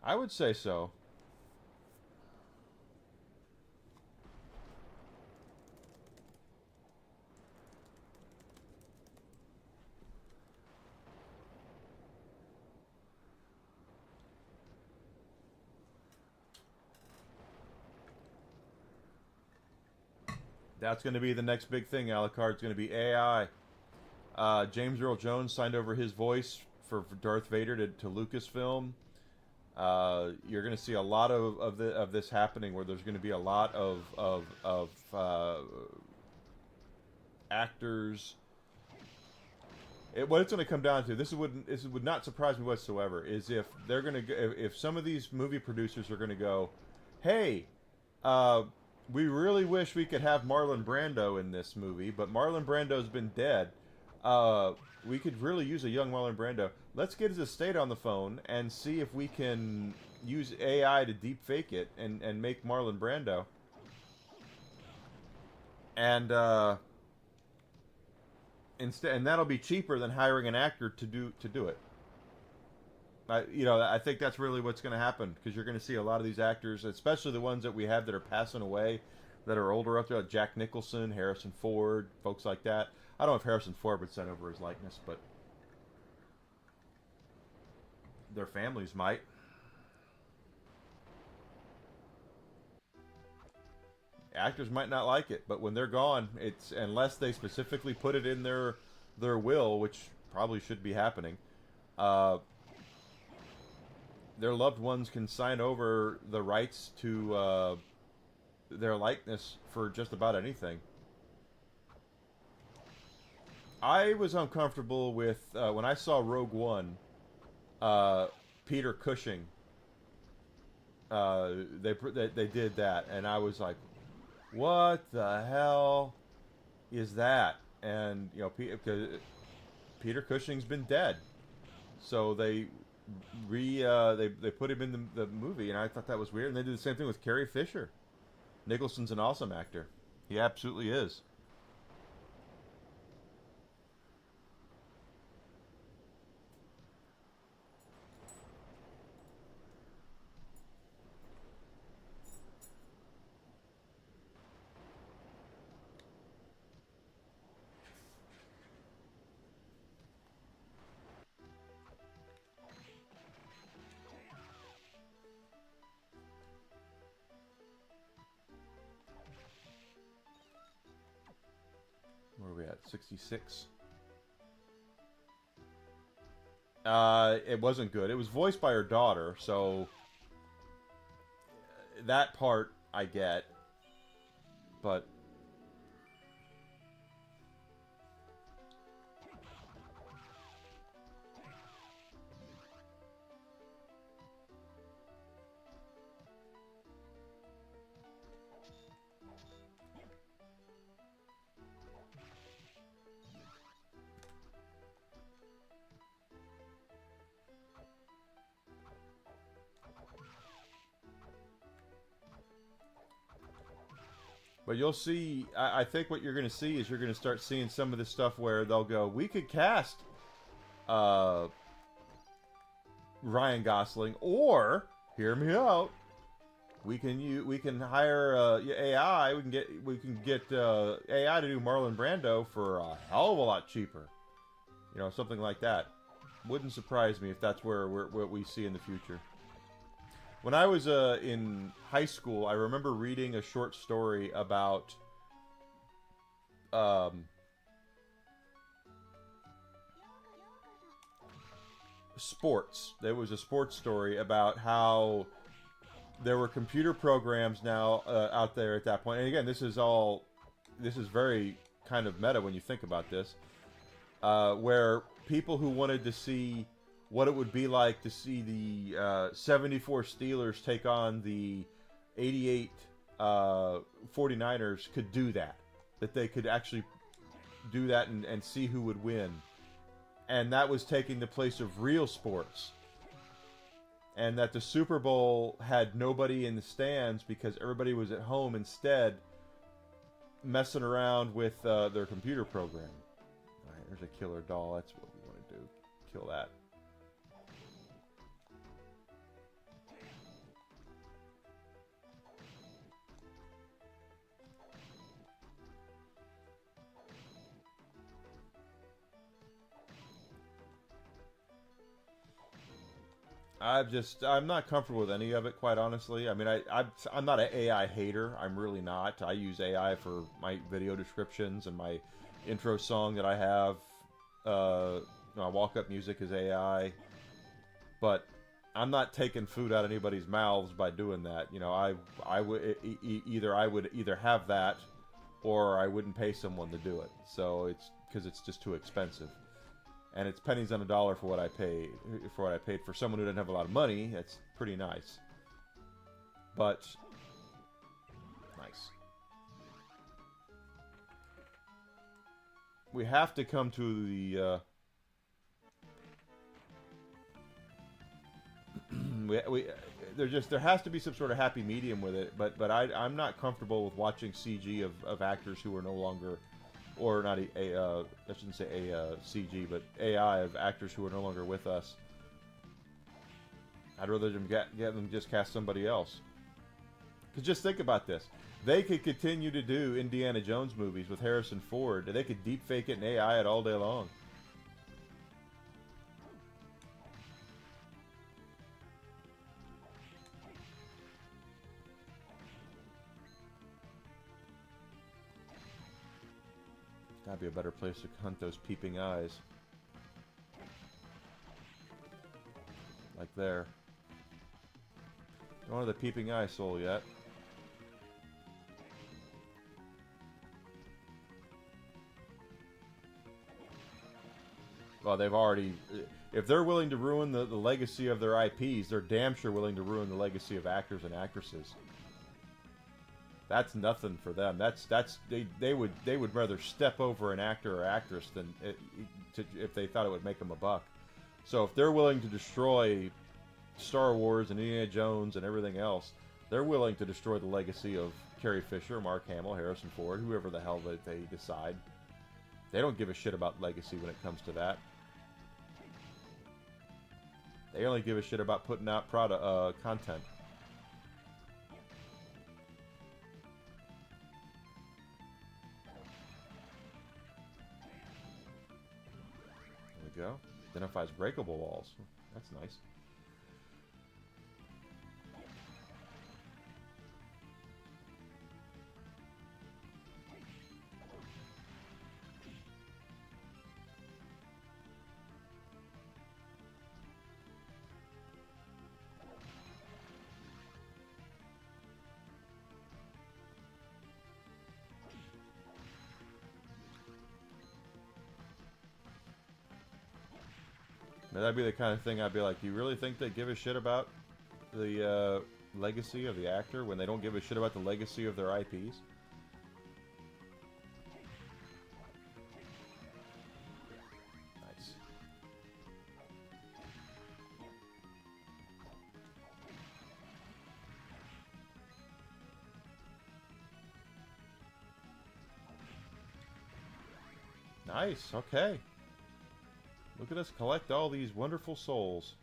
I would say so. That's going to be the next big thing, Alucard. It's going to be AI. James Earl Jones signed over his voice for Darth Vader to Lucasfilm. You're going to see a lot of this happening, where there's going to be a lot of actors. What it's going to come down to, this would not surprise me whatsoever, is if they're going to if some of these movie producers are going to go, hey, we really wish we could have Marlon Brando in this movie, but Marlon Brando's been dead. We could really use a young Marlon Brando. Let's get his estate on the phone and see if we can use AI to deep fake it and make Marlon Brando. And instead, and that'll be cheaper than hiring an actor to do it. I think that's really what's going to happen, because you're going to see a lot of these actors, especially the ones that we have that are passing away, that are older up there, like Jack Nicholson, Harrison Ford, folks like that. I don't know if Harrison Ford would send over his likeness, but their families might. Actors might not like it, but when they're gone, it's unless they specifically put it in their will, which probably should be happening. Their loved ones can sign over the rights to their likeness for just about anything. I was uncomfortable with when I saw Rogue One. Peter Cushing. They did that, and I was like, "What the hell is that?" And Peter Cushing's been dead, so they put him in the movie, and I thought that was weird. And they did the same thing with Carrie Fisher. Nicholson's an awesome actor. He absolutely is. Where are we at? 66. It wasn't good. It was voiced by her daughter, so that part I get. But you'll see, I think what you're going to see is you're going to start seeing some of this stuff where they'll go, we could cast Ryan Gosling, or, hear me out, we can hire AI, we can get AI to do Marlon Brando for a hell of a lot cheaper. Something like that. Wouldn't surprise me if that's what we see in the future. When I was in high school, I remember reading a short story about sports. There was a sports story about how there were computer programs now out there at that point. And again, this is very kind of meta when you think about this, where people who wanted to see what it would be like to see the 74 Steelers take on the 88 49ers could do that. That they could actually do that and see who would win. And that was taking the place of real sports. And that the Super Bowl had nobody in the stands because everybody was at home instead messing around with their computer program. Alright, there's a killer doll. That's what we want to do. Kill that. I'm not comfortable with any of it, quite honestly. I mean, I'm not an AI hater. I'm really not. I use AI for my video descriptions and my intro song that I have. My walk-up music is AI. But I'm not taking food out of anybody's mouths by doing that. I would either have that, or I wouldn't pay someone to do it. So it's because it's just too expensive. And it's pennies on a dollar for what I paid. For someone who doesn't have a lot of money, that's pretty nice. But nice. We have to come to the. There has to be some sort of happy medium with it. But I'm not comfortable with watching CG of actors who are no longer or not I shouldn't say CG, but AI of actors who are no longer with us. I'd rather them get them just cast somebody else. Because just think about this. They could continue to do Indiana Jones movies with Harrison Ford. They could deep fake it and AI it all day long. Gotta be a better place to hunt those peeping eyes. Like there. Don't have the peeping eye soul yet. Well, they've already... If they're willing to ruin the legacy of their IPs, they're damn sure willing to ruin the legacy of actors and actresses. That's nothing for them. They would rather step over an actor or actress than if they thought it would make them a buck. So if they're willing to destroy Star Wars and Indiana Jones and everything else, they're willing to destroy the legacy of Carrie Fisher, Mark Hamill, Harrison Ford, whoever the hell that they decide. They don't give a shit about legacy when it comes to that. They only give a shit about putting out content. There we go. Identifies breakable walls. That's nice. Now, that'd be the kind of thing I'd be like, do you really think they give a shit about the legacy of the actor when they don't give a shit about the legacy of their IPs? Nice. Nice, okay. Look at us collect all these wonderful souls.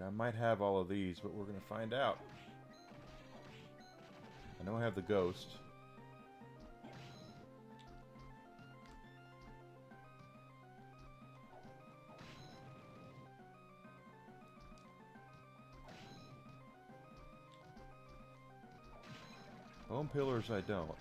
I might have all of these, but we're going to find out. I know I have the ghost. Bone pillars I don't.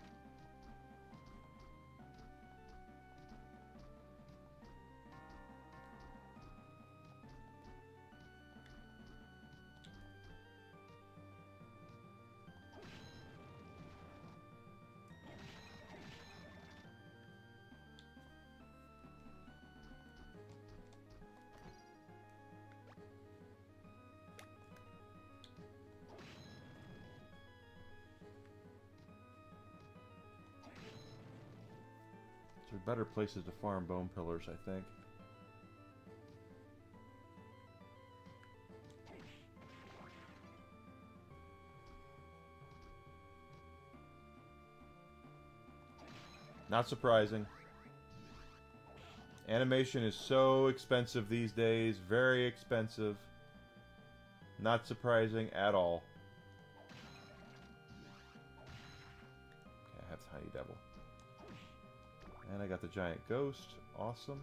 Better places to farm bone pillars, I think. Not surprising. Animation is so expensive these days, very expensive. Not surprising at all. Okay, I have Tiny Devil. And I got the giant ghost. Awesome.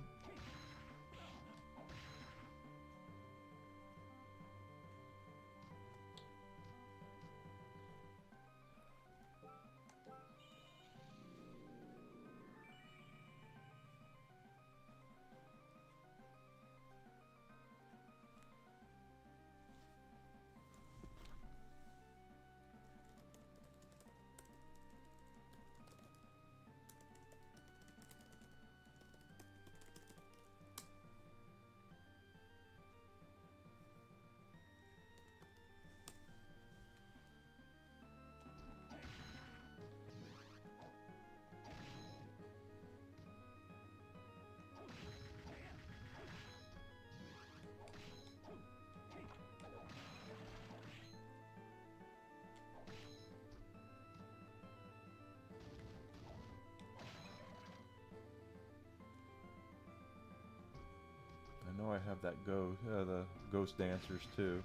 I have that the ghost dancers too.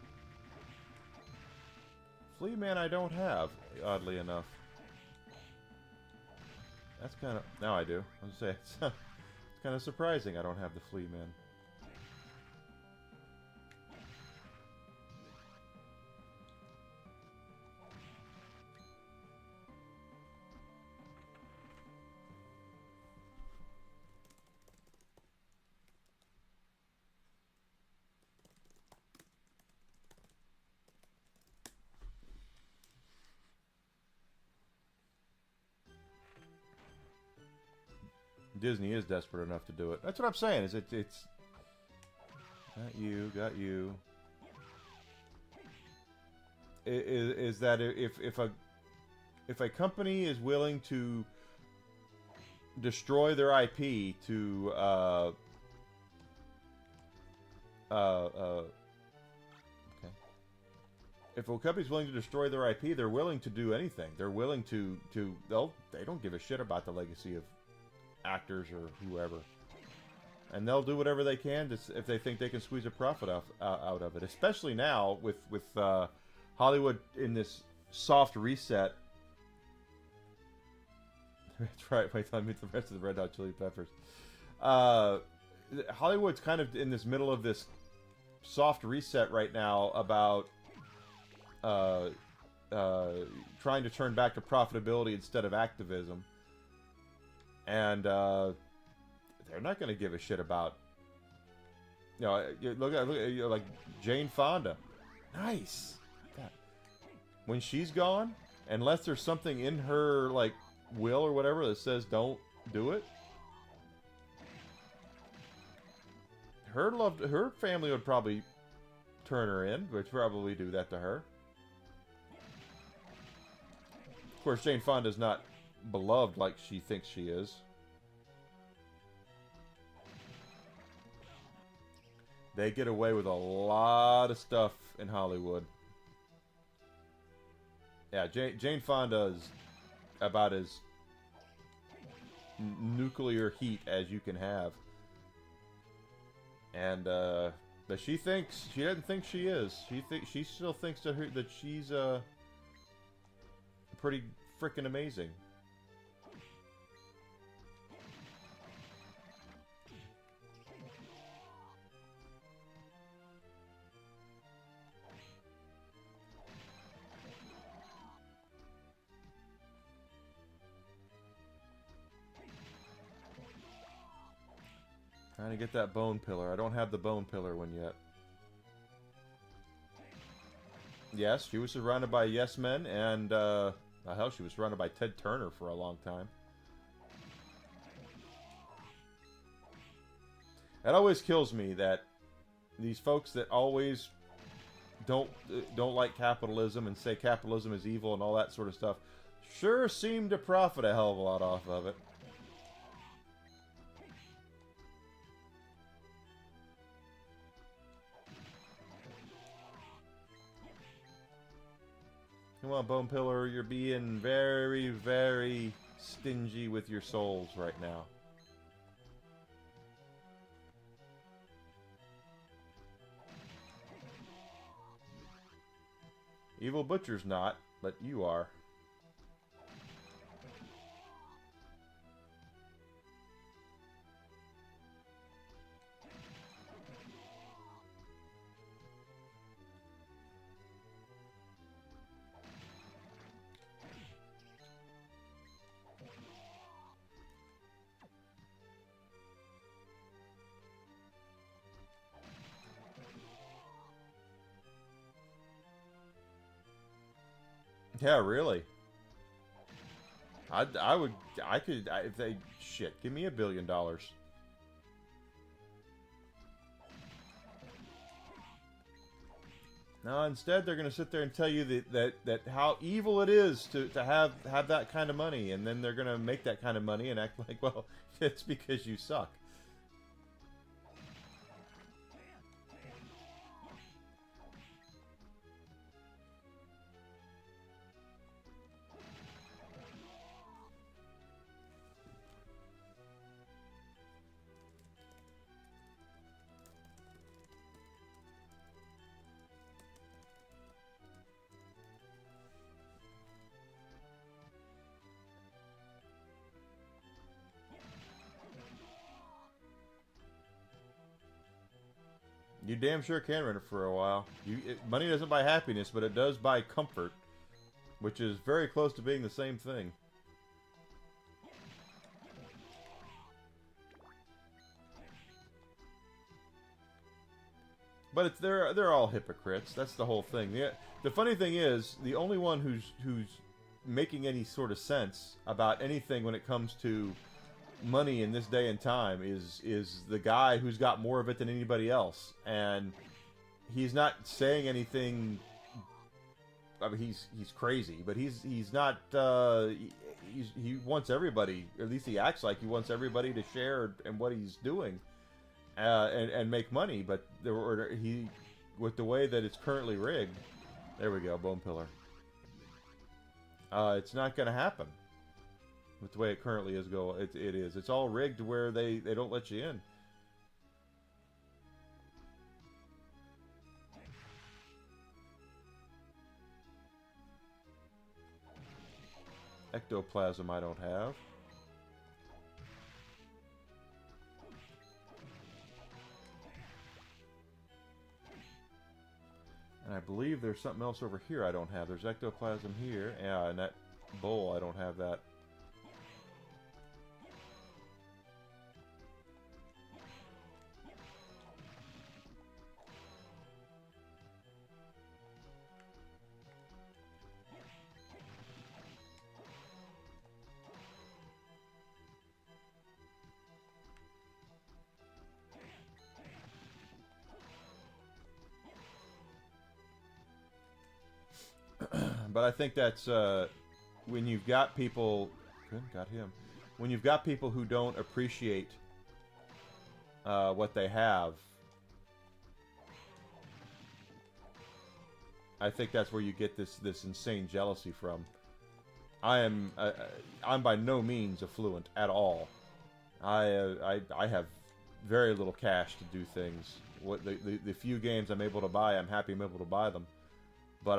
Flea Man I don't have, oddly enough. That's kind of... Now I do. I was gonna say, it's kind of surprising I don't have the Flea Man. Disney is desperate enough to do it. That's what I'm saying. It's got you. Is that if a company is willing to destroy their IP to okay. If a company's willing to destroy their IP, they're willing to do anything. They're willing to they don't give a shit about the legacy of actors or whoever, and they'll do whatever they can to, if they think they can squeeze a profit out of it. Especially now with Hollywood in this soft reset. That's right. Wait till I meet the rest of the Red Hot Chili Peppers. Hollywood's kind of in this middle of this soft reset right now about trying to turn back to profitability instead of activism. And they're not going to give a shit about, look at like Jane Fonda. Nice. God. When she's gone, unless there's something in her like will or whatever that says don't do it, her family would probably turn her in, would probably do that to her. Of course, Jane Fonda's not beloved like she thinks she is. They get away with a lot of stuff in Hollywood. Yeah, Jane Fonda is about as nuclear heat as you can have. And but she doesn't think she is. She still thinks that she's pretty freaking amazing. Trying to get that bone pillar. I don't have the bone pillar one yet. Yes, she was surrounded by yes men, and hell, she was surrounded by Ted Turner for a long time. It always kills me that these folks that always don't like capitalism and say capitalism is evil and all that sort of stuff sure seem to profit a hell of a lot off of it. Come on, Bone Pillar, you're being very, very stingy with your souls right now. Evil Butcher's not, but you are. Yeah, really. If they, shit, give me $1 billion. No, instead they're going to sit there and tell you that how evil it is to have that kind of money, and then they're going to make that kind of money and act like, well, it's because you suck. You damn sure can rent it for a while. Money doesn't buy happiness, but it does buy comfort, which is very close to being the same thing. But they're all hypocrites. That's the whole thing. The funny thing is, the only one who's making any sort of sense about anything when it comes to money in this day and time is the guy who's got more of it than anybody else, and he's not saying anything. I mean, he's crazy, but he's not. He wants everybody, or at least he acts like he wants everybody to share in what he's doing. And make money, but with the way that it's currently rigged, there we go, bone pillar. It's not going to happen with the way it currently is going. It is. It's all rigged to where they don't let you in. Ectoplasm I don't have. And I believe there's something else over here I don't have. There's ectoplasm here. Yeah, and that bowl, I don't have that. But I think that's when you've got people. Good, got him. When you've got people who don't appreciate what they have, I think that's where you get this insane jealousy from. I'm by no means affluent at all. I have very little cash to do things. What the few games I'm able to buy, I'm happy I'm able to buy them. But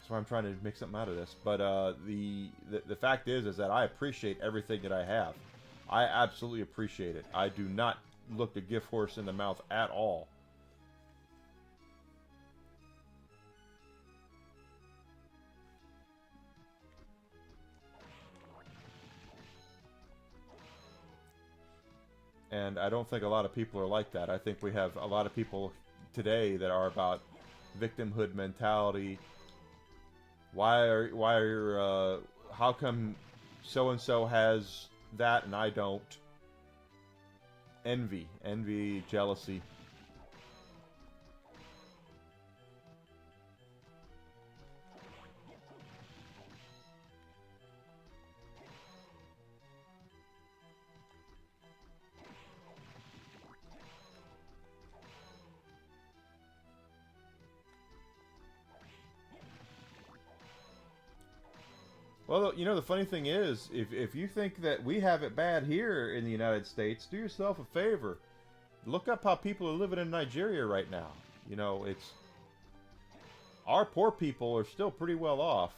that's why I'm trying to make something out of this. But the fact is that I appreciate everything that I have. I absolutely appreciate it. I do not look the gift horse in the mouth at all. And I don't think a lot of people are like that. I think we have a lot of people today that are about victimhood mentality. How come so and so has that and I don't? Envy, jealousy. Well, you know, the funny thing is, if you think that we have it bad here in the United States, do yourself a favor. Look up how people are living in Nigeria right now. You know, it's... Our poor people are still pretty well off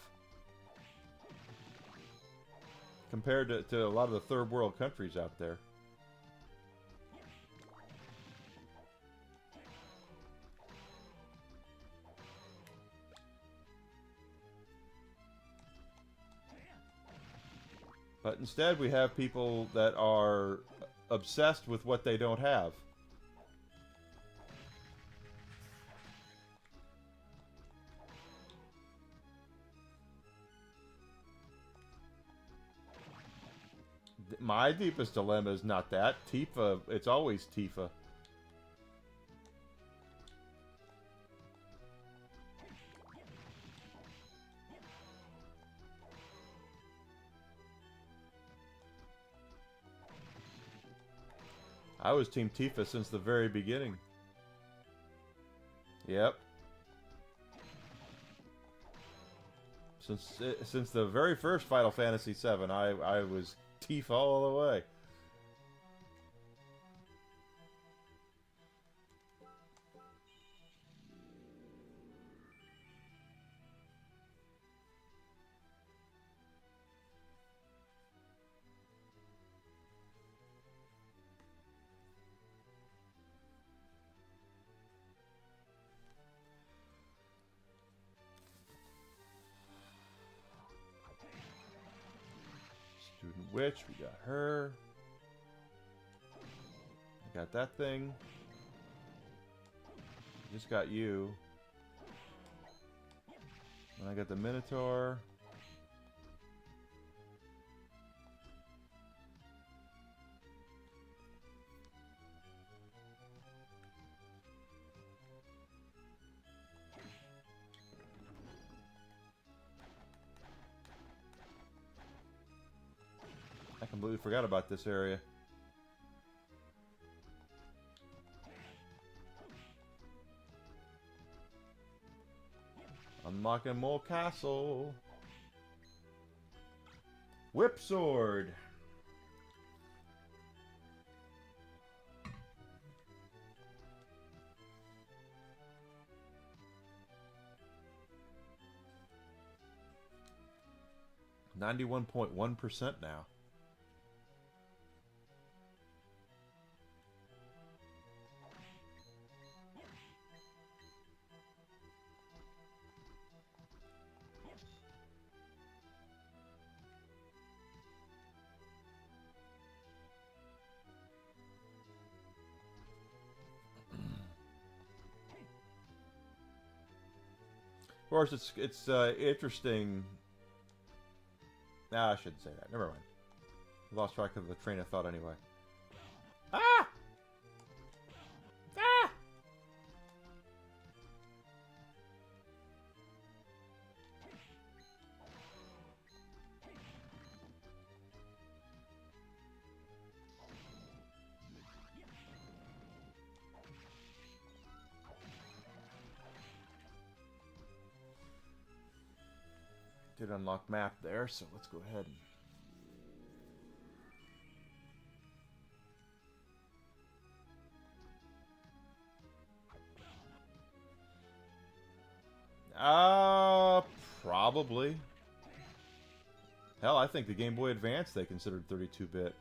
compared to a lot of the third world countries out there. But instead we have people that are obsessed with what they don't have. My deepest dilemma is not that. Tifa, it's always Tifa. I was Team Tifa since the very beginning. Yep. Since the very first Final Fantasy VII, I was Tifa all the way. witch. We got her. I got that thing. Just got you. And I got the Minotaur. I completely forgot about this area. Unlocking more castle. Whip sword. %91.1% now. Of course, it's interesting. Nah, I shouldn't say that. Never mind. Lost track of the train of thought anyway. Ah! Ah! Did unlock map there, so let's go ahead and... Probably. Hell, I think the Game Boy Advance they considered 32-bit.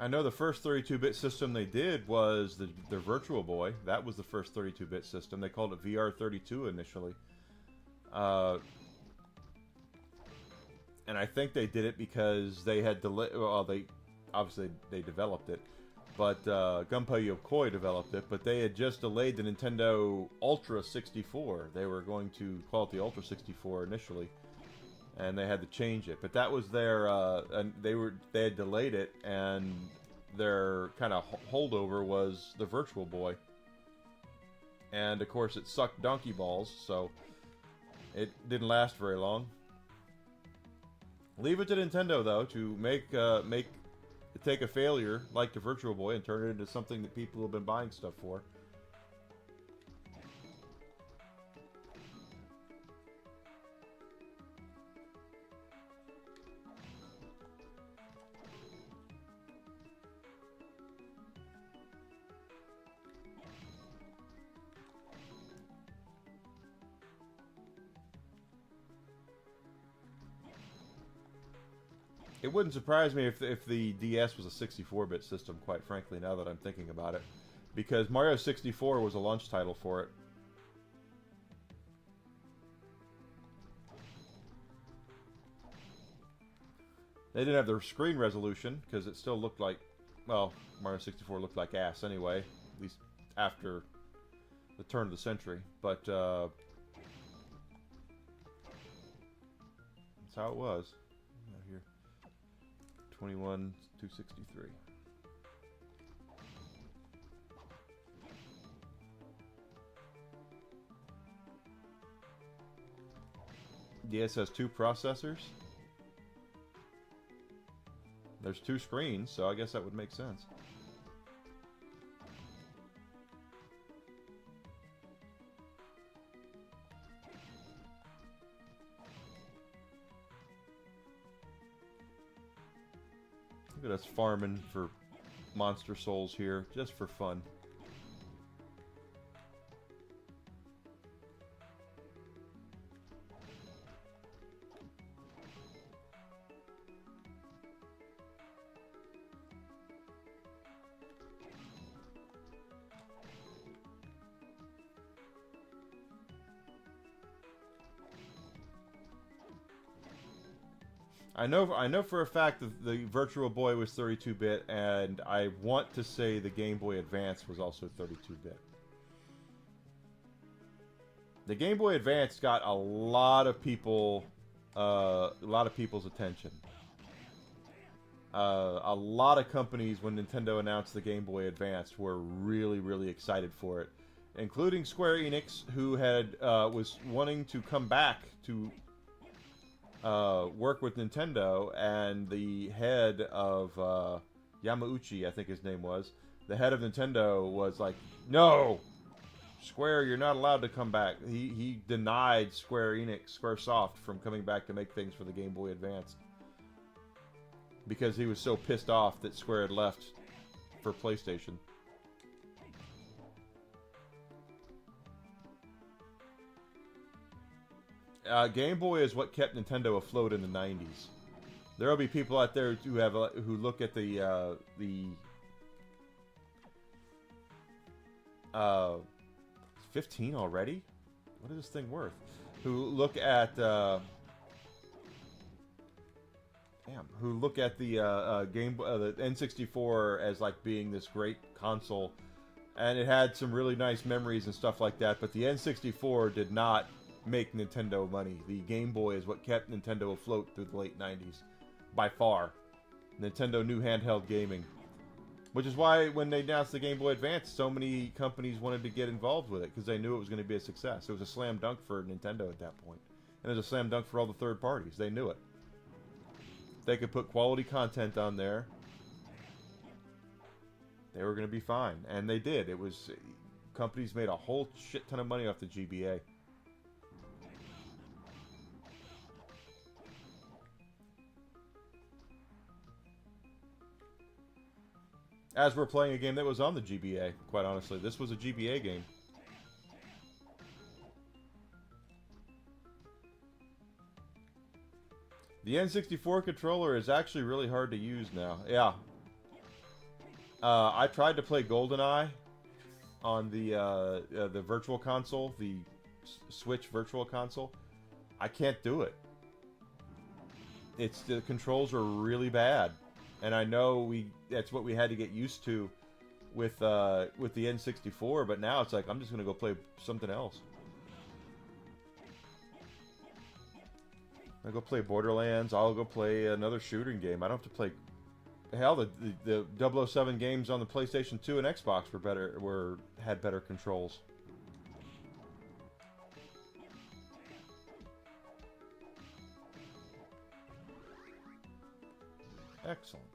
I know the first 32-bit system they did was the Virtual Boy. That was the first 32-bit system. They called it VR32 initially. And I think they did it because they had well, they obviously they developed it, but Gunpei Yokoi developed it. But they had just delayed the Nintendo Ultra 64. They were going to call it the Ultra 64 initially, and they had to change it. But that was their and they had delayed it, and their kind of holdover was the Virtual Boy. And of course, it sucked donkey balls, so it didn't last very long. Leave it to Nintendo though to take a failure like the Virtual Boy and turn it into something that people have been buying stuff for. It wouldn't surprise me if the DS was a 64-bit system, quite frankly, now that I'm thinking about it. Because Mario 64 was a launch title for it. They didn't have the screen resolution, because it still looked like... Well, Mario 64 looked like ass anyway, at least after the turn of the century. But, that's how it was. 21,263. DS has 2 processors. There's 2 screens, so I guess that would make sense. Look at us farming for monster souls here, just for fun. I know for a fact that the Virtual Boy was 32-bit, and I want to say the Game Boy Advance was also 32-bit. The Game Boy Advance got a lot of people's attention. A lot of companies, when Nintendo announced the Game Boy Advance, were really, really excited for it, including Square Enix, who had was wanting to come back to work with Nintendo, and the head of Yamauchi, I think his name was, the head of Nintendo was like, "No, Square, you're not allowed to come back." He denied Squaresoft from coming back to make things for the Game Boy Advance because he was so pissed off that Square had left for PlayStation. Game Boy is what kept Nintendo afloat in the 90s. There will be people out there who look at the 15 already? What is this thing worth? Who look at the the N64 as like being this great console, and it had some really nice memories and stuff like that, but the N64 did not make Nintendo money. The Game Boy is what kept Nintendo afloat through the late 90s, by far. Nintendo knew handheld gaming, which is why when they announced the Game Boy Advance, so many companies wanted to get involved with it, because they knew it was going to be a success. It was a slam dunk for Nintendo at that point, and it was a slam dunk for all the third parties. They knew it. They could put quality content on there, they were going to be fine, and they did. Companies made a whole shit ton of money off the GBA. As we're playing a game that was on the GBA, quite honestly. This was a GBA game. The N64 controller is actually really hard to use now. Yeah. I tried to play GoldenEye on the Virtual Console, the Switch Virtual Console. I can't do it. The controls are really bad. And I know that's what we had to get used to with the N64, but now it's like, I'm just going to go play something else. I'll go play Borderlands, I'll go play another shooting game. I don't have to play... Hell, the 007 games on the PlayStation 2 and Xbox had better controls. Excellent.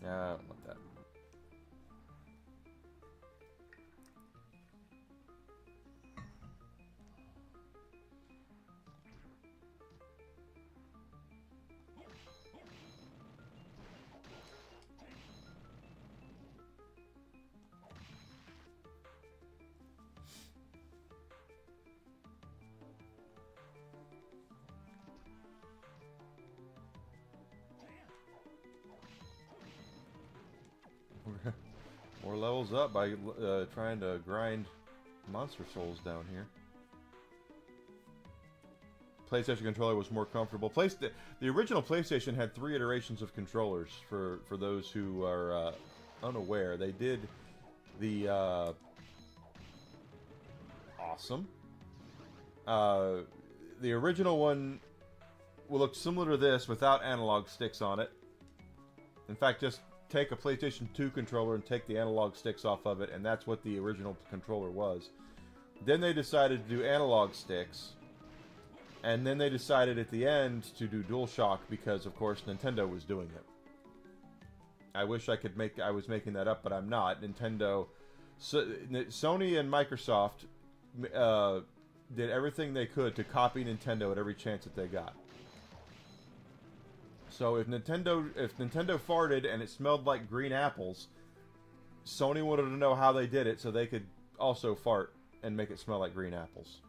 I don't want that. More levels up by trying to grind monster souls down here. PlayStation controller was more comfortable. The original PlayStation had 3 iterations of controllers for those who are unaware, they did the awesome. The original one will look similar to this without analog sticks on it. In fact, just take a PlayStation 2 controller and take the analog sticks off of it, and that's what the original controller was. Then they decided to do analog sticks, and then they decided at the end to do DualShock because, of course, Nintendo was doing it. I wish I was making that up, but I'm not. Nintendo, Sony and Microsoft did everything they could to copy Nintendo at every chance that they got. So if Nintendo farted and it smelled like green apples, Sony wanted to know how they did it so they could also fart and make it smell like green apples.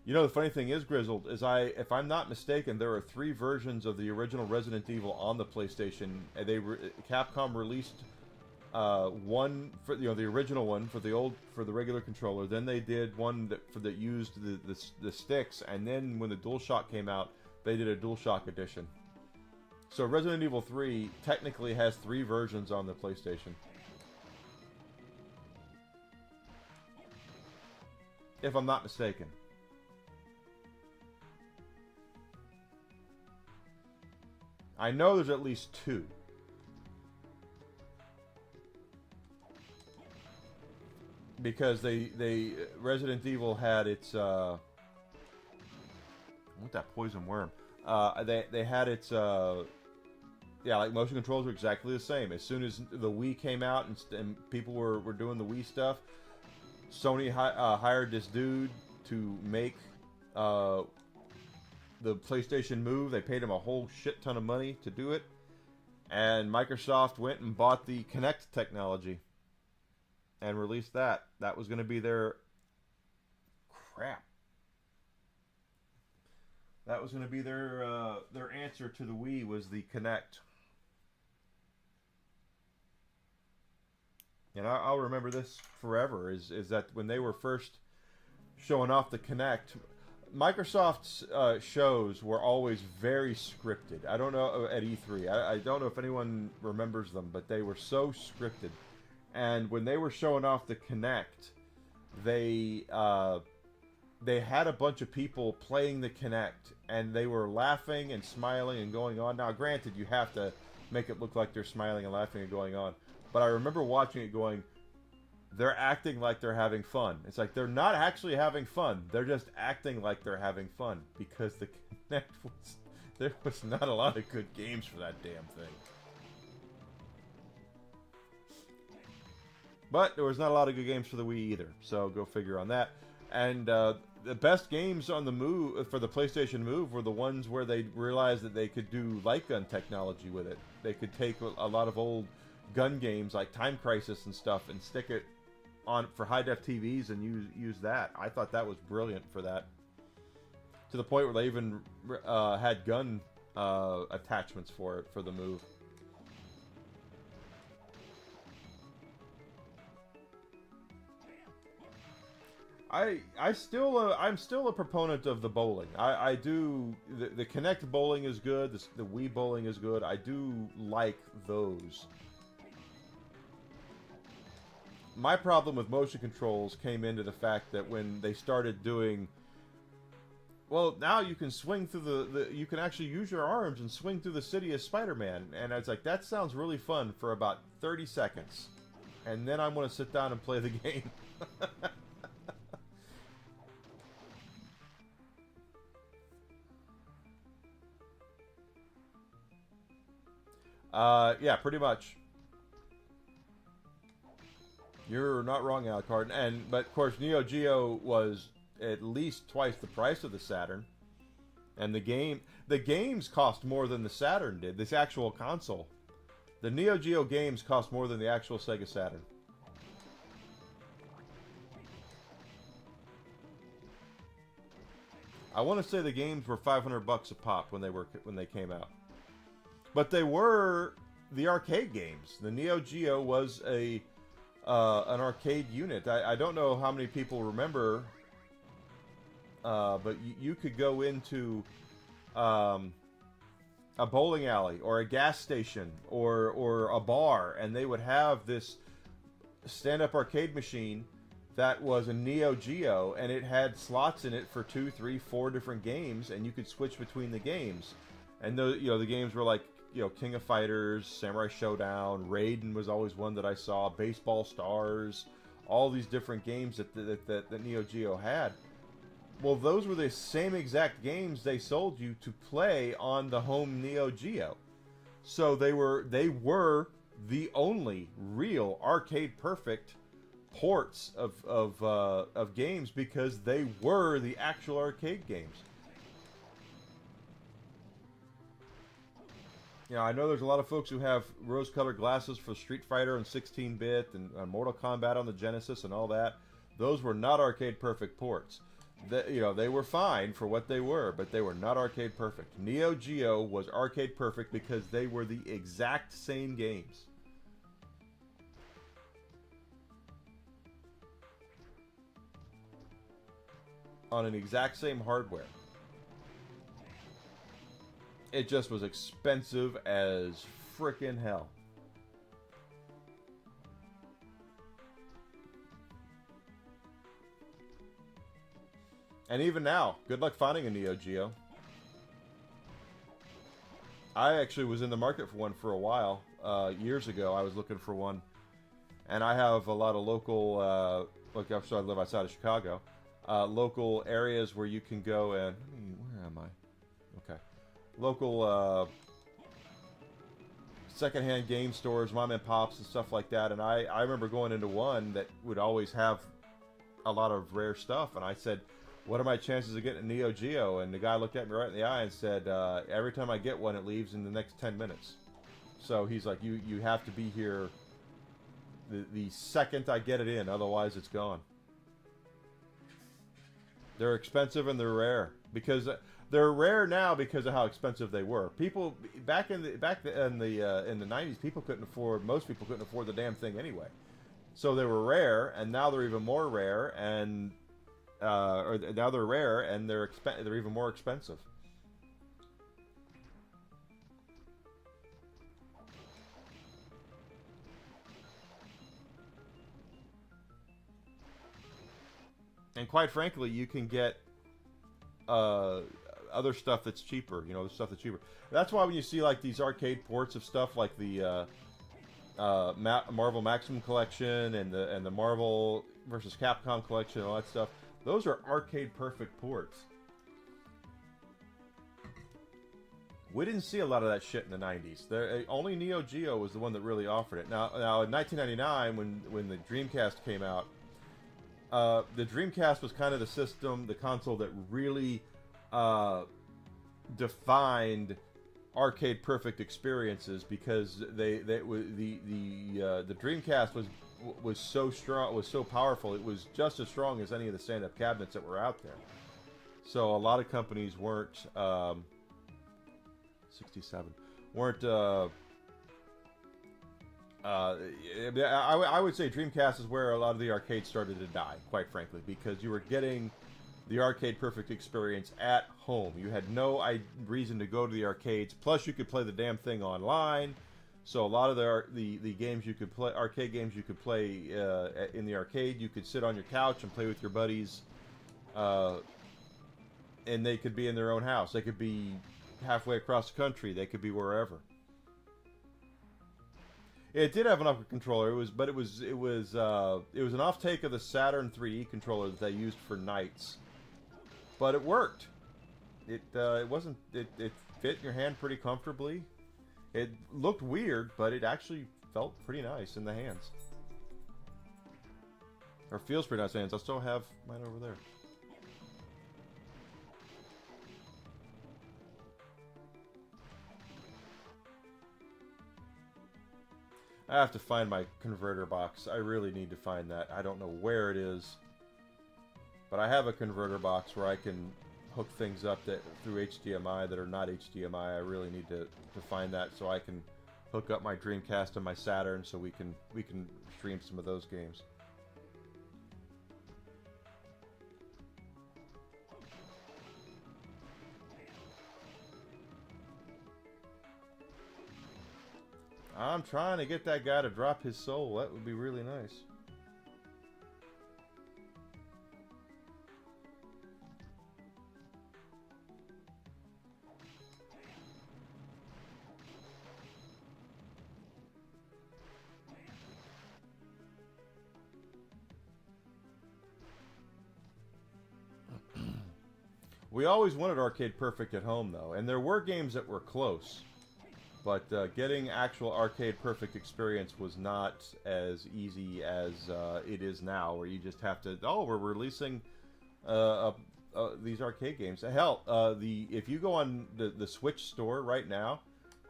You know, the funny thing is, Grizzled, is if I'm not mistaken, there are 3 versions of the original Resident Evil on the PlayStation. Capcom released one for the original one for the regular controller. Then they did one that used the sticks, and then when the DualShock came out, they did a DualShock edition. So Resident Evil 3 technically has 3 versions on the PlayStation. If I'm not mistaken. I know there's at least 2. Because Resident Evil had its what that poison worm? They had its like motion controls were exactly the same. As soon as the Wii came out and people were doing the Wii stuff, Sony hired this dude to make the PlayStation Move. They paid him a whole shit ton of money to do it, and Microsoft went and bought the Kinect technology and released that. That was going to be their That was going to be their answer to the Wii, was the Kinect. And I'll remember this forever. Is that when they were first showing off the Kinect, Microsoft's shows were always very scripted. I don't know at E3. I don't know if anyone remembers them, but they were so scripted. And when they were showing off the Kinect, they had a bunch of people playing the Kinect, and they were laughing and smiling and going on. Now, granted, you have to make it look like they're smiling and laughing and going on. But I remember watching it going, they're acting like they're having fun. It's like they're not actually having fun. They're just acting like they're having fun. Because the Kinect there was not a lot of good games for that damn thing. But there was not a lot of good games for the Wii either. So go figure on that. And the best games on the Move, for the PlayStation Move, were the ones where they realized that they could do light gun technology with it. They could take a lot of old gun games like Time Crisis and stuff and stick it on for high-def TVs and use that. I thought that was brilliant for that. To the point where they even had gun attachments for it for the Move. I'm still a proponent of the bowling. I do the Kinect bowling is good. The Wii bowling is good. I do like those. My problem with motion controls came into the fact that when they started doing, well, now you can swing through you can actually use your arms and swing through the city as Spider-Man, and I was like, that sounds really fun for about 30 seconds, and then I'm going to sit down and play the game. Yeah, pretty much. You're not wrong, Alucard. But of course, Neo Geo was at least twice the price of the Saturn, and the games cost more than the Saturn did. This actual console, the Neo Geo games cost more than the actual Sega Saturn. I want to say the games were $500 a pop when they came out, but they were the arcade games. The Neo Geo was a an arcade unit. I don't know how many people remember, but you could go into a bowling alley or a gas station or a bar, and they would have this stand-up arcade machine that was a Neo Geo, and it had slots in it for 2, 3, 4 different games, and you could switch between the games. And the games were like, King of Fighters, Samurai Showdown, Raiden was always one that I saw, Baseball Stars, all these different games that Neo Geo had. Well, those were the same exact games they sold you to play on the home Neo Geo. So they were the only real arcade perfect ports of games, because they were the actual arcade games. I know there's a lot of folks who have rose-colored glasses for Street Fighter and 16-bit and Mortal Kombat on the Genesis and all that. Those were not arcade perfect ports. They were fine for what they were, but they were not arcade perfect. Neo Geo was arcade perfect because they were the exact same games. On an exact same hardware. It just was expensive as frickin' hell. And even now, good luck finding a Neo Geo. I actually was in the market for one for a while. Years ago, I was looking for one. And I have a lot of local, I live outside of Chicago, local areas where you can go and... Where am I? Okay. Local secondhand game stores, mom and pops and stuff like that. And I remember going into one that would always have a lot of rare stuff. And I said, what are my chances of getting a Neo Geo? And the guy looked at me right in the eye and said, every time I get one, it leaves in the next 10 minutes. So he's like, you have to be here the second I get it in, otherwise it's gone. They're expensive and they're rare, because they're rare now because of how expensive they were. People back in the 90s, most people couldn't afford the damn thing anyway. So they were rare, and now they're even more rare, and now they're rare and they're even more expensive. And quite frankly, you can get other stuff that's cheaper. The stuff that's cheaper. That's why when you see like these arcade ports of stuff like the Marvel Maximum Collection and the Marvel vs. Capcom Collection and all that stuff, those are arcade perfect ports. We didn't see a lot of that shit in the 90s. Only Neo Geo was the one that really offered it. Now in 1999, when the Dreamcast came out, the Dreamcast was kind of the console that really defined arcade perfect experiences, because the Dreamcast was so strong, was so powerful. It was just as strong as any of the stand-up cabinets that were out there. So a lot of companies weren't 67 weren't. I would say Dreamcast is where a lot of the arcades started to die, quite frankly, because you were getting the arcade perfect experience at home. You had no reason to go to the arcades. Plus, you could play the damn thing online. So a lot of the games you could play, arcade games you could play in the arcade, you could sit on your couch and play with your buddies, and they could be in their own house. They could be halfway across the country. They could be wherever. It did have an upper controller. It was an off-take of the Saturn 3D controller that they used for Knights, but it worked. It fit in your hand pretty comfortably. It looked weird, but it actually felt pretty nice in the hands. Or feels pretty nice in the hands. I still have mine over there. I have to find my converter box. I really need to find that. I don't know where it is. But I have a converter box where I can hook things up through HDMI that are not HDMI. I really need to find that so I can hook up my Dreamcast and my Saturn so we can stream some of those games. I'm trying to get that guy to drop his soul. That would be really nice. We always wanted Arcade Perfect at home, though, and there were games that were close. But getting actual Arcade Perfect experience was not as easy as it is now, where you just have to, oh, we're releasing these arcade games. Hell, if you go on the Switch store right now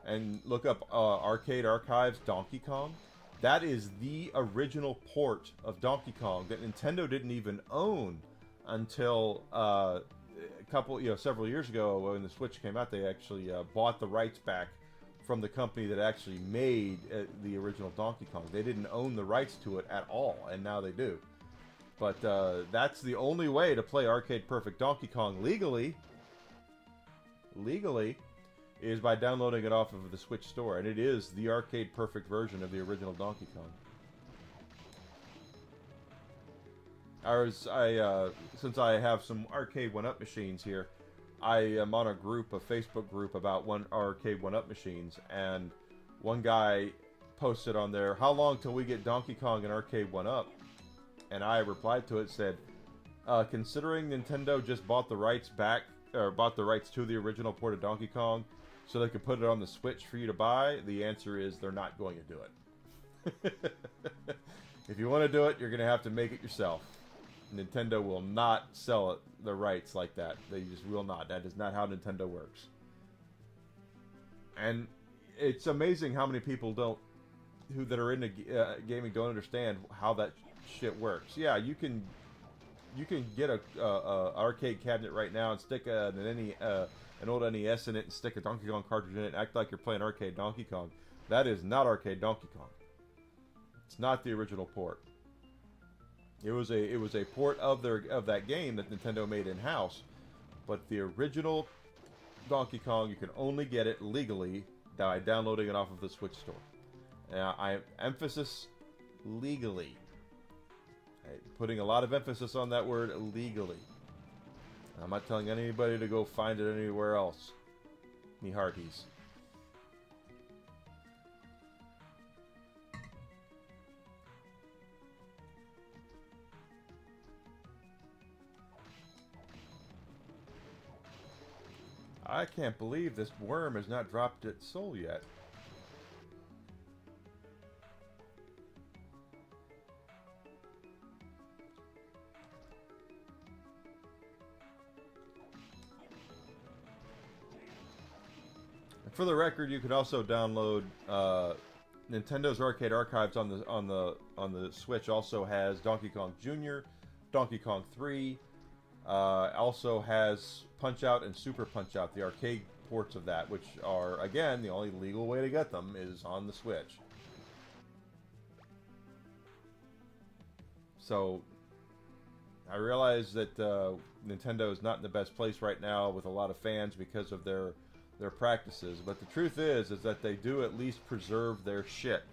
and look up Arcade Archives Donkey Kong, that is the original port of Donkey Kong that Nintendo didn't even own until several years ago when the Switch came out. They actually bought the rights back from the company that actually made the original Donkey Kong. They didn't own the rights to it at all, and now they do. But that's the only way to play Arcade Perfect Donkey Kong legally, is by downloading it off of the Switch store, and it is the Arcade Perfect version of the original Donkey Kong. Since I have some Arcade 1-Up machines here, I am on a Facebook group about Arcade 1-Up machines, and one guy posted on there, how long till we get Donkey Kong and Arcade 1-Up? And I replied to it, said, considering Nintendo just bought the rights to the original port of Donkey Kong so they could put it on the Switch for you to buy, the answer is they're not going to do it. If you want to do it, you're going to have to make it yourself. Nintendo will not sell it the rights like that. They just will not. That is not how Nintendo works. And it's amazing how many people that are into gaming don't understand how that shit works. Yeah, you can get a arcade cabinet right now and stick an old NES in it and stick a Donkey Kong cartridge in it and act like you're playing arcade Donkey Kong. That is not arcade Donkey Kong. It's not the original port. It was a port of that game that Nintendo made in-house, but the original Donkey Kong, you can only get it legally by downloading it off of the Switch store. Now, I emphasis legally. Putting a lot of emphasis on that word, legally. I'm not telling anybody to go find it anywhere else. Me hearties. I can't believe this worm has not dropped its soul yet. And for the record, you can also download Nintendo's Arcade Archives on the Switch. Also has Donkey Kong Jr., Donkey Kong 3. Also has Punch-Out and Super Punch-Out, the arcade ports of that, which are, again, the only legal way to get them is on the Switch. So, I realize that Nintendo is not in the best place right now with a lot of fans because of their practices, but the truth is that they do at least preserve their shit,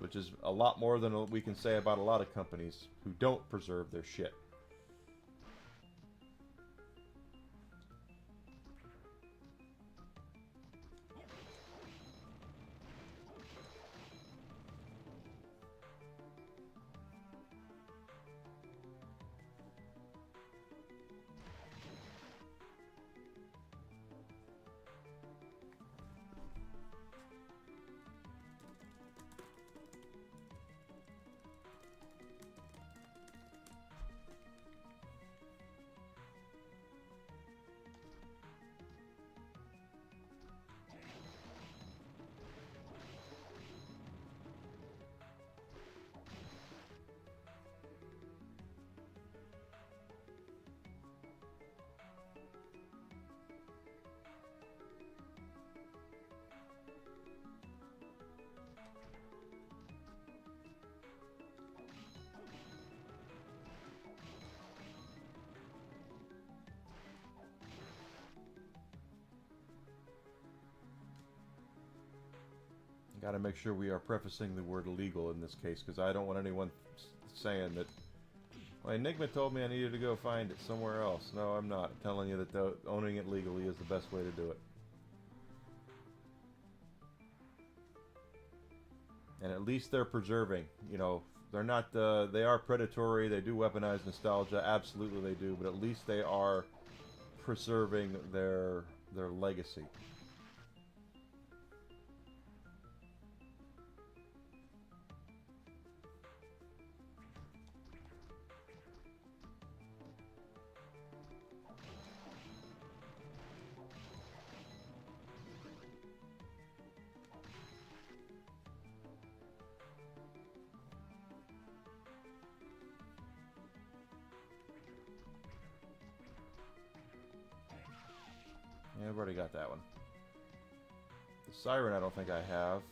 which is a lot more than we can say about a lot of companies who don't preserve their shit. Got to make sure we are prefacing the word illegal in this case, because I don't want anyone saying that, well, Enigma told me I needed to go find it somewhere else. No, I'm not. I'm telling you that owning it legally is the best way to do it. And at least they're preserving, you know, they're not, they are predatory, they do weaponize nostalgia, absolutely they do, but at least they are preserving their legacy. Yeah, I've already got that one. The Siren I don't think I have.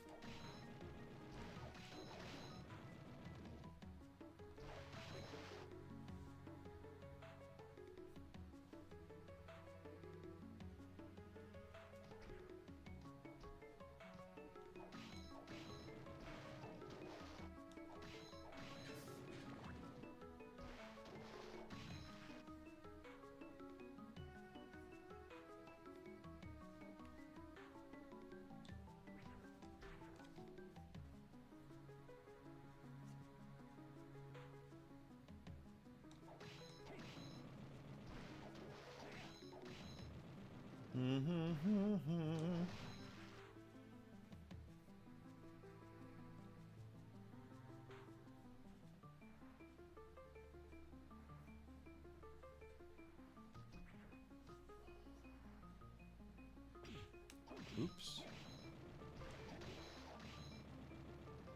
Oops.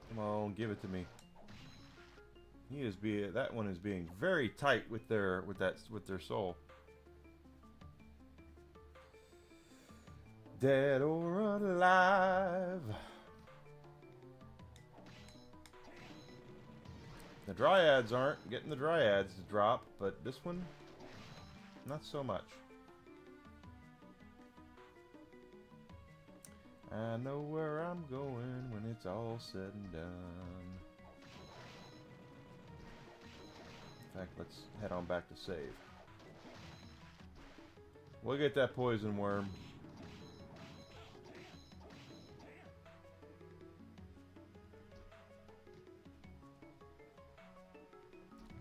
Come on, give it to me. That one is being very tight with their soul. Dead or alive. The Dryads aren't getting the Dryads to drop, but this one, not so much. I know where I'm going when it's all said and done. In fact, let's head on back to save. We'll get that poison worm.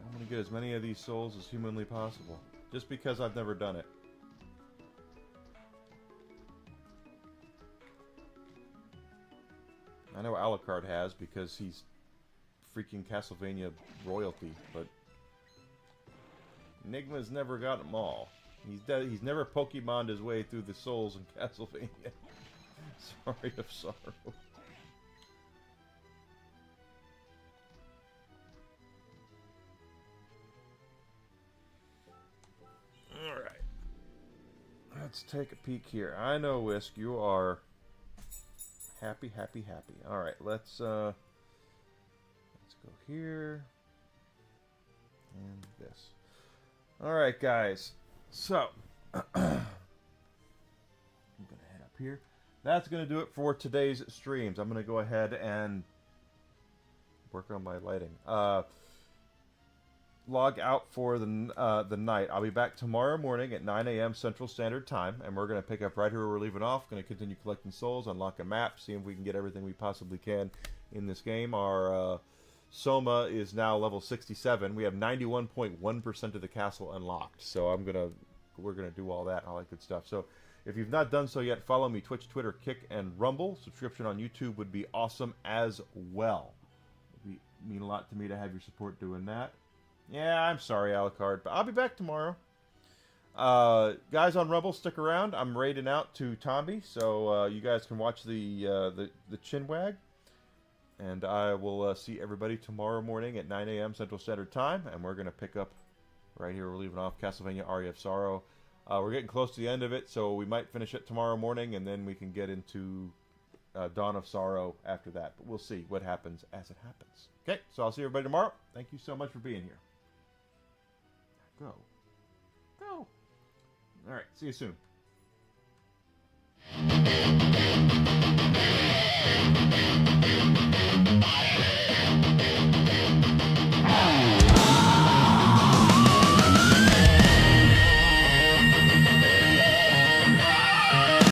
I'm going to get as many of these souls as humanly possible. Just because I've never done it. I know Alucard has because he's freaking Castlevania royalty, but Enigma's never got them all. He's never Pokemoned his way through the souls in Castlevania. Aria of Sorrow. Alright. Let's take a peek here. I know, Whisk, you are happy, happy, happy. Alright, let's go here. And this. Alright, guys. So, I'm going to head up here. That's going to do it for today's streams. I'm going to go ahead and work on my lighting. Log out for the night. I'll be back tomorrow morning at 9 a.m. Central Standard Time, and we're going to pick up right here where we're leaving off. Going to continue collecting souls, unlock a map, see if we can get everything we possibly can in this game. Our Soma is now level 67. We have 91.1% of the castle unlocked. So we're gonna do all that, all that good stuff. So if you've not done so yet, follow me Twitch, Twitter, Kick, and Rumble. Subscription on YouTube would be awesome as well. It would mean a lot to me to have your support doing that. Yeah, I'm sorry, Alucard, but I'll be back tomorrow. Guys on Rumble, stick around. I'm raiding out to Tombi, so you guys can watch the chinwag. And I will see everybody tomorrow morning at 9 a.m. Central Standard Time. And we're going to pick up right here. We're leaving off Castlevania Aria of Sorrow. We're getting close to the end of it, so we might finish it tomorrow morning. And then we can get into Dawn of Sorrow after that. But we'll see what happens as it happens. Okay, so I'll see everybody tomorrow. Thank you so much for being here. Go. Go. All right, see you soon.